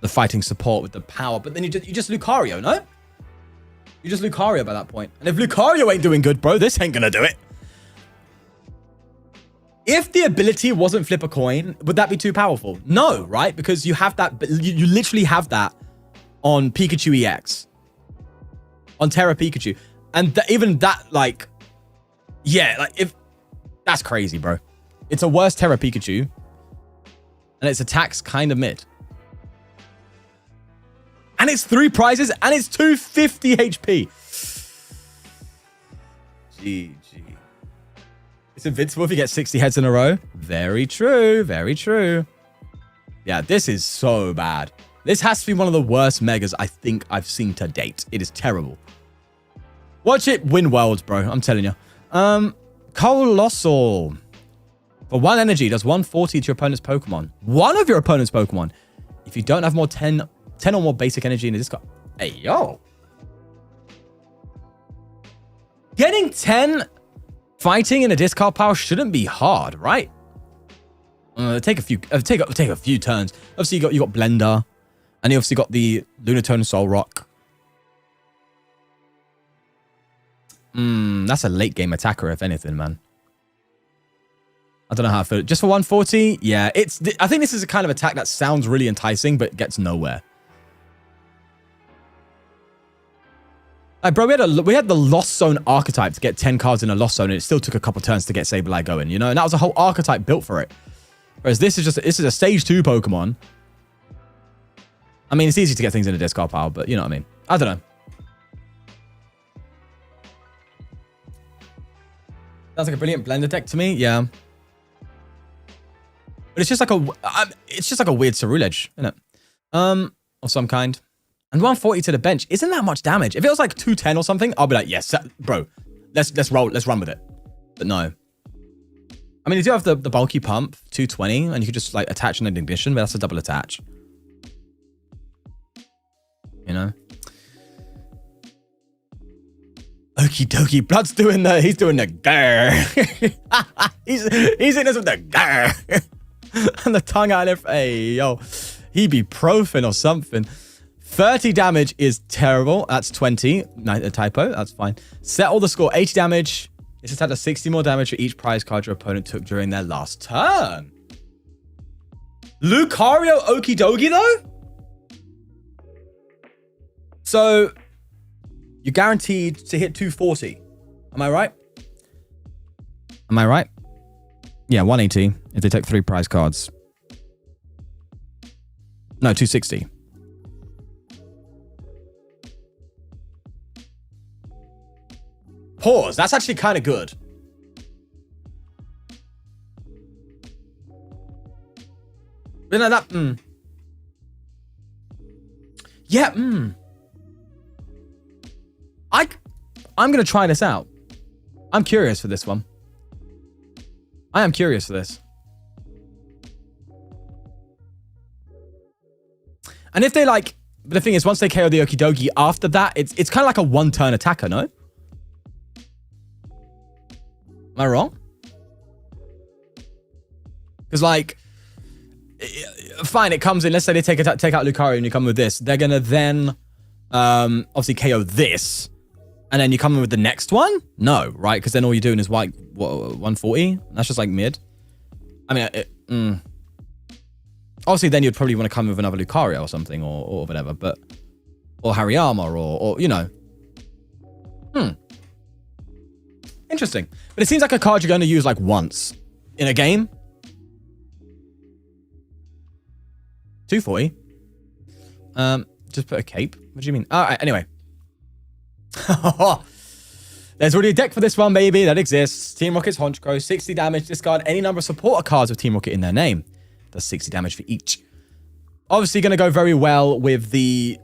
the fighting support with the power, but then you just Lucario, no? You just Lucario by that point. And if Lucario ain't doing good, bro, this ain't gonna do it. If the ability wasn't flip a coin, would that be too powerful? No, right? Because you have that, you literally have that on Pikachu EX. On Terra Pikachu. And even that, like, yeah, like, if, that's crazy, bro. It's a worse Terra Pikachu. And its attack's kind of mid. And it's 3 prizes, and it's 250 HP. GG. It's invincible if you get 60 heads in a row. Very true. Very true. Yeah, this is so bad. This has to be one of the worst megas I think I've seen to date. It is terrible. Watch it win worlds, bro. I'm telling you. Colossal. For 1 energy, does 140 to your opponent's Pokemon. One of your opponent's Pokemon. If you don't have more 10 or more basic energy in the discard. Hey, yo. Getting 10 fighting in a discard pile shouldn't be hard, right? Take a few turns. Obviously, you got Blender. And you obviously got the Lunatone and Zoroark. That's a late game attacker, if anything, man. I don't know how I feel. Just for 140? Yeah, I think this is a kind of attack that sounds really enticing, but gets nowhere. Like, bro, we had the Lost Zone archetype to get 10 cards in a Lost Zone, and it still took a couple turns to get Sableye going, you know? And that was a whole archetype built for it. Whereas this is a stage 2 Pokemon. I mean, it's easy to get things in a discard pile, but you know what I mean. I don't know. Sounds like a brilliant blender deck to me. Yeah. But it's just like a weird Cerulege, isn't it? Of some kind. And 140 to the bench isn't that much damage. If it was like 210 or something, I'll be like, yes, bro, let's roll, let's run with it. But no. I mean, you do have the bulky pump, 220, and you could just like attach an ignition, but that's a double attach. You know? Okie dokie, Blood's doing he's doing the grrr. he's hitting us with the grrr. And the tongue out of hey, yo. He be profin or something. 30 damage is terrible. That's 20. No, a typo. That's fine. Settle the score. 80 damage. This attack does 60 more damage for each prize card your opponent took during their last turn. Lucario okie dokie, though? So, you're guaranteed to hit 240. Am I right? Am I right? Yeah, 180 if they take 3 prize cards. No, 260. Pause. That's actually kind of good. But no, that... Yeah, I'm going to try this out. I'm curious for this one. I am curious for this. And if they like... But the thing is, once they KO the Okie Dokie, after that, it's kind of like a one-turn attacker, no? Am I wrong? Because, like... Fine, it comes in. Let's say they take out Lucario and you come with this. They're going to then... obviously KO this. And then you come in with the next one? No, right? Because then all you're doing is like, what, 140? That's just like mid. I mean, obviously then you'd probably want to come with another Lucario or something or whatever, but... Or Hariyama or you know. Interesting. But it seems like a card you're going to use like once in a game. 240. Just put a cape. What do you mean? All right, anyway. There's already a deck for this one, baby. That exists. Team Rocket's Honchkrow. 60 damage. Discard any number of supporter cards with Team Rocket in their name. Does 60 damage for each. Obviously going to go very well with the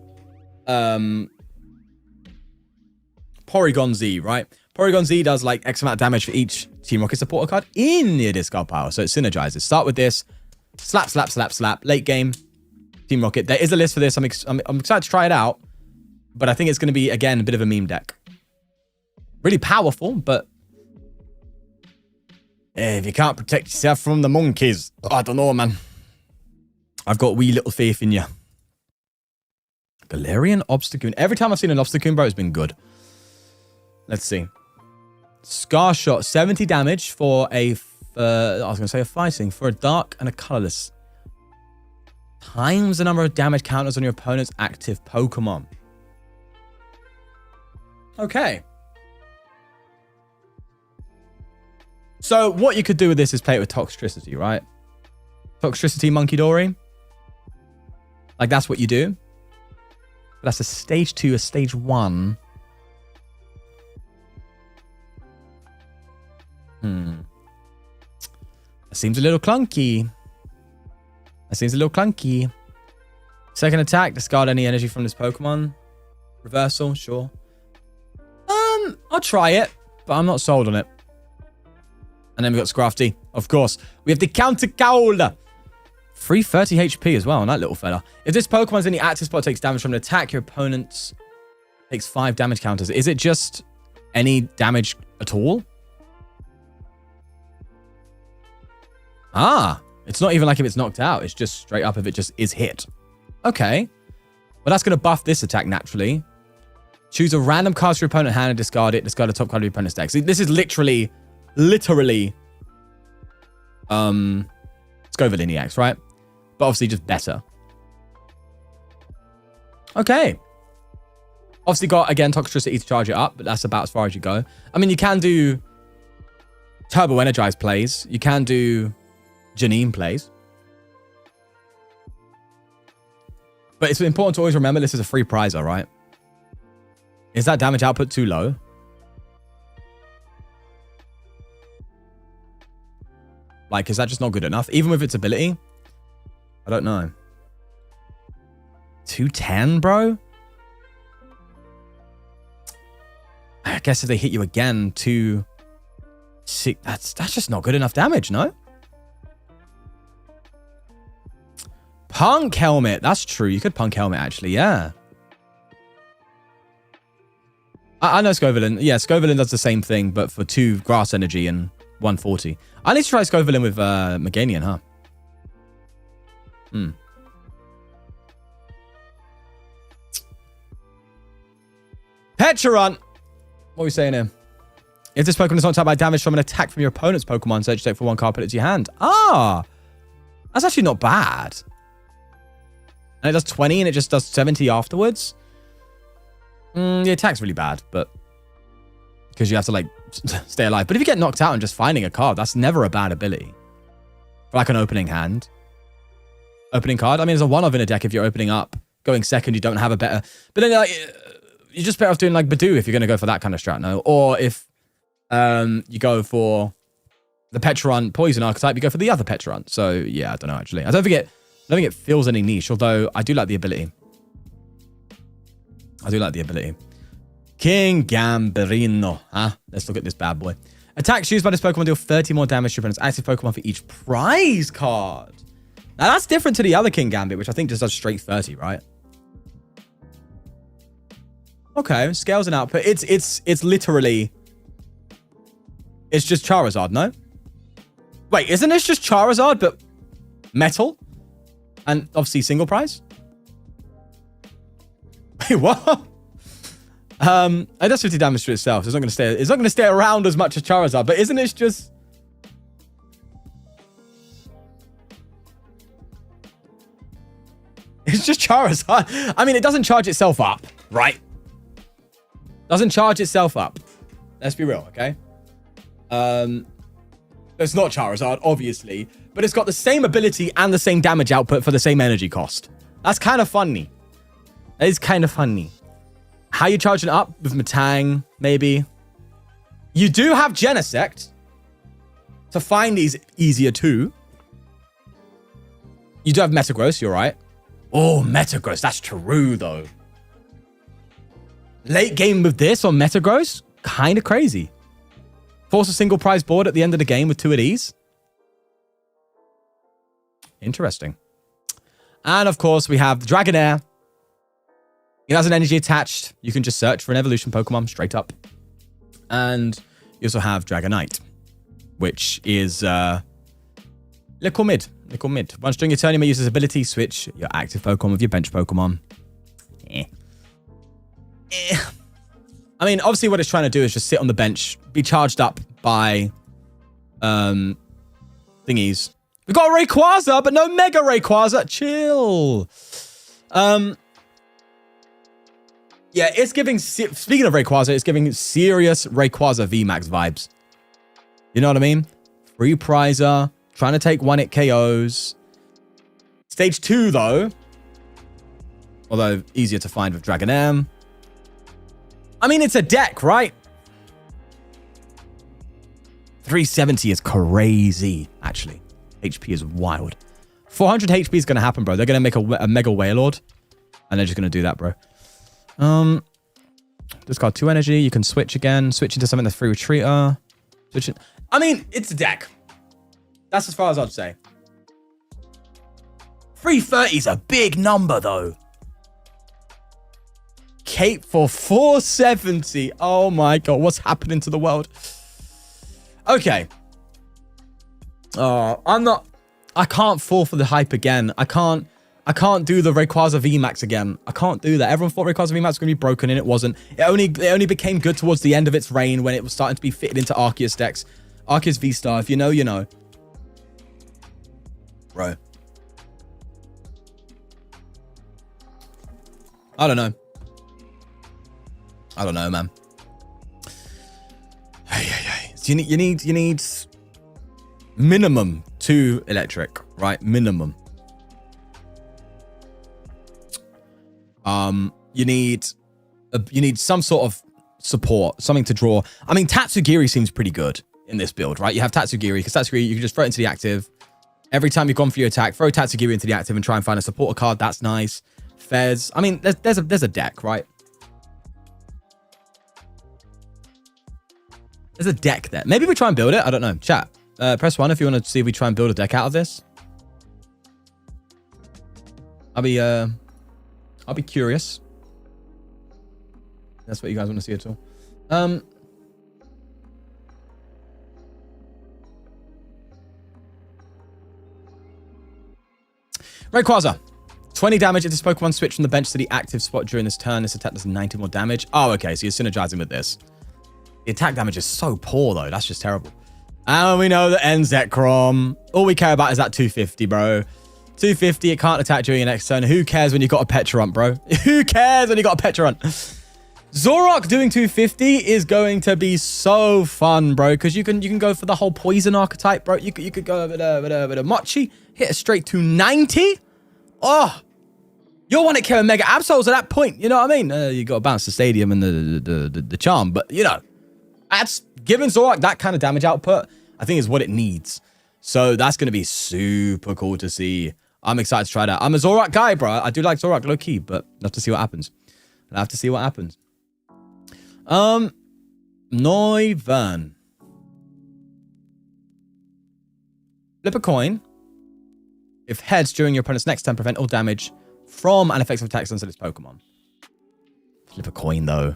Porygon Z, right? Porygon Z does like X amount of damage for each Team Rocket supporter card in your discard pile. So it synergizes. Start with this. Slap, slap, slap, slap. Late game, Team Rocket. There is a list for this. I'm excited to try it out. But I think it's going to be, again, a bit of a meme deck. Really powerful, but... if you can't protect yourself from the monkeys, I don't know, man. I've got wee little faith in you. Galarian Obstacoon. Every time I've seen an Obstacoon, bro, it's been good. Let's see. Scar Shot. 70 damage for a... I was going to say a fighting. For a dark and a colorless. Times the number of damage counters on your opponent's active Pokemon. Okay. So what you could do with this is play it with Toxtricity, right? Toxtricity Monkey Dory. Like, that's what you do. But that's a stage 2, a stage 1. That seems a little clunky. Second attack, discard any energy from this Pokemon. Reversal, sure. I'll try it, but I'm not sold on it. And then we've got Scrafty, of course. We have the Counter Cowl. Free 30 HP as well on that little fella. If this Pokemon's in the active spot, takes damage from an attack, your opponent takes 5 damage counters. Is it just any damage at all? Ah, it's not even like if it's knocked out. It's just straight up if it just is hit. Okay. Well, that's going to buff this attack naturally. Choose a random card to your opponent's hand and discard it. Discard the top card of your opponent's deck. See, this is literally Scovillain EX, right? But obviously just better. Okay. Obviously got, again, Toxtricity to charge it up, but that's about as far as you go. I mean, you can do Turbo Energize plays. You can do Janine plays. But it's important to always remember this is a free prizer, right? Is that damage output too low? Like, is that just not good enough? Even with its ability? I don't know. 210, bro? I guess if they hit you again, 2... That's just not good enough damage, no? Punk Helmet. That's true. You could Punk Helmet, actually. Yeah. I know Scovillain. Yeah, Scovillain does the same thing, but for 2 grass energy and 140. I need to try Scovillain with Meganian, huh? Pecharunt! What are we saying here? If this Pokemon is not tapped by damage from an attack from your opponent's Pokemon, search your deck for 1 card, put it to your hand. Ah! That's actually not bad. And it does 20 and it just does 70 afterwards. The attack's really bad, but... because you have to, like, stay alive. But if you get knocked out and just finding a card, that's never a bad ability. For, like, an opening hand. Opening card. I mean, there's a 1-of in a deck if you're opening up. Going second, you don't have a better... But then, like, you're just better off doing, like, Badoo if you're going to go for that kind of strat, no? Or if you go for the Pecharunt Poison archetype, you go for the other Pecharunt. So, yeah, I don't know, actually. I don't think it feels any niche, although I do like the ability. King Gamberino. Huh? Let's look at this bad boy. Attacks used by this Pokemon deal 30 more damage to your opponent's active Pokemon for each prize card. Now, that's different to the other King Gambit, which I think just does straight 30, right? Okay, scales and output. It's literally... It's just Charizard, no? Wait, isn't this just Charizard, but metal? And obviously single prize? Wait, what? It does 50 damage to itself. So it's not going to stay around as much as Charizard, but isn't it just... It's just Charizard. I mean, it doesn't charge itself up, right? Doesn't charge itself up. Let's be real, okay? It's not Charizard, obviously, but it's got the same ability and the same damage output for the same energy cost. That's kind of funny. That is kind of funny. How you charging it up? With Metang, maybe. You do have Genesect to find these easier too. You do have Metagross, you're right. Oh, Metagross, that's true though. Late game with this on Metagross, kind of crazy. Force a single prize board at the end of the game with 2 of these. Interesting. And of course, we have the Dragonair. It has an energy attached. You can just search for an evolution Pokemon straight up. And you also have Dragonite, which is little mid. Once during your turn, you may use this ability, switch your active Pokemon with your bench Pokemon. I mean, obviously what it's trying to do is just sit on the bench, be charged up by thingies. We've got a Rayquaza, but no Mega Rayquaza. Chill. Yeah, it's giving... Speaking of Rayquaza, it's giving serious Rayquaza VMAX vibes. You know what I mean? Free prizer, trying to take 1-hit KOs. Stage 2, though. Although, easier to find with Dragonair. I mean, it's a deck, right? 370 is crazy, actually. HP is wild. 400 HP is going to happen, bro. They're going to make a Mega Wailord. And they're just going to do that, bro. Discard 2 energy. You can switch again. Switch into something that's free retreater. Switch it. I mean, it's a deck. That's as far as I'd say. 330 is a big number, though. Cape for 470. Oh my god, what's happening to the world? Okay. I can't fall for the hype again. I can't do the Rayquaza VMAX again. I can't do that. Everyone thought Rayquaza VMAX was going to be broken, and it wasn't. It only became good towards the end of its reign when it was starting to be fitted into Arceus decks. Arceus V-Star, if you know, you know. Bro. I don't know. I don't know, man. So you need minimum 2 electric, right? Minimum. You need some sort of support, something to draw. I mean, Tatsugiri seems pretty good in this build, right? You have Tatsugiri, because Tatsugiri, you can just throw it into the active. Every time you've gone for your attack, throw Tatsugiri into the active and try and find a supporter card. That's nice. Fez. I mean, there's a deck, right? There's a deck there. Maybe we try and build it. I don't know. Chat. Press 1 if you want to see if we try and build a deck out of this. I'll be curious. That's what you guys want to see at all. Rayquaza. 20 damage if this Pokemon switch from the bench to the active spot during this turn. This attack does 90 more damage. Oh, okay. So you're synergizing with this. The attack damage is so poor, though. That's just terrible. And we know that Zekrom. All we care about is that 250, bro. 250, it can't attack during your next turn. Who cares when you got a Pecharunt, bro? Who cares when you got a Pecharunt? Zoroark doing 250 is going to be so fun, bro. Because you can go for the whole poison archetype, bro. You could go with a Mochi, hit a straight 290. Oh, you'll want to kill a Mega Absols at that point. You know what I mean? You got to bounce the stadium and the charm, but you know. That's giving Zoroark that kind of damage output, I think is what it needs. So that's going to be super cool to see. I'm excited to try that. I'm a Zoroark guy, bro. I do like Zoroark low key, but I'll have to see what happens. I'll have to see what happens. Noivern. Flip a coin. If heads during your opponent's next turn, prevent all damage from and effects of attacks on its Pokemon. Flip a coin, though.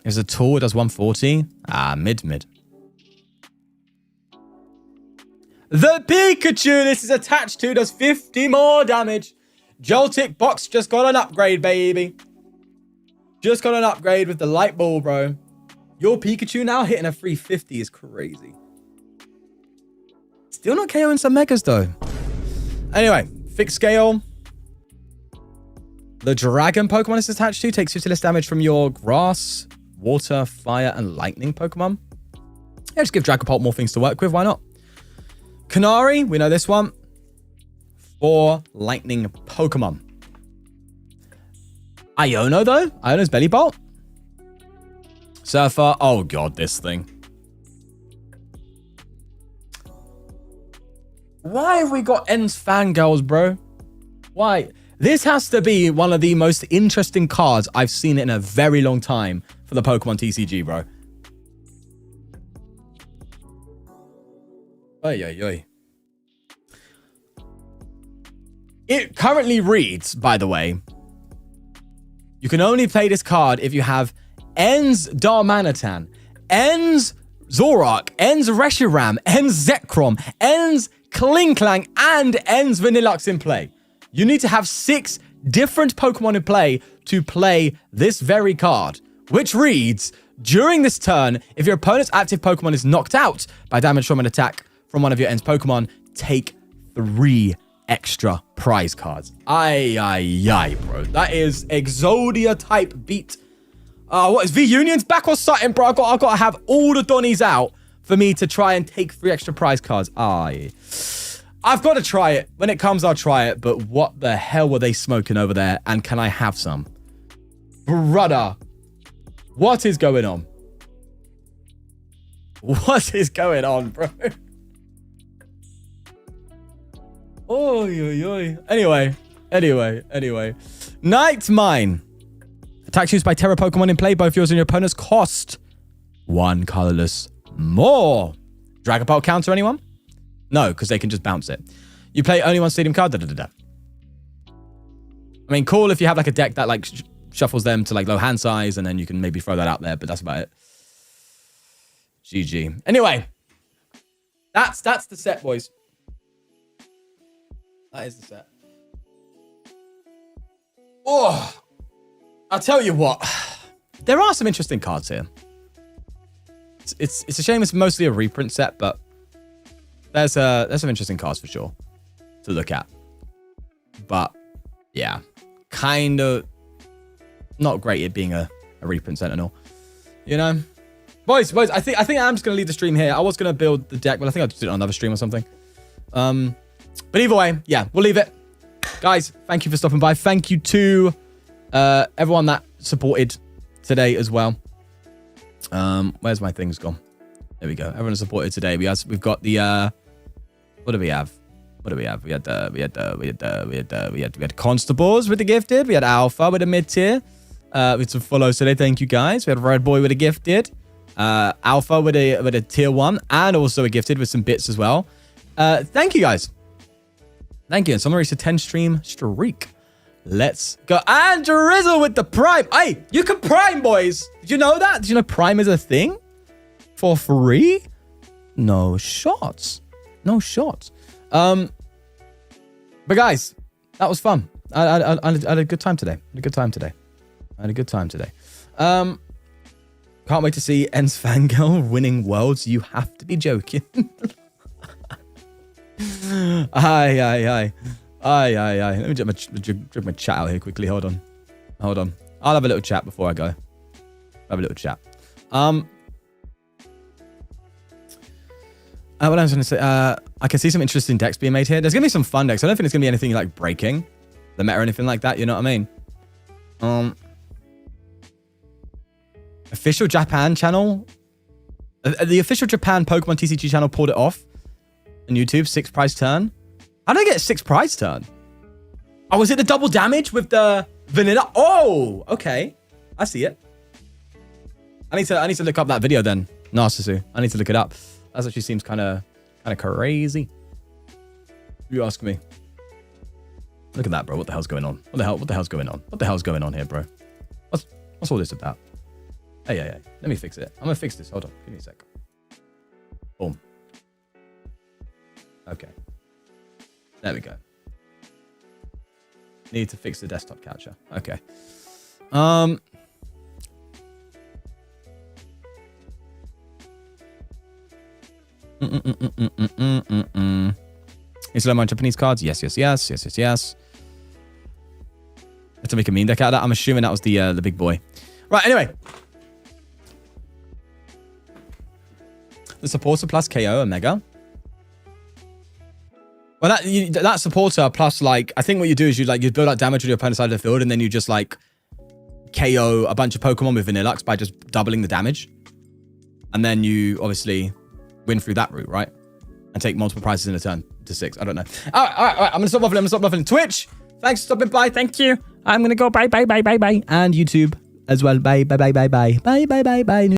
Is a tool, it does 140. Mid. The Pikachu this is attached to does 50 more damage. Joltik box just got an upgrade, baby. Just got an upgrade with the light ball, bro. Your Pikachu now hitting a 350 is crazy. Still not KOing some Megas, though. Anyway, fixed scale. The Dragon Pokemon is attached to takes 50 less damage from your grass, water, fire, and lightning Pokemon. Yeah, just give Dragapult more things to work with. Why not? Canary, we know this one. 4 lightning Pokemon. Iono, though. Iono's Belly Bolt. Surfer. Oh, God, this thing. Why have we got Ends Fangirls, bro? Why? This has to be one of the most interesting cards I've seen in a very long time for the Pokemon TCG, bro. Oy. It currently reads, by the way, you can only play this card if you have Ens Darmanitan, Ens Zoroark, Ens Reshiram, Ens Zekrom, Ens Klinklang, and Ens Vanillux in play. You need to have 6 different Pokemon in play to play this very card, which reads, during this turn, if your opponent's active Pokemon is knocked out by damage from an attack from one of your Ens Pokemon, take 3 extra prize cards. Aye, bro. That is Exodia type beat. What is V-Union's back or something, bro? I got to have all the Donnies out for me to try and take 3 extra prize cards. Aye. I've got to try it. When it comes, I'll try it. But what the hell were they smoking over there? And can I have some? Brother. What is going on? What is going on, bro? Oy. Anyway. Night Mine. Attacks used by Terra Pokemon in play. Both yours and your opponent's cost 1 colorless more. Dragon Ball counter, anyone? No, because they can just bounce it. You play only 1 stadium card. I mean, cool if you have like a deck that like shuffles them to like low hand size, and then you can maybe throw that out there, but that's about it. GG. Anyway, that's the set, boys. That is the set. Oh, I'll tell you what. There are some interesting cards here. It's a shame it's mostly a reprint set, but there's some interesting cards for sure to look at. But yeah, kind of not great at being a reprint set and all. You know? Boys, I think I'm just gonna leave the stream here. I was gonna build the deck, but I think I'll just do it on another stream or something. But either way, yeah, we'll leave it. Guys, thank you for stopping by. Thank you to everyone that supported today as well. Where's my things gone? There we go. Everyone supported today. We've got the what do we have? We had Constables with the gifted. We had Alpha with a mid tier. With some follows today. Thank you guys. We had Red Boy with a gifted. Alpha with a tier 1 and also a gifted with some bits as well. Thank you guys. Thank you. And someone reached a 10 stream streak. Let's go. And Drizzle with the Prime. Hey, you can Prime, boys. Did you know that? Did you know Prime is a thing? For free? No shots. No shots. But guys, that was fun. I had a good time today. Can't wait to see Ens Fangirl winning worlds. You have to be joking. Aye. Let me drip my chat out here quickly. Hold on. I'll have a little chat before I go. What I was going to say, I can see some interesting decks being made here. There's going to be some fun decks. I don't think it's going to be anything like breaking the meta or anything like that. You know what I mean? Official Japan channel. The official Japan Pokemon TCG channel pulled it off on YouTube. 6 prize turn. How did I get a 6 prize turn? Oh, was it the double damage with the vanilla? Oh, okay. I see it. I need to look up that video then. Narcissu. I need to look it up. That actually seems kind of crazy. You ask me. Look at that, bro. What the hell's going on? What the hell's going on? What the hell's going on here, bro? What's all this about? Hey. Let me fix it. I'm gonna fix this. Hold on. Give me a sec. Boom. Okay. There we go. Need to fix the desktop capture. Okay. Is there more Japanese cards? Yes. Let's make a mean deck out of that. I'm assuming that was the big boy. Right, anyway. The supporter plus KO Omega. Well, that supporter plus, like, I think what you do is you build up damage on your opponent's side of the field, and then you just, like, KO a bunch of Pokemon with Vanillux by just doubling the damage. And then you, obviously, win through that route, right? And take multiple prizes in a turn to 6. I don't know. All right. I'm going to stop muffling. Twitch, thanks for stopping by. Thank you. I'm going to go bye. And YouTube as well. Bye.